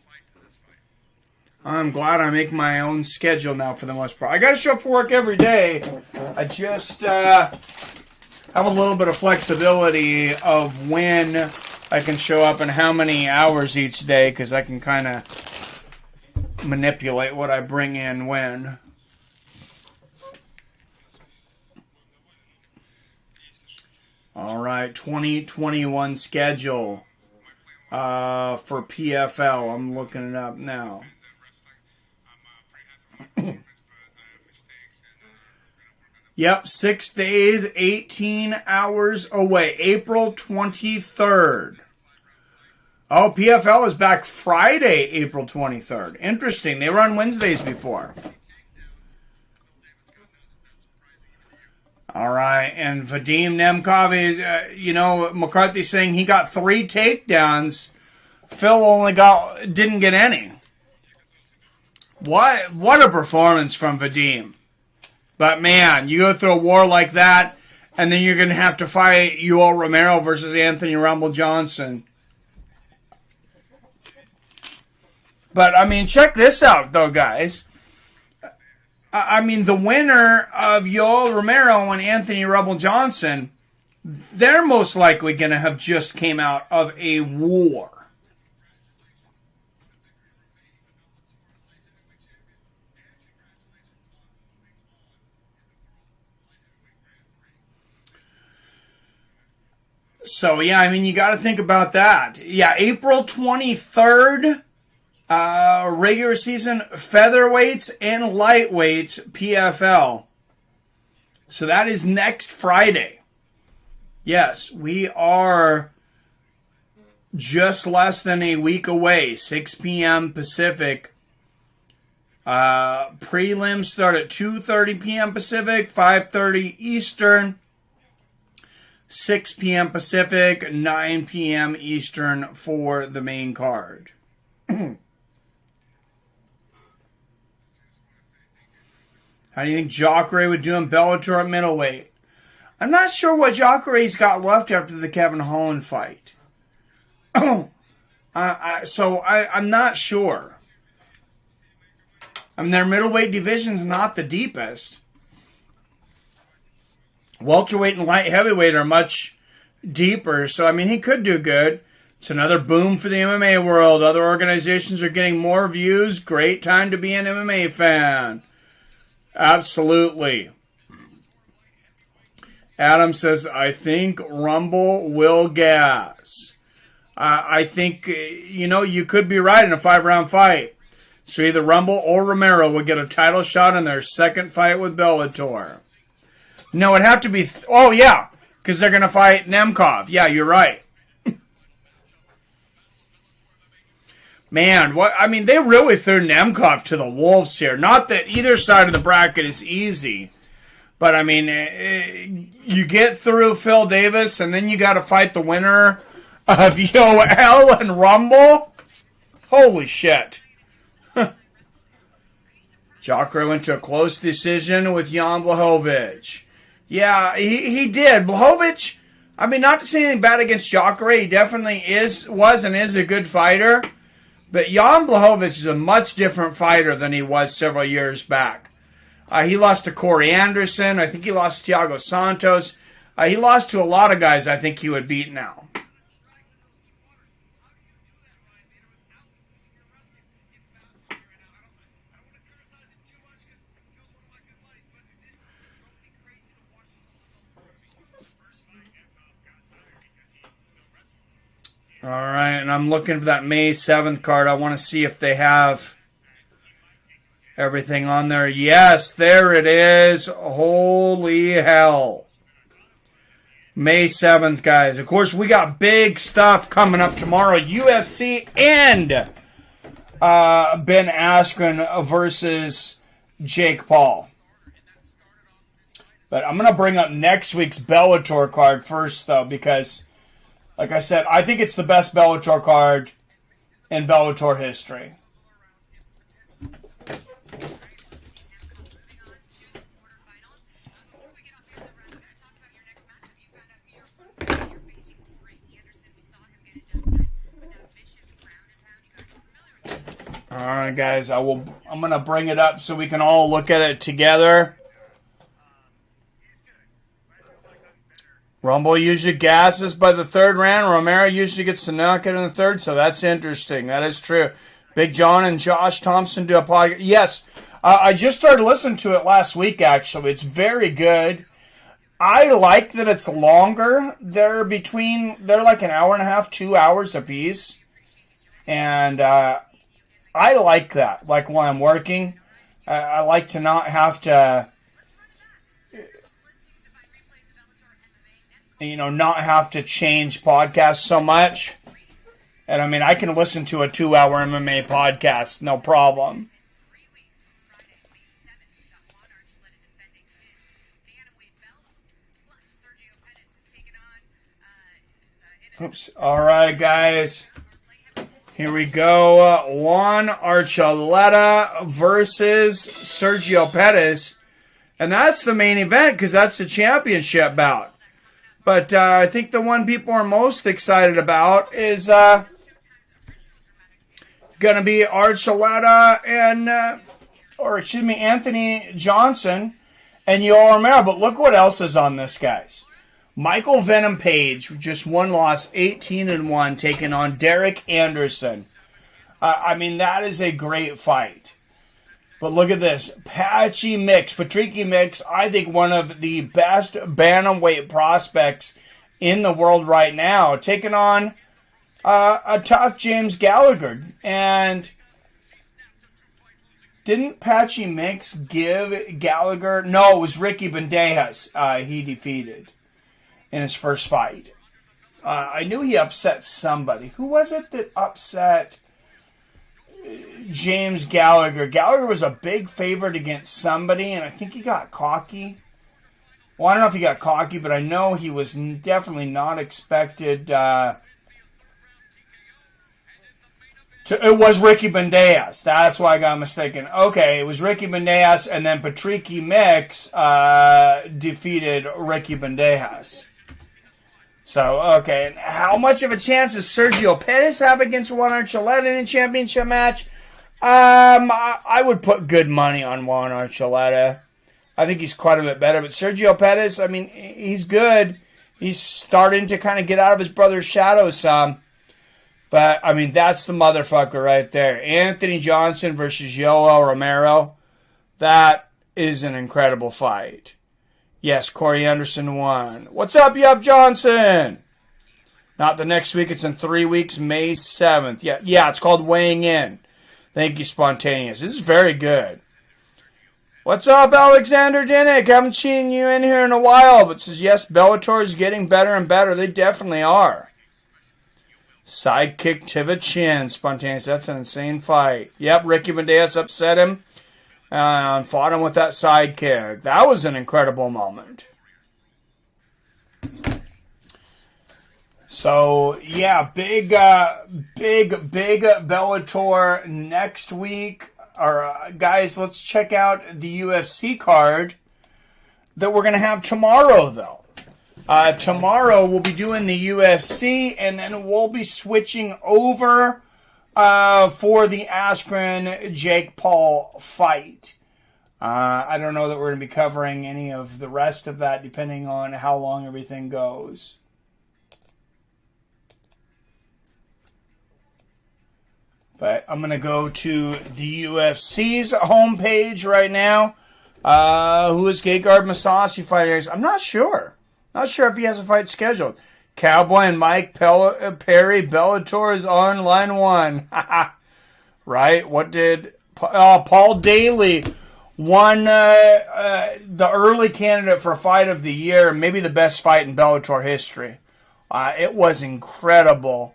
I'm glad I make my own schedule now for the most part. I got to show up for work every day. I just have a little bit of flexibility of when I can show up and how many hours each day, because I can kind of manipulate what I bring in when. All right, 2021 schedule for PFL. I'm looking it up now. Yep, 6 days, 18 hours away. April 23rd. Oh, PFL is back Friday, April 23rd. Interesting. They were on Wednesdays before. All right, and Vadim Nemkov is, McCarthy's saying he got 3 takedowns. Phil didn't get any. What a performance from Vadim. But man, you go through a war like that, and then you're going to have to fight Yoel Romero versus Anthony Rumble Johnson. But, I mean, check this out, though, guys. I mean, the winner of Yoel Romero and Anthony Rumble Johnson, they're most likely going to have just came out of a war. So, yeah, I mean, you got to think about that. Yeah, April 23rd, regular season featherweights and lightweights PFL. So that is next Friday. Yes, we are just less than a week away, 6 p.m. Pacific. Prelims start at 2:30 p.m. Pacific, 5:30 Eastern. 6 p.m. Pacific, 9 p.m. Eastern for the main card. How do you think Jacare would do in Bellator at middleweight? I'm not sure what Jacare's got left after the Kevin Holland fight. I'm not sure. I mean, their middleweight division's not the deepest. Welterweight and light heavyweight are much deeper, so I mean, he could do good. It's another boom for the MMA world. Other organizations are getting more views. Great time to be an MMA fan. Absolutely. Adam says, I think Rumble will gas. I think, you could be right in a 5-round fight. So either Rumble or Romero will get a title shot in their second fight with Bellator. No, it'd have to be... because they're going to fight Nemkov. Yeah, you're right. Man, they really threw Nemkov to the wolves here. Not that either side of the bracket is easy. But, I mean, you get through Phil Davis, and then you got to fight the winner of Yoel and Rumble? Holy shit. Jacare went to a close decision with Jan Blachowicz. Yeah, he did. Blachowicz, not to say anything bad against Jacare, he definitely was and is a good fighter. But Jan Blachowicz is a much different fighter than he was several years back. He lost to Corey Anderson. I think he lost to Thiago Santos. He lost to a lot of guys I think he would beat now. All right, and I'm looking for that May 7th card. I want to see if they have everything on there. Yes, there it is. Holy hell. May 7th, guys. Of course, we got big stuff coming up tomorrow. UFC and Ben Askren versus Jake Paul. But I'm going to bring up next week's Bellator card first, though, because, like I said, I think it's the best Bellator card in Bellator history. All right, guys. I'm going to bring it up so we can all look at it together. Rumble usually gasses by the third round. Romero usually gets to knock it in the third, so that's interesting. That is true. Big John and Josh Thompson do a podcast. Yes, I just started listening to it last week, actually. It's very good. I like that it's longer. They're like an hour and a half, 2 hours apiece. And I like that. Like when I'm working, I like to not have to... not have to change podcasts so much. And I mean, I can listen to a 2-hour MMA podcast, no problem. Oops. All right, guys. Here we go. Juan Archuleta versus Sergio Pettis. And that's the main event because that's the championship bout. But I think the one people are most excited about is going to be Archuleta and, Anthony Johnson and Yoel Romero. But look what else is on this, guys. Michael Venom Page, just one loss, 18-1, taking on Derek Anderson. That is a great fight. But look at this. Patricky Mix, I think one of the best bantamweight prospects in the world right now, taking on a tough James Gallagher. And didn't Patricky Mix give Gallagher... No, it was Ricky Bandejas he defeated in his first fight. I knew he upset somebody. Who was it that upset... James Gallagher. Gallagher was a big favorite against somebody, and I think he got cocky. Well, I don't know if he got cocky, but I know he was definitely not expected. It was Ricky Bandejas. That's why I got mistaken. Okay, it was Ricky Bandejas, and then Patricky Mix defeated Ricky Bandejas. So, okay, and how much of a chance does Sergio Pettis have against Juan Archuleta in a championship match? I would put good money on Juan Archuleta. I think he's quite a bit better. But Sergio Pettis, he's good. He's starting to kind of get out of his brother's shadow some. But, that's the motherfucker right there. Anthony Johnson versus Yoel Romero. That is an incredible fight. Yes, Corey Anderson won. What's up, Yup Johnson? Not the next week. It's in 3 weeks, May 7th. Yeah, it's called Weighing In. Thank you, Spontaneous. This is very good. What's up, Alexander Dinnick? Haven't seen you in here in a while, but says, yes, Bellator is getting better and better. They definitely are. Sidekick to the chin, Spontaneous. That's an insane fight. Yep, Ricky Bandejas upset him. And fought him with that sidekick. That was an incredible moment. So, yeah, big Bellator next week. Guys, let's check out the UFC card that we're going to have tomorrow, though. Tomorrow we'll be doing the UFC, and then we'll be switching over for the Askren-Jake Paul fight. I don't know that we're going to be covering any of the rest of that, depending on how long everything goes. But I'm going to go to the UFC's homepage right now. Who is Gegard Mousasi fighting? I'm not sure. Not sure if he has a fight scheduled. Cowboy and Mike Perry, Bellator is on line one. Right? What did... Paul Daley won the early candidate for Fight of the Year, maybe the best fight in Bellator history. It was incredible.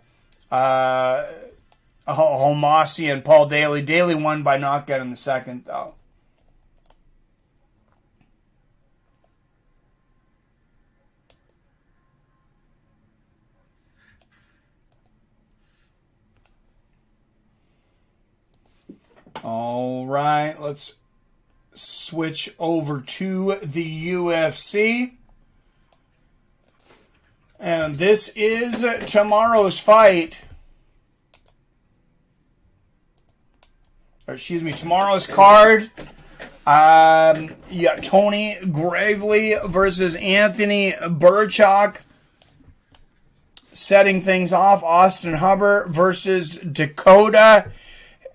Homasi and Paul Daley. Daley won by knockout in the second, though. All right, let's switch over to the UFC. And this is tomorrow's fight. Or excuse me, tomorrow's card. You got Tony Gravely versus Anthony Burchak. Setting things off, Austin Hubbard versus Dakota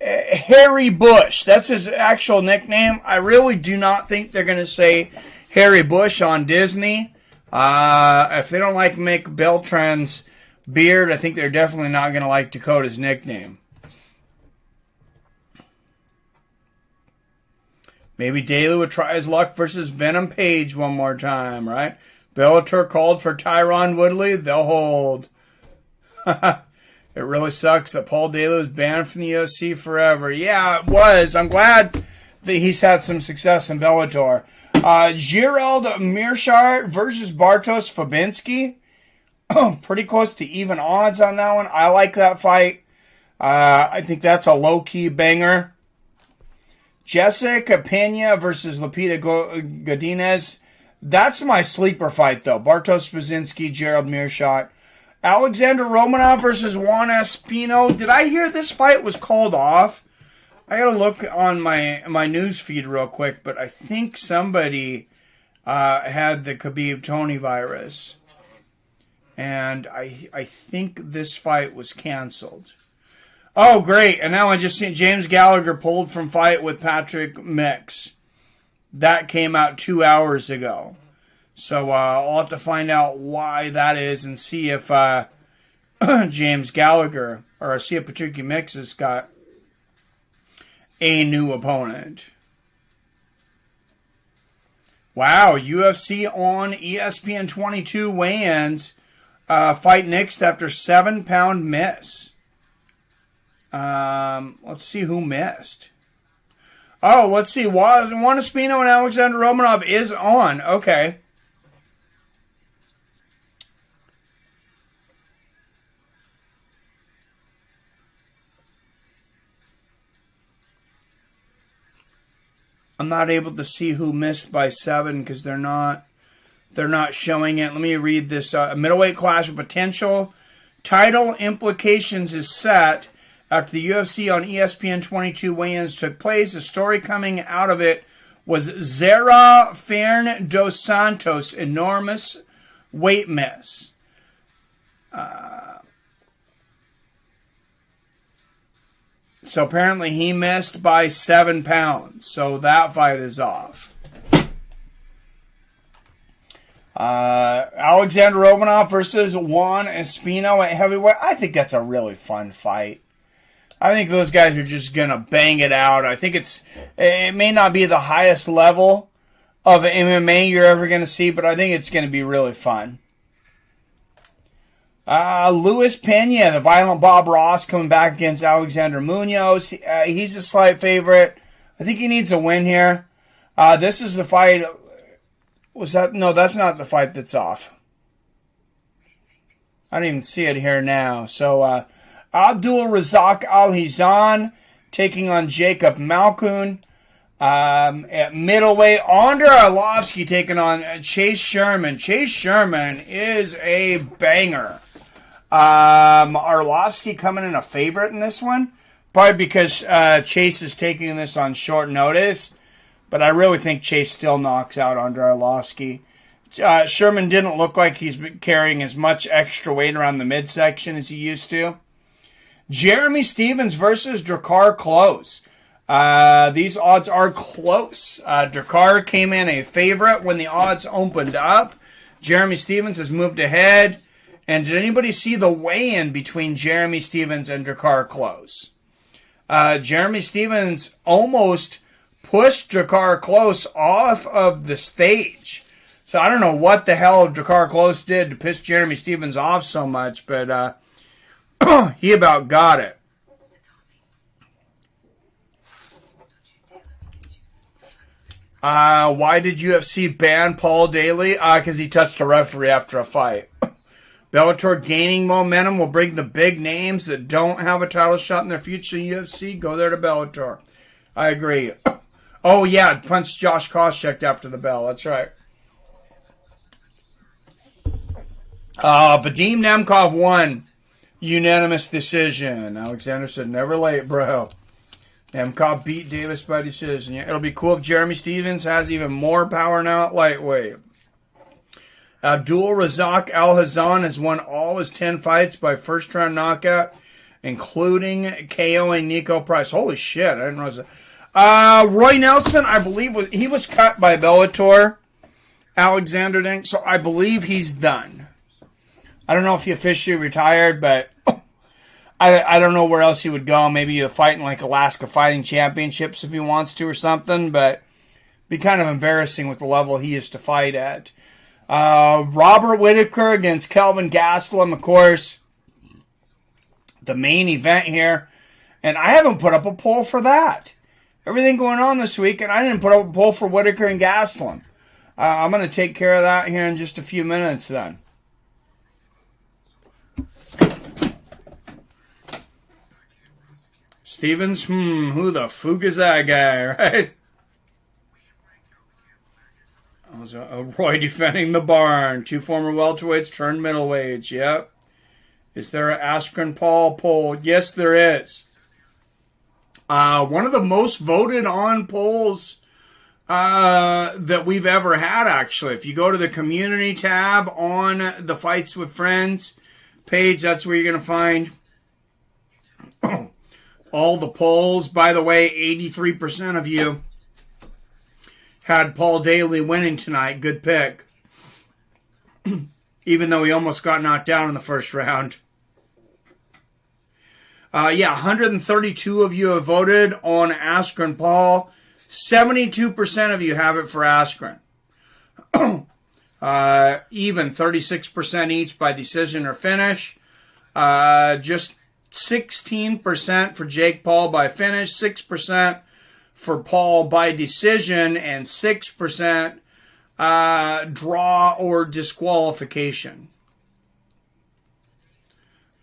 Harry Bush. That's his actual nickname. I really do not think they're going to say Harry Bush on Disney. If they don't like Mick Beltran's beard, I think they're definitely not going to like Dakota's nickname. Maybe Daley would try his luck versus Venom Page one more time, right? Bellator called for Tyron Woodley. They'll hold. It really sucks that Paul Daley was banned from the UFC forever. Yeah, it was. I'm glad that he's had some success in Bellator. Gerald Meerschaert versus Bartosz Fabinski. Pretty close to even odds on that one. I like that fight. I think that's a low-key banger. Jessica Pena versus Lupita Godinez. That's my sleeper fight, though. Bartosz Fabinski, Gerald Meerschaert. Alexander Romanov versus Juan Espino. Did I hear this fight was called off? I gotta look on my news feed real quick, but I think somebody had the Khabib Tony virus. And I think this fight was canceled. Oh, great. And now I just seen James Gallagher pulled from fight with Patrick Mix. That came out 2 hours ago. So I'll have to find out why that is and see if James Gallagher, or see if Patrick Mix has got a new opponent. Wow, UFC on ESPN 22 weigh-ins. Fight nixed after 7-pound miss. Let's see who missed. Oh, let's see. Juan Espino and Alexander Romanov is on. Okay. I'm not able to see who missed by 7 because they're not showing it. Let me read this. Middleweight clash with potential title implications is set after the UFC on ESPN 22 weigh-ins took place. The story coming out of it was Zara Fern dos Santos' enormous weight miss. So apparently he missed by 7 pounds. So that fight is off. Alexander Romanov versus Juan Espino at heavyweight. I think that's a really fun fight. I think those guys are just going to bang it out. I think it may not be the highest level of MMA you're ever going to see, but I think it's going to be really fun. Luis Pena, the Violent Bob Ross, coming back against Alexander Munoz. He's a slight favorite. I think he needs a win here. This is the fight. No, that's not the fight that's off. I don't even see it here now. So, Abdul Razak Al-Hizan taking on Jacob Malkoun. At middleweight, Andrei Arlovsky taking on Chase Sherman. Chase Sherman is a banger. Arlovsky coming in a favorite in this one. Probably because Chase is taking this on short notice. But I really think Chase still knocks out Andrei Arlovsky. Sherman didn't look like he's been carrying as much extra weight around the midsection as he used to. Jeremy Stephens versus Drakkar Klose. These odds are close. Drakkar came in a favorite when the odds opened up. Jeremy Stephens has moved ahead. And did anybody see the weigh-in between Jeremy Stephens and Drakkar Klose? Jeremy Stephens almost pushed Drakkar Klose off of the stage. So I don't know what the hell Drakkar Klose did to piss Jeremy Stephens off so much, but he about got it. Why did UFC ban Paul Daley? Because he touched a referee after a fight. Bellator gaining momentum will bring the big names that don't have a title shot in their future in UFC. Go there to Bellator. I agree. Oh, yeah, punched Josh Koscheck after the bell. That's right. Vadim Nemkov won. Unanimous decision. Alexander said, never late, bro. Nemkov beat Davis by decision. It'll be cool if Jeremy Stephens has even more power now at lightweight. Abdul Razak Al-Hazan has won all his 10 fights by first-round knockout, including KOing Nico Price. Holy shit, I didn't realize that. Roy Nelson, I believe, he was cut by Bellator. Alexander Dink, so I believe he's done. I don't know if he officially retired, but I don't know where else he would go. Maybe a fight in like Alaska Fighting Championships if he wants to or something, but it'd be kind of embarrassing with the level he used to fight at. Robert Whittaker against Kelvin Gastelum, of course, the main event here. And I haven't put up a poll for that. Everything going on this week, and I didn't put up a poll for Whittaker and Gastelum. I'm going to take care of that here in just a few minutes then. Stephens, who the fuck is that guy, right? Roy defending the barn. 2 former welterweights turned middleweights, yep. Is there an Askren Paul poll? Yes, there is. One of the most voted on polls that we've ever had, actually. If you go to the community tab on the Fights with Friends page, that's where you're going to find all the polls. By the way, 83% of you had Paul Daley winning tonight. Good pick. Even though he almost got knocked down in the first round. 132 of you have voted on Askren Paul. 72% of you have it for Askren. Even 36% each by decision or finish. Just 16% for Jake Paul by finish, 6% for Paul by decision, and 6% draw or disqualification.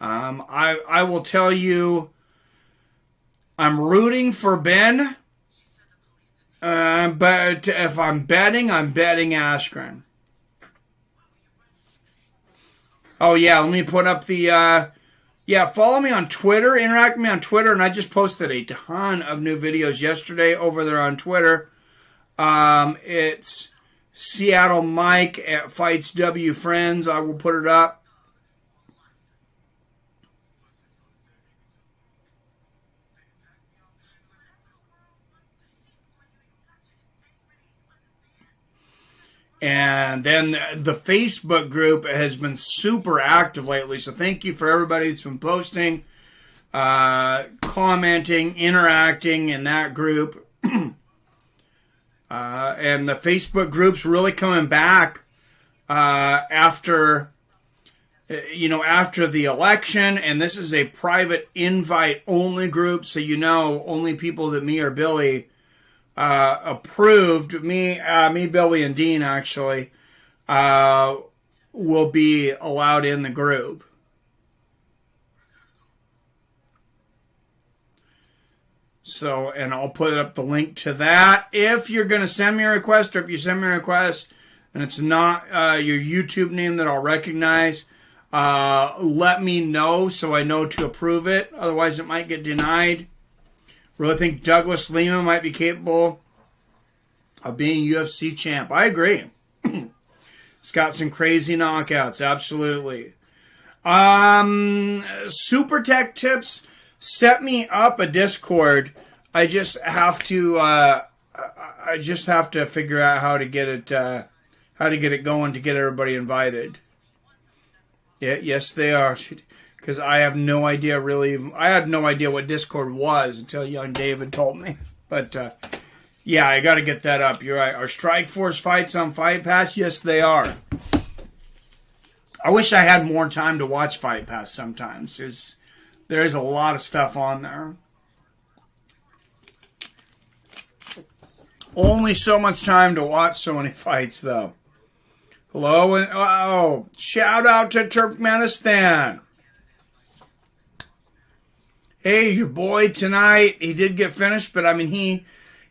I will tell you, I'm rooting for Ben, but if I'm betting Askren. Oh yeah, let me put up the... follow me on Twitter, interact with me on Twitter, and I just posted a ton of new videos yesterday over there on Twitter. It's Seattle Mike at Fights W Friends. I will put it up. And then the Facebook group has been super active lately. So thank you for everybody that's been posting, commenting, interacting in that group. And the Facebook group's really coming back after the election. And this is a private invite-only group. So only people that me or Billy approved, me, Billy, and Dean actually, will be allowed in the group. So, and I'll put up the link to that. If you're going to send me a request, or if you send me a request and it's not your YouTube name that I'll recognize, let me know so I know to approve it. Otherwise, it might get denied. Really think Douglas Lima might be capable of being UFC champ. I agree. He's got some crazy knockouts, absolutely. Super Tech Tips, set me up a Discord. I just have to figure out how to get it going to get everybody invited. Yeah, yes, they are. Because I have no idea, really. I had no idea what Discord was until young David told me. But Yeah, I got to get that up. You're right. Are Strike Force fights on Fight Pass? Yes, they are. I wish I had more time to watch Fight Pass sometimes. There's a lot of stuff on there. Only so much time to watch so many fights, though. Hello, and shout out to Turkmenistan. Hey, your boy tonight, he did get finished, but I mean,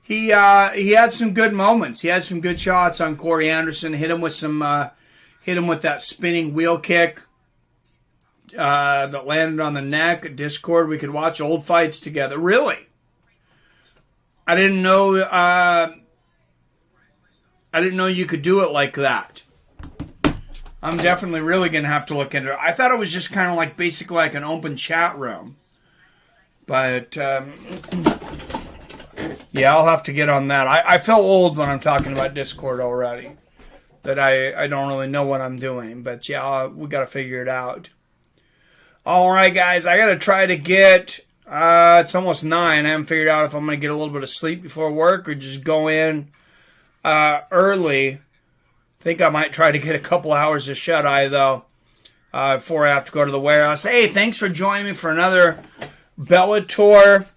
he had some good moments. He had some good shots on Corey Anderson. Hit him with that spinning wheel kick that landed on the neck. Discord, we could watch old fights together. Really, I didn't know. I didn't know you could do it like that. I'm definitely really gonna have to look into it. I thought it was just kind of like basically like an open chat room, but. Yeah, I'll have to get on that. I feel old when I'm talking about Discord already. That I don't really know what I'm doing. But yeah, we got to figure it out. Alright, guys. I got to try to get... it's almost 9. I haven't figured out if I'm going to get a little bit of sleep before work or just go in early. I think I might try to get a couple hours of shut-eye, though, before I have to go to the warehouse. Hey, thanks for joining me for another Bellator...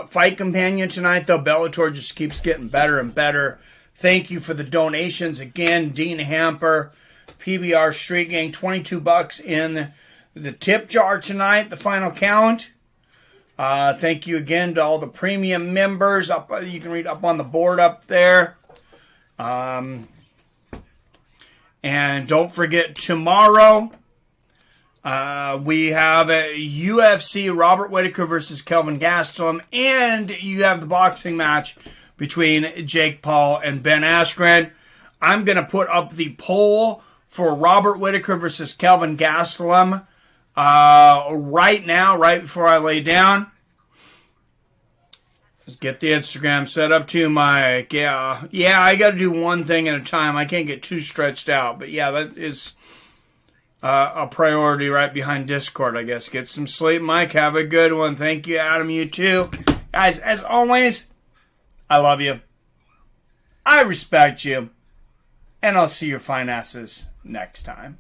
fight companion tonight, though. Bellator just keeps getting better and better. Thank you for the donations again. Dean Hamper, PBR Street Gang, $22 in the tip jar tonight, the final count. Thank you again to all the premium members. Up, you can read up on the board up there. And don't forget, tomorrow... we have a UFC Robert Whittaker versus Kelvin Gastelum, and you have the boxing match between Jake Paul and Ben Askren. I'm going to put up the poll for Robert Whittaker versus Kelvin Gastelum right now, right before I lay down. Let's get the Instagram set up too, Mike. Yeah, I got to do one thing at a time. I can't get too stretched out, but yeah, that is... a priority right behind Discord, I guess. Get some sleep, Mike. Have a good one. Thank you, Adam. You too. Guys, as always, I love you. I respect you. And I'll see your fine asses next time.